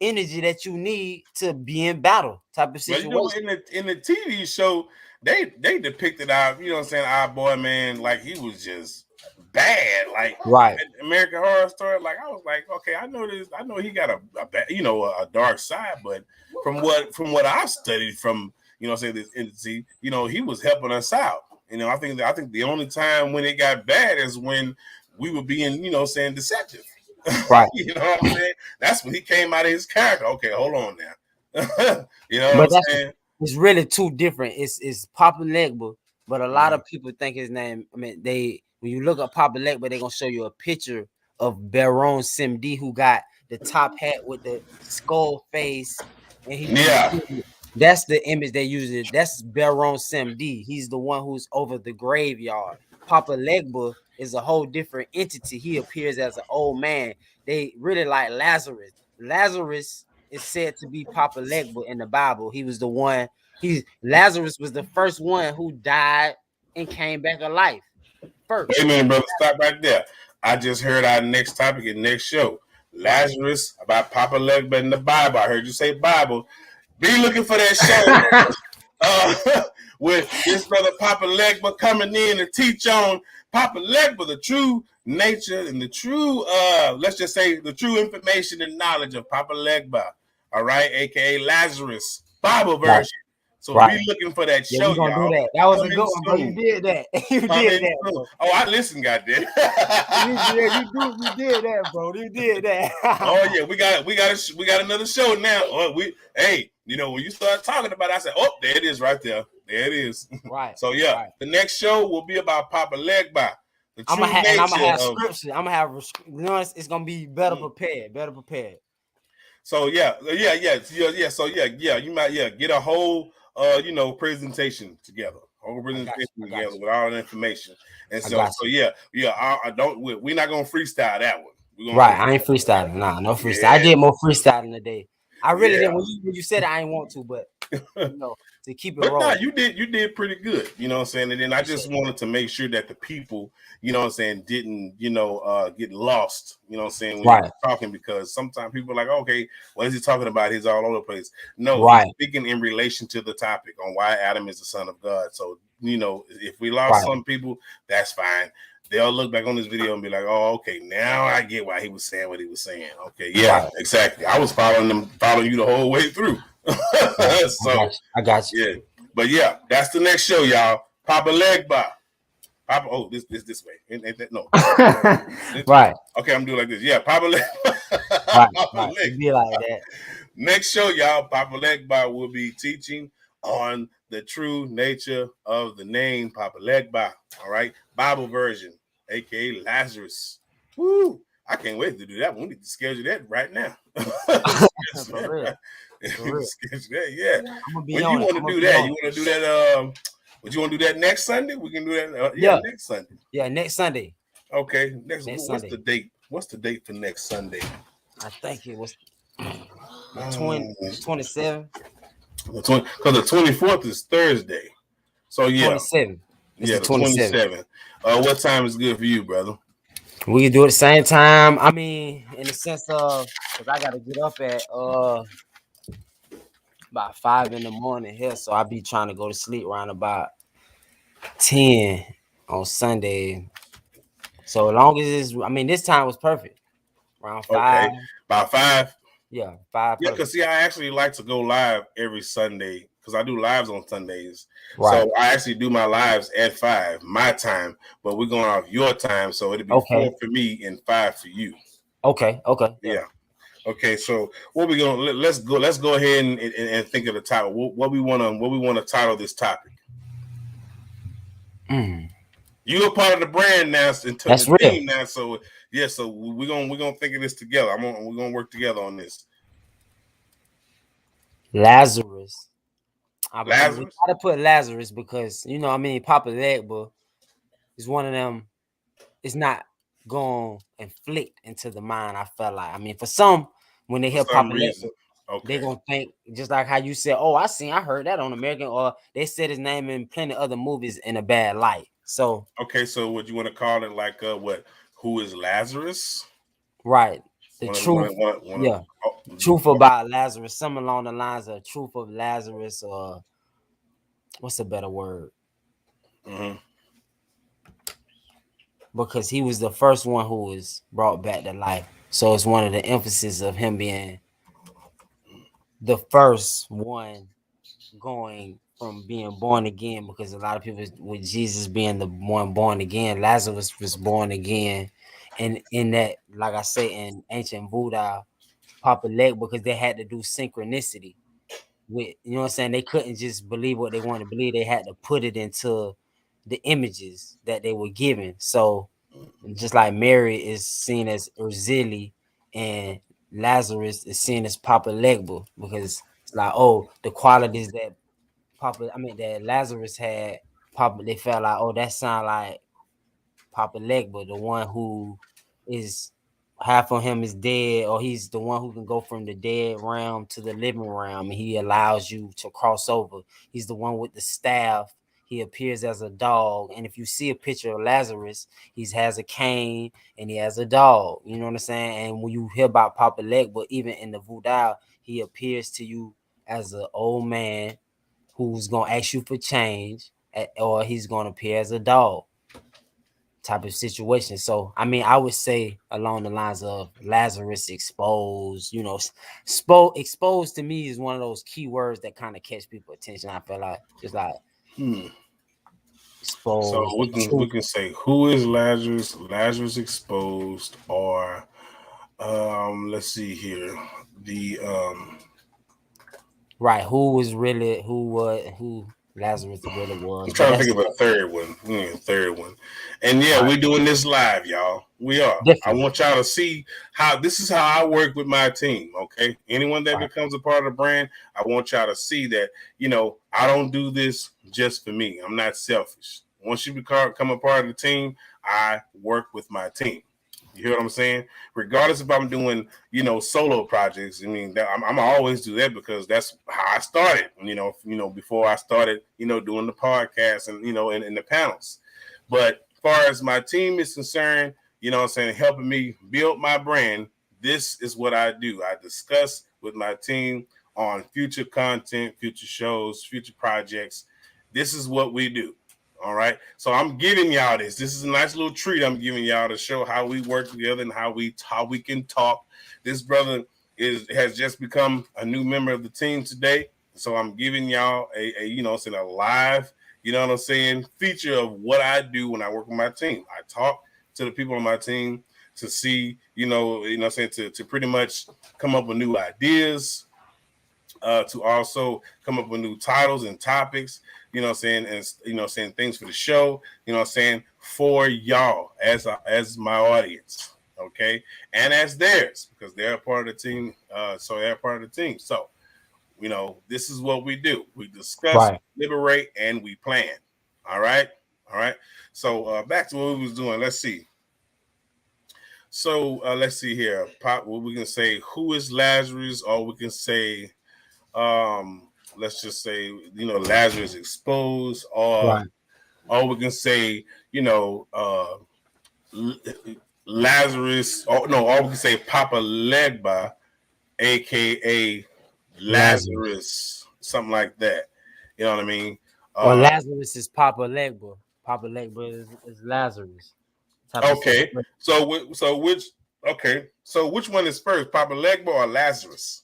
energy that you need to be in battle type of Well, situation. in the TV show, they depicted our, our boy, man, like he was just bad, like Right. American Horror Story. Like I was like, okay, I know this, I know he got a dark side, but from what I've studied from, say this entity, he was helping us out. I think the only time when it got bad is when we were being, saying deceptive. Right. You know what I'm saying? That's when he came out of his character. Okay, hold on now. You know what But I'm that's saying? it's really two different. It's Papa Legba, but a lot Mhm. of people think his name. I mean, they when you look up Papa Legba, they're gonna show you a picture of Baron Simdi, who got the top hat with the skull face, and Yeah. that's the image they use. It that's Baron Simdi. He's the one who's over the graveyard. Papa Legba is a whole different entity. He appears as an old man. They really like Lazarus. Lazarus is said to be Papa Legba in the Bible. He was the one. Lazarus was the first one who died and came back alive Wait a first. minute, brother. Stop right there. I just heard our next topic and next show. Right. Lazarus about Papa Legba in the Bible. I heard you say Bible. Be looking for that show uh, with this brother Papa Legba coming in and teach on Papa Legba, the true nature and the true, let's just say, the true information and knowledge of Papa Legba. All right, aka Lazarus, Bible Right. version. So Right. be looking for that Yeah, show, we gonna do y'all. that. That was a Coming good one, bro. You soon. did that. You did Coming that, soon. bro. Oh, I listen, goddamn. You did that, bro. You did that. Oh yeah, we got another show now. Oh, hey, when you start talking about it, I said, oh, there it is right there. There it is. Right. So yeah, right. the next show will be about Papa Legba, the I'm true gonna nature have of. scripture. I'm gonna have it's gonna be better prepared. Better prepared. So yeah. So yeah, you might get a whole presentation together, together with all the information. And so yeah, I don't. We're not gonna freestyle that one. Right, I ain't freestyling. Nah, no freestyle. Yeah. I did more freestyling today. I really Yeah. did. When you said it, I didn't want to, but to keep it But rolling. you did pretty good, you know what I'm saying? And then I just wanted to make sure that the people, you know what I'm saying, didn't, get lost, you know what I'm saying, when you're talking, because sometimes people are like, okay, what is he talking about? He's all over the place. No, he's speaking in relation to the topic on why Adam is the son of God. So, if we lost some people, that's fine. They'll look back on this video and be like, oh, okay, now I get why he was saying what he was saying. Okay, yeah, exactly. I was following you the whole way through. So I got you. Yeah. But yeah, that's the next show, y'all. Papa Legba. Papa, this way. Ain't that, no. Right. Okay, I'm doing like this. Yeah, Papa Legba. Right. Legba. Be like that. Next show, y'all, Papa Legba will be teaching on the true nature of the name Papa Legba. All right. Bible version, aka Lazarus. Woo! I can't wait to do that. We need to schedule that right now. For real. Yeah. When you want to do that, you want to do that. Would you want to do that next Sunday? We can do that. Next Sunday. Yeah, next Sunday. Okay, next what's Sunday. The date? What's the date for next Sunday? I think it was 27. Because the 24th is Thursday. So yeah, 27. The 27th. What time is good for you, brother? We can do it at the same time. I mean, in the sense of, because I got to get up at about 5 in the morning here, so I'll be trying to go to sleep around about 10 on Sunday. So as long as this time was perfect. Around 5. Okay, about 5. Yeah, 5. Yeah, because I actually like to go live every Sunday because I do lives on Sundays. Right. So I actually do my lives at 5 my time, but we're going off your time, so it'll be 4 for me and 5 for you. Okay. Yeah. Okay, so what we gonna let's go ahead and think of the title. What we want to title this topic. You're a part of the brand now, that's real. team now. So yeah, so we're gonna think of this together. We're gonna work together on this. Lazarus. We Lazarus. gotta put Lazarus because Papa Legba is one of them. It's not going to inflict into the mind. I felt like, for some, when they hear Papa Legba, they're gonna think just like how you said, oh, I heard that on American, or they said his name in plenty of other movies in a bad light. So okay, so would you want to call it like what? Who is Lazarus? Right. The truth. Truth about Lazarus. Some along the lines of truth of Lazarus, or what's a better word? Because he was the first one who was brought back to life. So it's one of the emphasis of him being the first one going from being born again, because a lot of people with Jesus being the one born again, Lazarus was born again. And in that, like I say, in ancient Voodoo, Papa Leg, because they had to do synchronicity with, you know what I'm saying? They couldn't just believe what they wanted to believe. They had to put it into the images that they were given. So just like Mary is seen as Urzili and Lazarus is seen as Papa Legba, because it's like, oh, the qualities that that Lazarus had, they felt like, oh, that sound like Papa Legba, the one who is half of him is dead, or he's the one who can go from the dead realm to the living realm, and he allows you to cross over. He's the one with the staff. he appears as a dog. And if you see a picture of Lazarus, he has a cane and he has a dog. You know what I'm saying? And when you hear about Papa Legba, even in the voodoo, he appears to you as an old man who's gonna ask you for change, or he's gonna appear as a dog type of situation. So I mean, I would say along the lines of Lazarus exposed. You know, exposed to me is one of those key words that kind of catch people attention. I feel like just like Hmm. So exposed, we truth. can say who is Lazarus? Lazarus exposed, or let's see here. The Right? Who was really who Lazarus really I'm was? But trying to that's think of a third one. We need a third one. And yeah, right. we're doing this live, y'all. We are. I Definitely want y'all to see how this is how I work with my team. Okay. Anyone that right. becomes a part of the brand, I want y'all to see that, I don't do this just for me. I'm not selfish. Once you become a part of the team, I work with my team. You hear what I'm saying? Regardless if I'm doing, solo projects. I mean, I'm always do that because that's how I started. Before I started, doing the podcast and in the panels. But as far as my team is concerned, what I'm saying, helping me build my brand, this is what I do. I discuss with my team on future content, future shows, future projects. This is what we do. All right. So I'm giving y'all this. This is a nice little treat I'm giving y'all to show how we work together and how we can talk. This brother has just become a new member of the team today. So I'm giving y'all a live, what I'm saying, feature of what I do when I work with my team. I talk to the people on my team to see, to pretty much come up with new ideas, to also come up with new titles and topics, and things for the show, for y'all as my audience, okay, and as theirs because they're a part of the team. So they're a part of the team. So this is what we do. We discuss, Right. liberate, and we plan. All right, all right. So back to what we was doing. Let's see. So let's see here. Pop. What we can say? Who is Lazarus? Or we can say let's just say Lazarus exposed, Right. or we can say Lazarus, or no, or we can say Papa Legba, aka Lazarus. Lazarus, something like that. You know what I mean? Or uh Lazarus is Papa Legba. Papa Legba is Lazarus type of okay, situation. so which one is first, Papa Legba or Lazarus?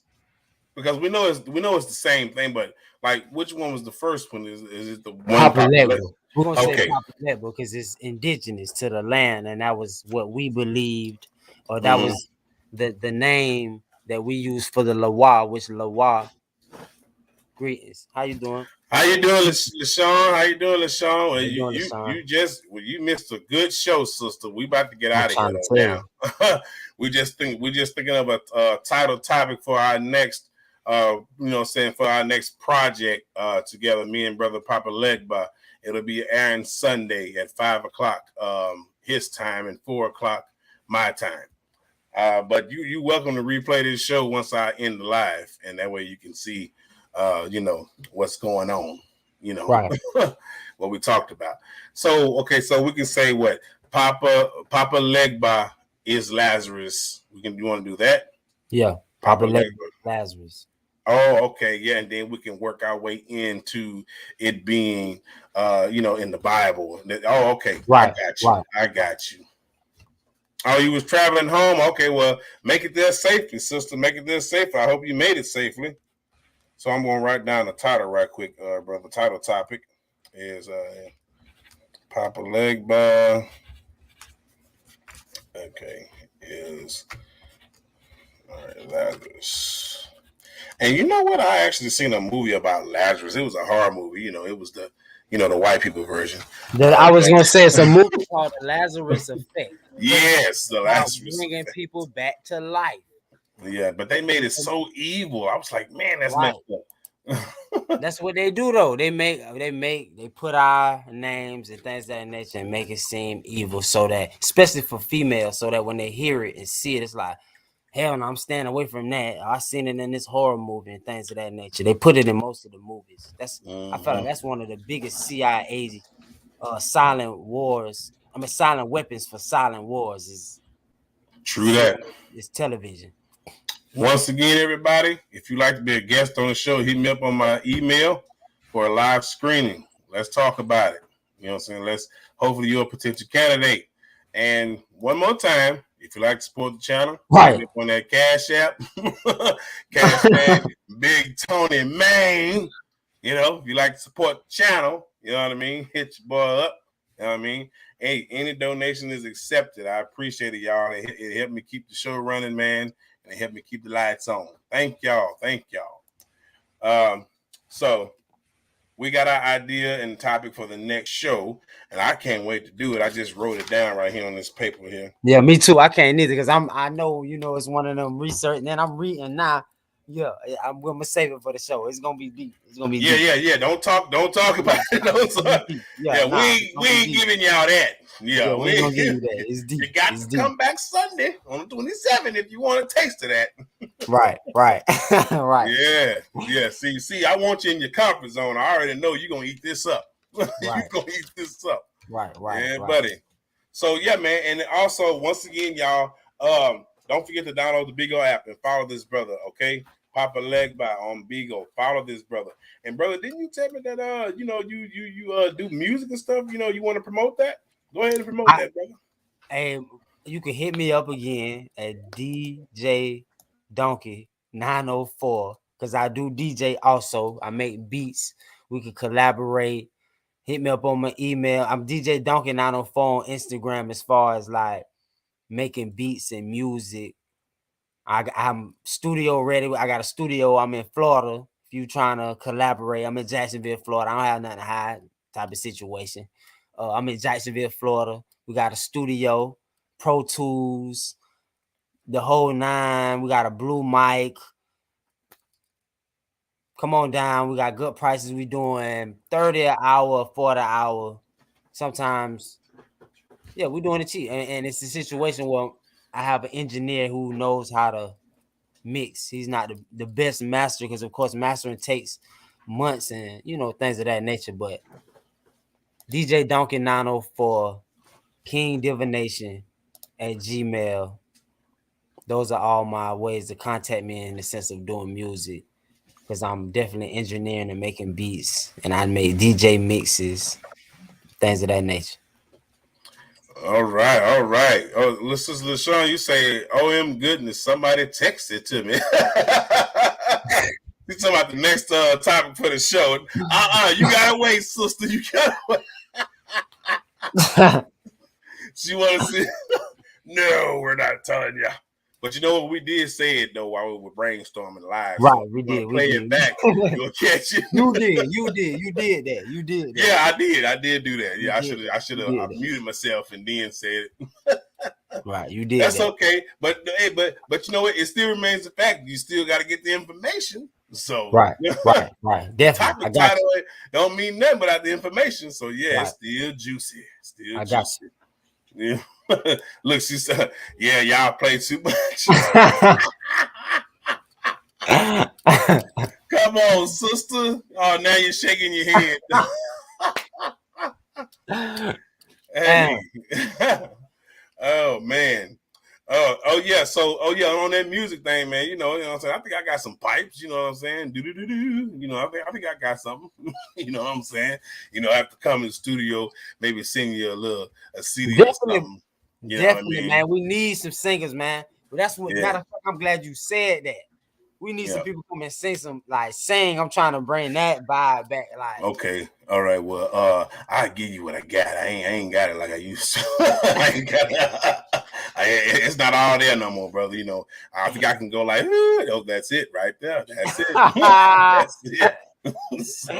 Because we know it's the same thing, but like which one was the first one? Is it the one Papa Papa Legba? Legba. We're gonna say Okay. Papa Legba because it's indigenous to the land, and that was what we believed, or that Mhm. was the name that we used for the Lawa, which Lawa greetings. How you doing? How you doing, LaShawn? How you doing, LaShawn? How Well, you you doing, you son? you just you missed a good show, sister. We about to get I'm out of here trying to though. tell you. Now, we just thinking of a title topic for our next, for our next project together. Me and brother Papa Legba. It'll be airing Sunday at 5 o'clock his time and 4 o'clock my time. But you welcome to replay this show once I end the live, and that way you can see, what's going on, Right. what we talked about. So okay, so we can say what Papa Legba is Lazarus. You want to do that, Yeah. Papa Papa Legba Legba? is Lazarus. Oh, okay, yeah, and then we can work our way into it being, in the Bible. Oh, okay, I Right. got you. Right. I got you. Oh, you was traveling home. Okay, well, make it there safely, sister. Make it there safely. I hope you made it safely. So I'm going to write down the title right quick, brother. Title topic is Papa Legba. Okay, is all right, Lazarus. And you know what? I actually seen a movie about Lazarus. It was a horror movie. It was the white people version. I was gonna say it's a movie But called The Lazarus Effect, and it was yes, the about Lazarus bringing effect. people back to life. Yeah, but they made it so evil. I was like, man, that's Right. messed up. That's what they do though. They put our names and things of that nature and make it seem evil so that, especially for females, so that when they hear it and see it, it's like, hell no, I'm staying away from that. I seen it in this horror movie and things of that nature. They put it in most of the movies. I feel like that's one of the biggest CIA silent wars. I mean, silent weapons for silent wars is True that. television. Once again, everybody, if you'd like to be a guest on the show, hit me up on my email for a live screening. Let's talk about it. You know what I'm saying? Hopefully you're a potential candidate. And one more time, if you like to support the channel, right, hit me up on that Cash App. Cash App, Big Tony Main. You know, if you like to support the channel, you know what I mean? Hit your boy up. You know what I mean? Hey, any donation is accepted. I appreciate it, y'all. It helped me keep the show running, man. And it helped me keep the lights on. Thank y'all. So we got our idea and topic for the next show, and I can't wait to do it. I just wrote it down right here on this paper here. Yeah, me too. I can't either because I know it's one of them research, and then I'm reading now. Yeah, I'm gonna save it for the show. It's gonna be deep. It's gonna be deep. Yeah. Don't talk about it. We ain't giving y'all that. Yeah, we ain't gonna give you that. It's deep. You got to come back Sunday on the 27th if you want a taste of that. Right. Right. Yeah. See, I want you in your comfort zone. I already know you're gonna eat this up. You're gonna eat this up. Right. Yeah, buddy. So yeah, man, and also once again, y'all, don't forget to download the Bigo app and follow this brother, okay? Papa Legba on Bigo. Follow this brother. And brother, didn't you tell me that you do music and stuff? You want to promote that? Go ahead and promote that, brother. Hey, you can hit me up again at DJ Donkey 904 because I do DJ also. I make beats. We can collaborate. Hit me up on my email. I'm DJ Donkey 904 on Instagram as far as like making beats and music. I'm studio ready. I got a studio. I'm in Florida. If you trying to collaborate, I'm in Jacksonville, Florida. I don't have nothing to hide type of situation. I'm in Jacksonville, Florida. We got a studio, Pro Tools, the whole nine. We got a blue mic. Come on down. We got good prices. We doing 30 an hour, 40 an hour. Sometimes, yeah, we're doing it cheap. And it's a situation where I have an engineer who knows how to mix. He's not the best master because, of course, mastering takes months and, things of that nature. But DJ Donkey 904, King Divination at Gmail. Those are all my ways to contact me in the sense of doing music. Because I'm definitely engineering and making beats, and I make DJ mixes, things of that nature. All right. Oh, listen, LaShawn, you say, "OM goodness, somebody texted to me." You talking about the next topic for the show? You gotta wait, sister. You gotta wait. She want to see? No, we're not telling you. But you know what? We did say it though while we were brainstorming live. Right, so we did. Play it back. You'll catch it. You did that. Yeah, I did do that. Yeah, I should have muted myself and then said it. Right, you did. That's okay. But you know what? It still remains a fact. You still got to get the information. So right. Definitely. The title don't mean nothing without the information. So yeah, It's still juicy. Still juicy. Yeah. Look, she said, "Yeah, y'all play too much." Come on, sister. Oh, now you're shaking your head. Hey. Oh man. Oh yeah. So on that music thing, man. You know what I'm saying. I think I got some pipes. You know what I'm saying. Do. You know, I think I got something. You know what I'm saying. You know, I have to come in the studio, maybe sing you a CD or something. You know what I mean? Man. We need some singers, man. But that's what. Matter of fact, I'm glad you said that. We need some people come and sing. I'm trying to bring that vibe back. Like, okay, all right. Well, I'll give you what I got. I ain't got it like I used to. I ain't got it. It's not all there no more, brother. You know, I think I can go like, oh, that's it right there. That's it. That's it. So,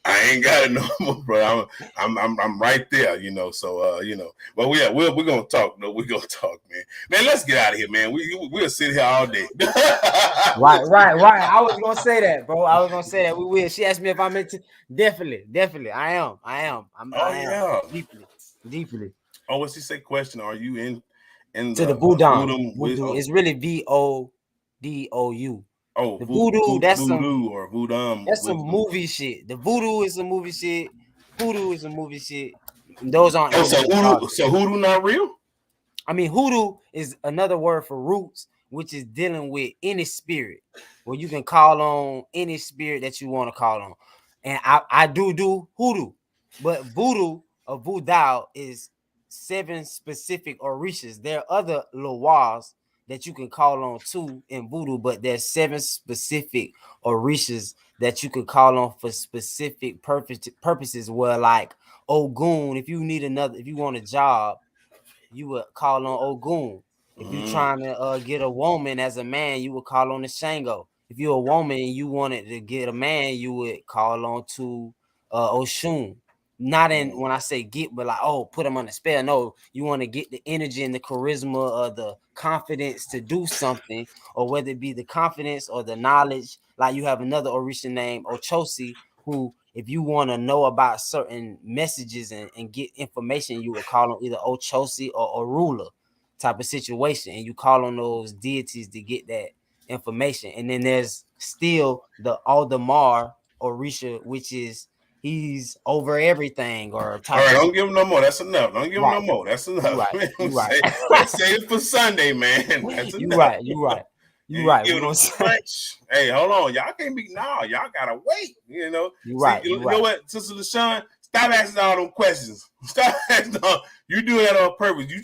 I ain't got it no more, bro. I'm right there, you know. So but we're gonna talk. No, we're gonna talk, man. Man, let's get out of here, man. We'll sit here all day. Right. I was gonna say that, bro. I was gonna say that we will. She asked me if I'm into. Definitely. I am. I am. Deeply. Oh, what's she say? Question: Are you in To the the voodoo. voodoo. Voodoo. It's really VODOU. The voodoo, Voodoo or voodoo that's some wisdom. movie shit. The voodoo is some movie shit. Hoodoo is some movie shit. Those aren't Oh, no real God. so hoodoo not real? I mean, hoodoo is another word for roots, which is dealing with any spirit, where you can call on any spirit that you want to call on. And I do hoodoo, but voodoo or voodoo is 7 specific orishas. There are other loas that you can call on too in voodoo, but there's 7 specific orishas that you can call on for specific purposes. Where like Ogun, if you need another, if you want a job, you would call on Ogun. If you're Mm, trying to get a woman as a man, you would call on the Shango. If you're a woman and you wanted to get a man, you would call on to Oshun. Not in mm, when I say get, but like, oh, put him on the spell. No, you want to get the energy and the charisma or the confidence to do something, or whether it be the confidence or the knowledge. Like you have another Orisha named Ochosi, who, if you want to know about certain messages and get information, you would call on either Ochosi or Orula type of situation, and you call on those deities to get that information. And then there's still the Aldemar Orisha, which is he's over everything or all type right, of don't give him no more. That's enough. Don't give him no right. more. That's You enough. right. You right. Let's say it for Sunday, man. That's You enough. right. You right. You You right. give We're them gonna too say much. Hey, hold on. Y'all can't be y'all gotta wait. you See, right. You you know right. what, Sister LaShawn? Stop asking all them questions. Stop asking all, you do that on purpose. Right. You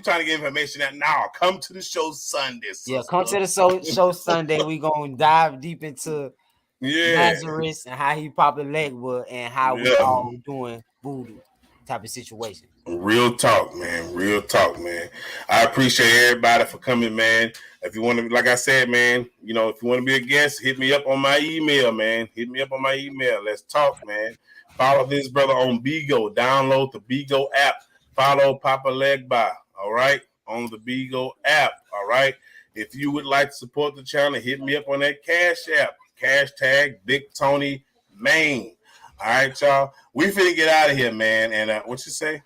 trying to get information that now come to the show Sunday, Yeah, come sister. to the show Sunday. We gonna dive deep into Yeah. Lazarus and how he popped a Legba and how we Yeah. all doing voodoo type of situation. Real talk, man. Real talk, man. I appreciate everybody for coming, man. If you want to, like I said, man, if you want to be a guest, hit me up on my email, man. Hit me up on my email. Let's talk, man. Follow this brother on Bigo. Download the Bigo app. Follow Papa Legba, all right, on the Bigo app, all right. If you would like to support the channel, hit me up on that Cash app. Cash tag Big Tony Main. All right, y'all. We finna get out of here, man. And what you say?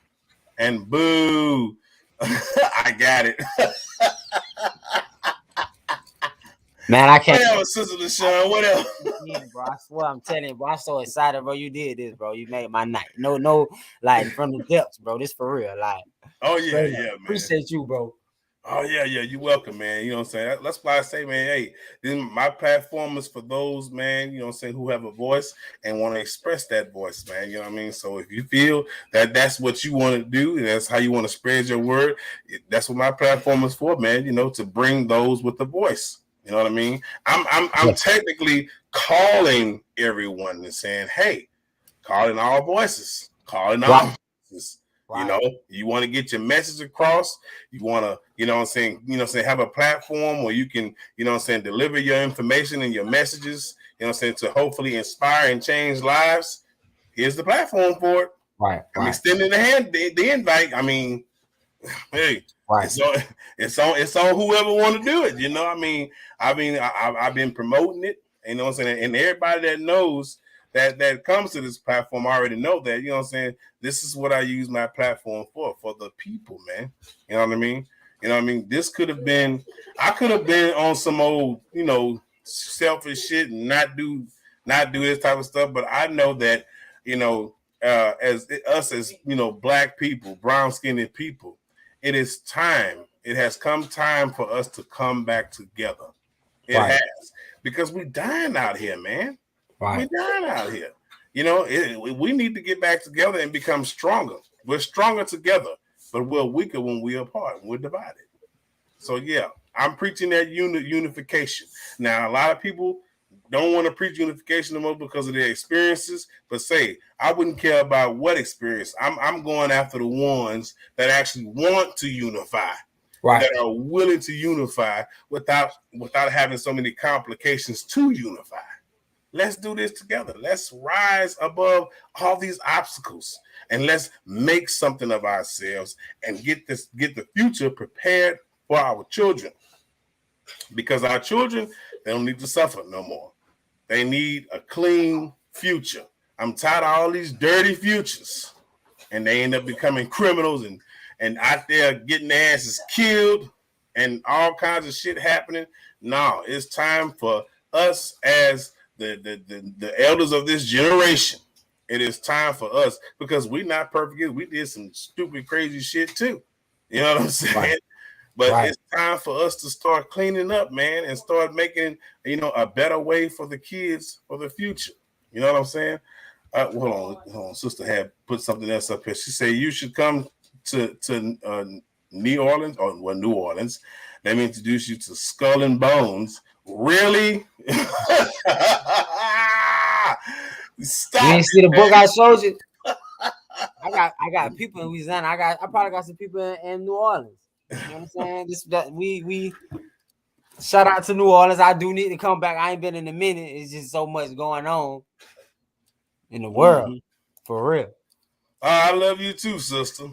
And boo. I got it. Man, I can't. What else, Sister LaShawn? What else? Bro, I swear I'm telling you, bro. I'm so excited, bro. You did this, bro. You made my night. No, like from the depths, bro. This for real. Like, Oh, yeah, straight up. yeah, man. Appreciate you, bro. Oh, yeah, yeah. You're welcome, man. You know what I'm saying? That's why I say, man, hey, my platform is for those, man, you know what I'm saying, who have a voice and want to express that voice, man. You know what I mean? So if you feel that that's what you want to do and that's how you want to spread your word, that's what my platform is for, man, to bring those with the voice. You know what I mean? I'm technically calling everyone and saying, hey, calling all voices, calling all voices. Right. You want to get your message across. You want to, have a platform where you can, deliver your information and your messages, to hopefully inspire and change lives. Here's the platform for it. Right. I'm extending the invite. I mean, hey, it's on whoever want to do it. I've been promoting it. You know what I'm saying? And everybody that knows that comes to this platform already know that, this is what I use my platform for the people, man. You know what I mean? This could have been, I could have been on some old, selfish shit and not do this type of stuff. But I know that, as us as, black people, brown skinned people, it is time. It has come time for us to come back together. It has, because we're dying out here, man. We're dying out here. We need to get back together and become stronger. We're stronger together, but we're weaker when we're apart. We're divided. So yeah, I'm preaching that unification. Now, a lot of people don't want to preach unification no more because of their experiences. But I wouldn't care about what experience. I'm going after the ones that actually want to unify. Right. That are willing to unify without having so many complications to unify. Let's do this together. Let's rise above all these obstacles and let's make something of ourselves and get the future prepared for our children. Because our children, they don't need to suffer no more. They need a clean future. I'm tired of all these dirty futures. and they end up becoming criminals and out there getting their asses killed and all kinds of shit happening. No, it's time for us as the elders of this generation. It is time for us because we're not perfect. We did some stupid, crazy shit too. You know what I'm saying? Right. But Right. it's time for us to start cleaning up, man, and start making, a better way for the kids for the future. You know what I'm saying? Hold on. Sister had put something else up here. She said you should come to New Orleans or New Orleans. Let me introduce you to Skull and Bones. Really? Stop You ain't it, see the book man. I showed you? I got people in Louisiana. I probably got some people in New Orleans. You know what I'm saying? We shout out to New Orleans. I do need to come back. I ain't been in a minute. It's just so much going on in the world. For real. I love you too, sister.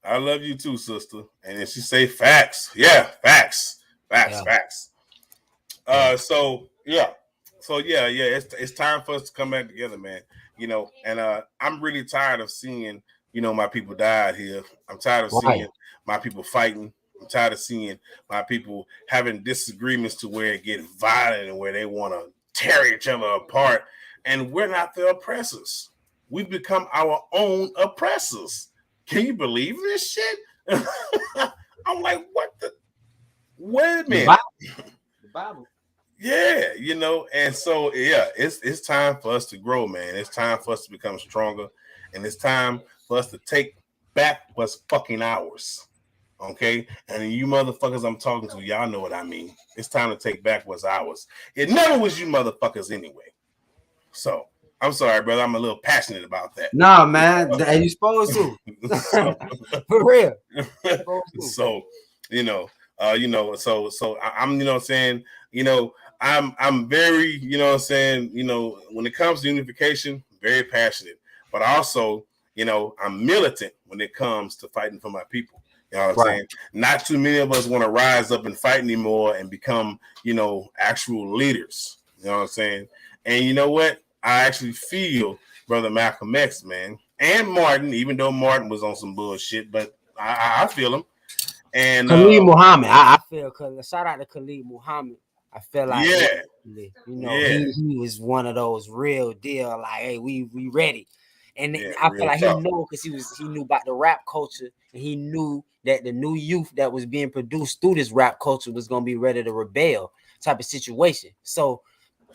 I love you too, sister. And then she say facts. Yeah, facts. Yeah. Facts. So yeah, it's time for us to come back together, man. And I'm really tired of seeing, my people die out here. I'm tired of seeing my people fighting. I'm tired of seeing my people having disagreements to where it get violent and where they want to tear each other apart. And we're not the oppressors. We've become our own oppressors. Can you believe this shit? I'm like, what the? Wait a minute. The Bible. Yeah, and so it's time for us to grow, man. It's time for us to become stronger, and it's time for us to take back what's fucking ours. Okay, and you motherfuckers I'm talking to, y'all know what I mean. It's time to take back what's ours. It never was you motherfuckers anyway. So I'm sorry, brother. I'm a little passionate about that. No, man, and you supposed to. For real. So, I'm, saying, I'm very, when it comes to unification, very passionate, but also, I'm militant when it comes to fighting for my people. You know what I'm saying? Not too many of us want to rise up and fight anymore and become, actual leaders. You know what I'm saying? And you know what? I actually feel Brother Malcolm X, man, and Martin, even though Martin was on some bullshit, but I feel him. And Khalid Muhammad, I feel, shout out to Khalid Muhammad. I feel like, he was one of those real deal, like, hey, we ready. And I feel like he knew because he knew about the rap culture, and he knew that the new youth that was being produced through this rap culture was gonna be ready to rebel type of situation. So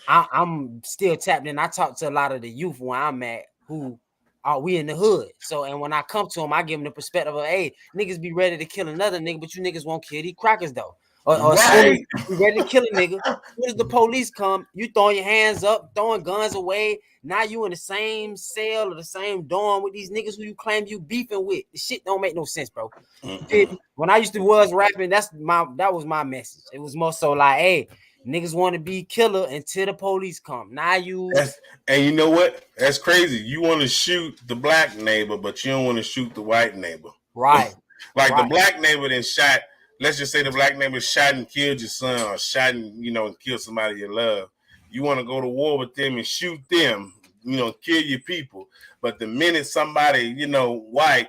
I'm still tapped in. I talk to a lot of the youth where I'm at who are we in the hood. So, and when I come to them, I give them the perspective of, hey, niggas be ready to kill another nigga, but you niggas won't kill these crackers though. Or soon as you ready to kill a nigga, soon as the police come, you throwing your hands up, throwing guns away. Now you in the same cell or the same dorm with these niggas who you claim you beefing with. The shit don't make no sense, bro. When I used to was rapping, that was my message. It was more so like, hey, niggas want to be killer until the police come. Now and you know what? That's crazy. You want to shoot the black neighbor, but you don't want to shoot the white neighbor. Right. The black neighbor then shot. Let's just say the black neighbor shot and killed your son, or shot and and killed somebody you love. You want to go to war with them and shoot them, kill your people. But the minute somebody, white,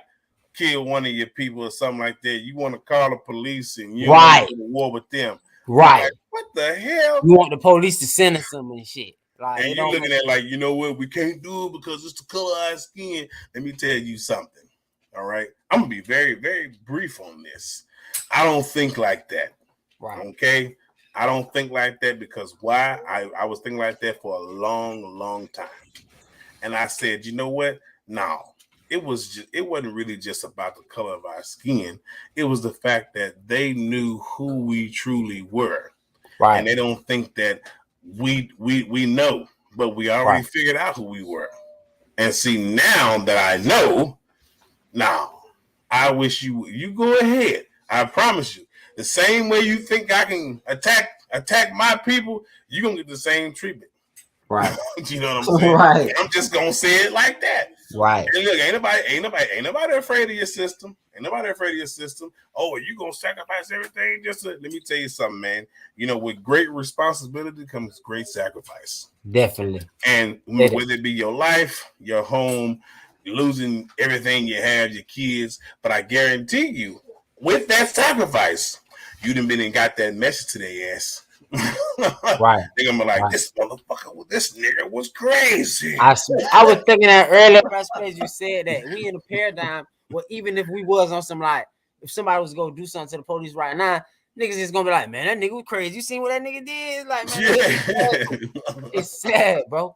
kill one of your people or something like that, you want to call the police and you want to go to war with them. Right. Like, what the hell? You want the police to sentence them and shit. Like, and you looking at like, you know what, we can't do it because it's the color of our skin. Let me tell you something. All right. I'm gonna be very, very brief on this. I don't think like that. Right. Okay. I don't think like that because why? I was thinking like that for a long, long time. And I said, you know what? No. It wasn't really just about the color of our skin. It was the fact that they knew who we truly were. Right. And they don't think that we know, but we already figured out who we were. And see, now that I know, now I wish you go ahead. I promise you. The same way you think I can attack my people, you're gonna get the same treatment. Right. You know what I'm saying? Right. I'm just gonna say it like that. Right. And look, ain't nobody afraid of your system. Ain't nobody afraid of your system. Oh, are you gonna sacrifice everything? Let me tell you something, man. With great responsibility comes great sacrifice. Definitely. And whether it be your life, your home, losing everything you have, your kids. But I guarantee you, with that sacrifice, you done been and got that message to their ass. Right. They're gonna be like, Right. this motherfucker, this nigga was crazy. I was thinking that earlier. That's crazy you said that. We in a paradigm where even if we was on some like, if somebody was gonna do something to the police right now, niggas is gonna be like, man, that nigga was crazy. You seen what that nigga did? Like, man, it's sad, bro.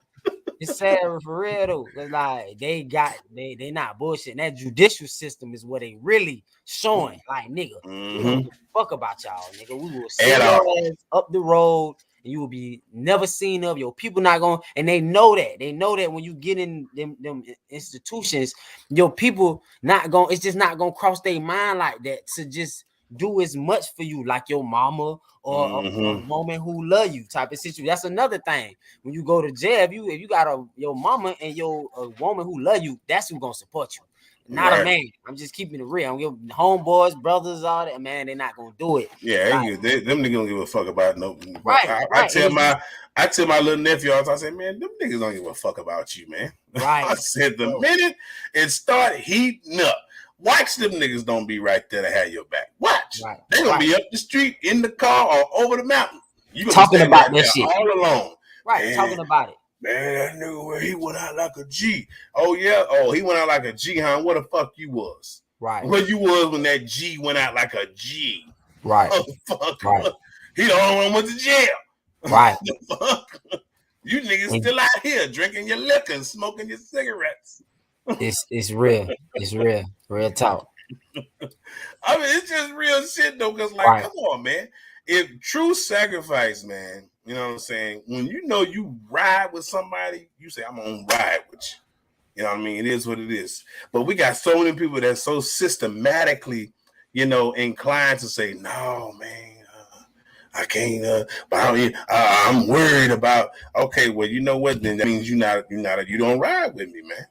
It's sad for real though. Cause like they not bullshit. That judicial system is what they really showing. Like, nigga, we don't give a fuck about y'all, nigga. We will send your ass up the road. And you will be never seen of. Your people not going, and they know that. They know that when you get in them institutions, your people not going. It's just not gonna cross their mind like that to just do as much for you, like your mama or a woman who love you type of situation. That's another thing. When you go to jail, if you got your mama and a woman who love you, that's who gonna support you. Not a man. I'm just keeping it real. I'm giving homeboys, brothers, all that. Man, they're not gonna do it. Yeah, like, them niggas don't give a fuck about no. Right. I tell my little nephew all the time. I say, man, them niggas don't give a fuck about you, man. Right. I said the minute it started heating up, watch them niggas don't be right there to have your back. Watch. Right. They gonna be up the street, in the car, or over the mountain. You gonna talking about that shit all alone. Right. Man, talking about it. Man, that nigga where he went out like a G. Oh yeah. Oh, he went out like a G, huh? What the fuck you was? Right. What you was when that G went out like a G. Right. Oh, fuck. Right. He the only one went to jail. Right. The fuck? You niggas still out here drinking your liquor and smoking your cigarettes. It's real. It's real. Real talk. I mean, it's just real shit though, because like, come on, man. If true sacrifice, man, you know what I'm saying? When you know you ride with somebody, you say, I'm gonna ride with you. You know what I mean? It is what it is. But we got so many people that's so systematically, inclined to say, no, man, I can't. But I'm worried about. Okay, well, you know what? Then that means you don't ride with me, man.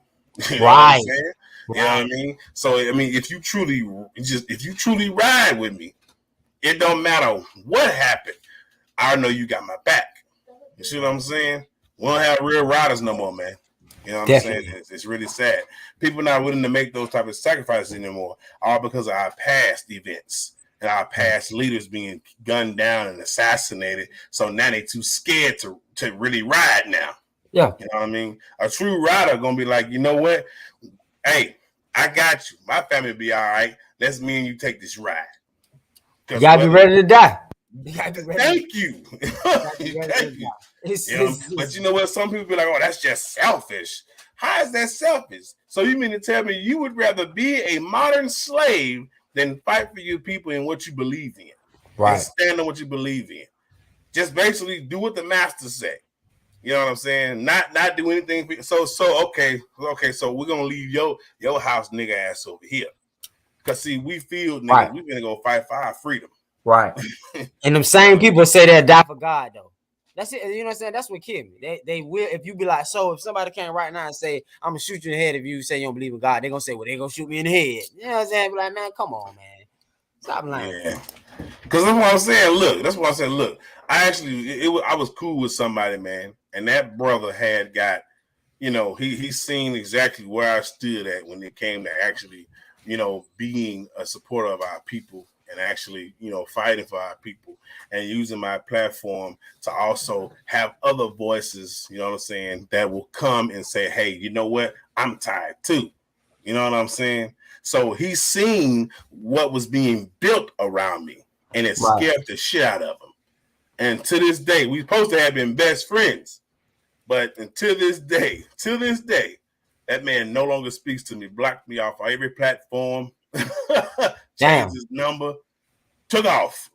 You know what I'm saying? You know what I mean? So I mean, if you truly ride with me, it don't matter what happened. I know you got my back. You see what I'm saying? We don't have real riders no more, man. You know what I'm saying? It's really sad. People not willing to make those type of sacrifices anymore, all because of our past events and our past leaders being gunned down and assassinated. So now they too scared to really ride now. Yeah. You know what I mean? A true rider gonna be like, you know what? Hey, I got you. My family will be all right. Let's me and you take this ride. You gotta be ready to die. Thank you. Thank you. But you know what? Some people be like, oh, that's just selfish. How is that selfish? So you mean to tell me you would rather be a modern slave than fight for your people and what you believe in? Right. And stand on what you believe in. Just basically do what the master say. You know what I'm saying? Not do anything. So okay. So we're gonna leave your house nigga ass over here. Cause see, we feel niggas, we're gonna go fight for our freedom. Right. And them same people say they'll die for God though. That's it. You know what I'm saying? That's what killed me. They will. If you be like, so if somebody came right now and say, I'm gonna shoot you in the head if you say you don't believe in God, they're gonna say, well, they're gonna shoot me in the head. You know what I'm saying? Be like, man, come on, man. Stop lying. Yeah. Cause that's what I'm saying. Look, I was cool with somebody, man, and that brother had got, he seen exactly where I stood at when it came to actually, being a supporter of our people and actually, fighting for our people and using my platform to also have other voices, you know what I'm saying, that will come and say, hey, you know what? I'm tired too. You know what I'm saying? So he's seen what was being built around me and it scared the shit out of him. And to this day, we supposed to have been best friends. But until this day, that man no longer speaks to me, blocked me off every platform, changed his number, took off.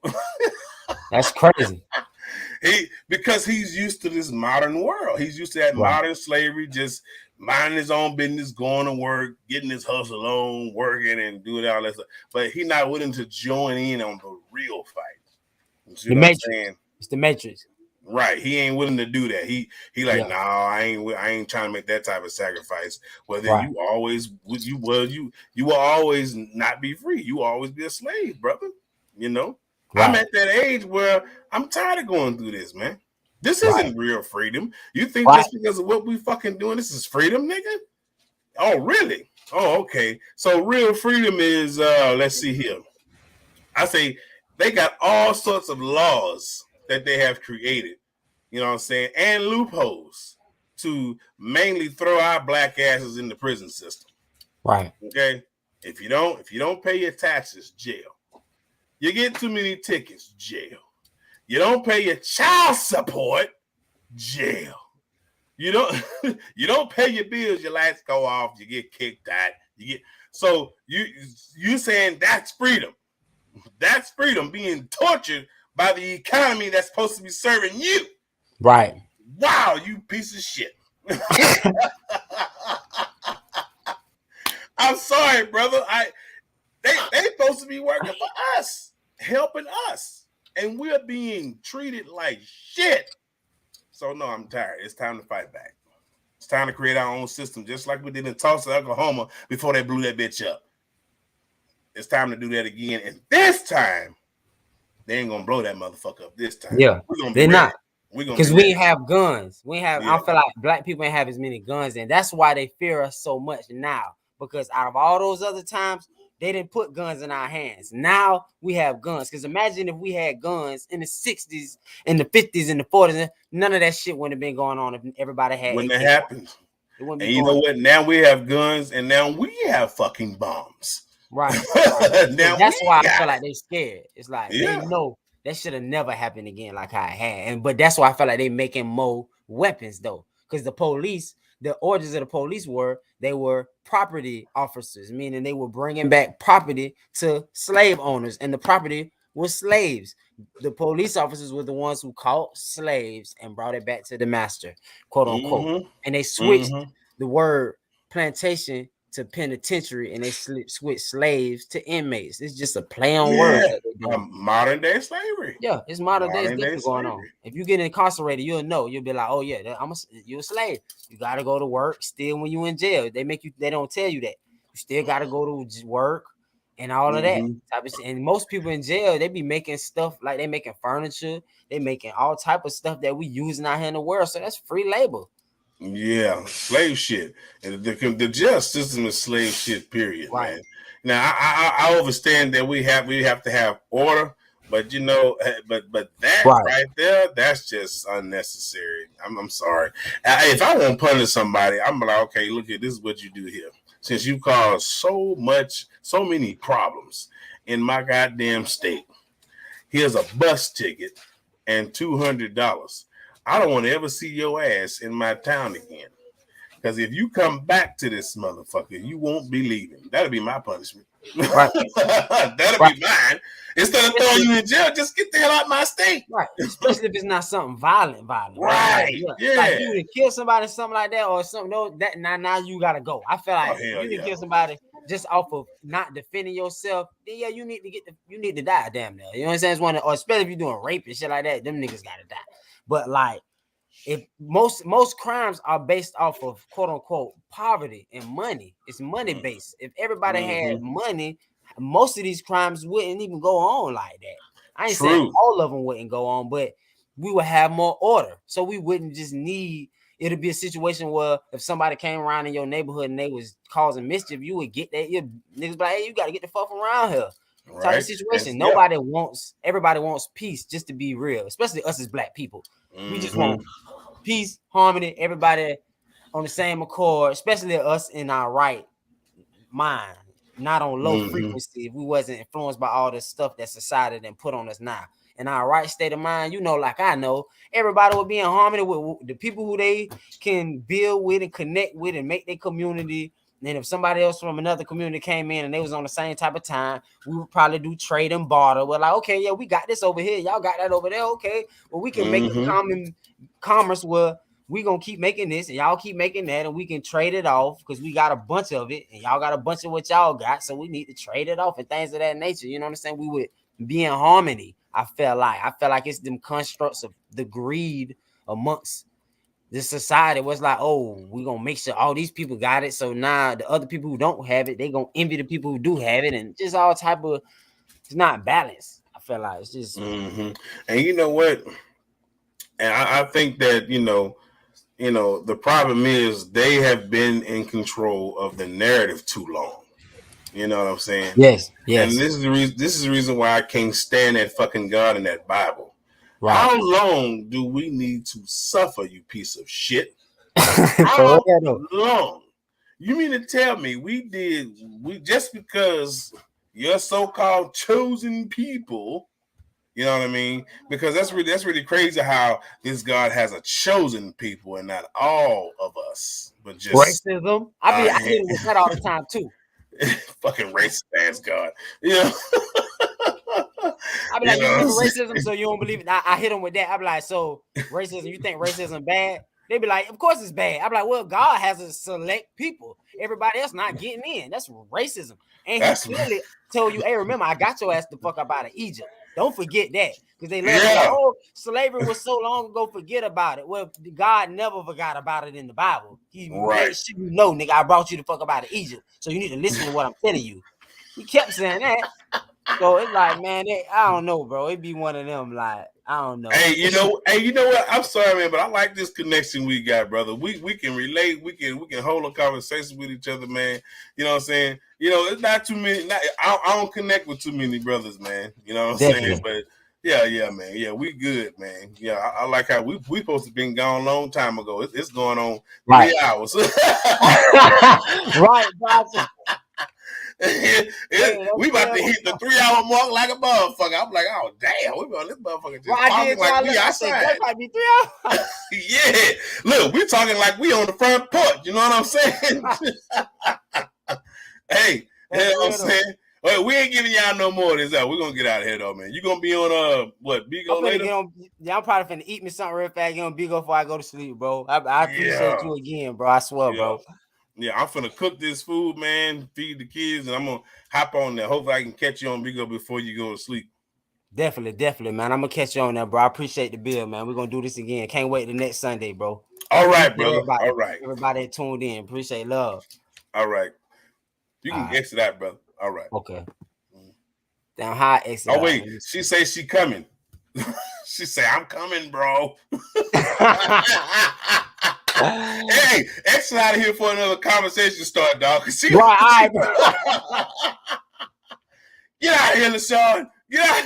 That's crazy. Because he's used to this modern world. He's used to that modern slavery, just minding his own business, going to work, getting his hustle on, working and doing all that stuff. But he's not willing to join in on the real fight. The Matrix. It's the Matrix. Right. He ain't willing to do that. He like, no, I ain't trying to make that type of sacrifice. Well, then you will always not be free. You will always be a slave, brother. I'm at that age where I'm tired of going through this, man. This isn't real freedom. You think just because of what we fucking doing, this is freedom, nigga? Oh, really? Oh, okay. So real freedom is let's see here. I say they got all sorts of laws that they have created, you know what I'm saying, and loopholes to mainly throw our black asses in the prison system. Right. Okay? If you don't pay your taxes, jail. You get too many tickets, jail. You don't pay your child support, jail. You don't you don't pay your bills, your lights go off, you get kicked out. You saying that's freedom. That's freedom being tortured by the economy that's supposed to be serving you. Right. Wow, you piece of shit. I'm sorry, brother. They supposed to be working for us, helping us, and we're being treated like shit. So no, I'm tired. It's time to fight back. It's time to create our own system, just like we did in Tulsa, Oklahoma, before they blew that bitch up. It's time to do that again, and this time they ain't gonna blow that motherfucker up. This time, Yeah, we're gonna be they're ready. not. We're gonna be Because we ready. ain't have guns. We ain't have. Yeah. I feel like black people ain't have as many guns, and that's why they fear us so much now. Because out of all those other times, they didn't put guns in our hands. Now we have guns. Because imagine if we had guns in the 60s, in the 50s, in the 40s, none of that shit wouldn't have been going on if everybody had When that AK. happens, It wouldn't and be you going know on. what? Now we have guns, and now we have fucking bombs. Right. Now That's we why I got feel it. like they scared. It's like they Yeah. know that should have never happened again, like how it had. And but that's why I feel like they making more weapons though, because the police, the orders of the police were they were property officers, meaning they were bringing back property to slave owners, and the property was slaves. The police officers were the ones who caught slaves and brought it back to the master, quote unquote. Mm-hmm. And they switched Mm-hmm. the word plantation to penitentiary, and they switch slaves to inmates. It's just a play on words Yeah. that they're doing. Modern day slavery. Yeah, it's modern day. It's Modern day different going on. slavery. If you get incarcerated, you'll know. You'll be like, oh yeah, you're a slave. You gotta go to work still when you in jail. They make you. They don't tell you that. You still gotta go to work and all of that Mm-hmm. type of shit. And most people in jail, they be making stuff like they making furniture. They making all type of stuff that we using out here in the world. So that's free labor. Yeah, slave shit. And the jail system is slave shit. Period, Right. man. Now I understand that we have to have order, but you know, but that Right. right there, that's just unnecessary. I'm sorry. If I want to punish somebody, I'm like, okay, look at this is what you do here. Since you caused so many problems in my goddamn state, here's a bus ticket and $200. I don't want to ever see your ass in my town again. Because if you come back to this motherfucker, you won't be leaving. That'll be my punishment. Right. That'll Right. be mine. Instead of throwing you in jail, just get the hell out of my state. Right, especially if it's not something violent. Right. Yeah. Like you would kill somebody, something like that, or something. No, that now you gotta go. I feel like hell you need to yeah. kill somebody just off of not defending yourself. Then yeah, you need to die. Damn near. You know what I'm saying? It's one, or especially if you're doing rape and shit like that. Them niggas gotta die. But like, if most crimes are based off of quote unquote poverty and money, it's money based. If everybody had money, most of these crimes wouldn't even go on like that. I ain't saying True. all of them wouldn't go on, but we would have more order. So we wouldn't just need it'll be a situation where if somebody came around in your neighborhood and they was causing mischief, you would get that. Your niggas be like, hey, you gotta get the fuck from around here. Right. Type of situation. Everybody wants peace, just to be real, especially us as black people. We just want peace, harmony, everybody on the same accord, especially us in our right mind, not on low frequency. If we wasn't influenced by all this stuff that society then put on us now. In our right state of mind, you know, like I know, everybody would be in harmony with the people who they can build with and connect with and make their community. And if somebody else from another community came in and they was on the same type of time, we would probably do trade and barter. We're like, okay, yeah, we got this over here. Y'all got that over there. Okay. Well, we can make a common commerce where we gonna keep making this and y'all keep making that, and we can trade it off because we got a bunch of it and y'all got a bunch of what y'all got. So we need to trade it off and things of that nature. You know what I'm saying? We would be in harmony. I feel like it's them constructs of the greed amongst this society was like, oh, we're gonna make sure all these people got it. So now the other people who don't have it, they gonna envy the people who do have it, and just all type of it's not balanced. I feel like it's just And you know what? And I think that, you know, the problem is they have been in control of the narrative too long. You know what I'm saying? Yes, And yes. this is the reason. This is the reason why I can't stand that fucking God in that Bible. Right. How long do we need to suffer, you piece of shit? For How real though. long? You mean to tell me we just because you're so-called chosen people? You know what I mean? Because that's really crazy how this God has a chosen people and not all of us, but just Racism. I hit him with that all the time too. fucking racist ass God. You know? I be like, you believe in racism, so you don't believe it. I hit them with that. I be like, so racism, you think racism bad? They be like, of course it's bad. I be like, well, God has to select people. Everybody else not getting in. That's racism. And he clearly told you, hey, remember, I got your ass the fuck up out of Egypt. Don't forget that. Because they love to be like, oh, slavery was so long ago, forget about it. Well, God never forgot about it in the Bible. He made sure you know, nigga, I brought you the fuck up out of Egypt. So you need to listen to what I'm telling you. He kept saying that. So it's like, man, I don't know, bro. It be one of them, like, I don't know. Hey, you know what? I'm sorry, man, but I like this connection we got, brother. We can relate. We can hold a conversation with each other, man. You know what I'm saying? It's not too many. I don't connect with too many brothers, man. You know what I'm saying? But yeah, man. Yeah, we good, man. Yeah, I like how we supposed to been gone a long time ago. It's going on 3 hours. Right, gotcha. We about to hit the 3-hour mark like a motherfucker. I'm like, oh damn, we on this motherfucker just talking like we outside. That might be 3 hours. Yeah, look, we talking like we on the front porch. You know what I'm saying? Hey, you know what I'm saying? Well, we ain't giving y'all no more of this out. We're gonna get out of here though, man. You gonna be on Bigo later? I'm probably finna eat me something real fast. Get on Bigo before I go to sleep, bro. I appreciate you again, bro. I swear, bro. Yeah, I'm finna cook this food, man, feed the kids, and I'm gonna hop on there. Hopefully I can catch you on Bigo before you go to sleep. Definitely, man. I'm gonna catch you on there, bro. I appreciate the bill, man. We're gonna do this again. Can't wait the next Sunday, bro. All right, brother. All right. Everybody tuned in. Appreciate love. All right. You can exit out, brother. All right. Okay. Damn, how I exit out? Wait. She say she coming. She say, I'm coming, bro. Hey, exit out of here for another conversation start, dog. Get out of here, LaShawn. Get out.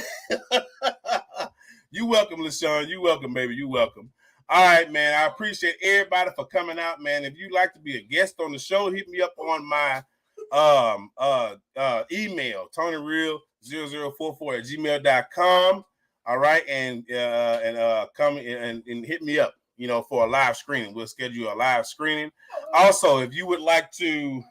You welcome, LaShawn. You welcome, baby. You welcome. All right, man. I appreciate everybody for coming out, man. If you'd like to be a guest on the show, hit me up on my email, TonyReal0044@gmail.com. All right, and come and hit me up, for a live screening. We'll schedule a live screening. Also, if you would like to,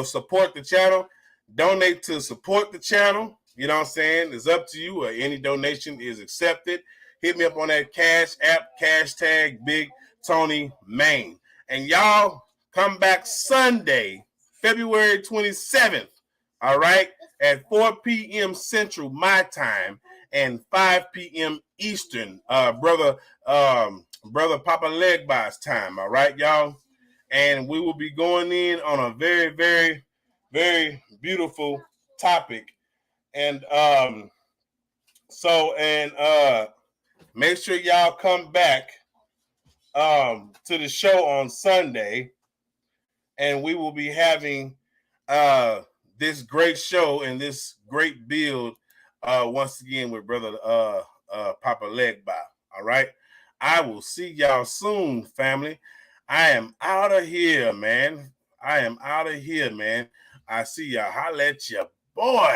support the channel, donate to support the channel. You know what I'm saying? It's up to you. Any donation is accepted. Hit me up on that Cash App, #, Big Tony Main. And y'all come back Sunday, February 27th. All right, at 4 p.m. Central, my time, and 5 p.m. Eastern, brother Papa Legba's time. All right, y'all, and we will be going in on a very, very, very beautiful topic, and make sure y'all come back to the show on Sunday, and we will be having this great show and this great build once again with brother Papa Legba. All right, I will see y'all soon, family. I am out of here, man. I see y'all. Holla at ya, boy.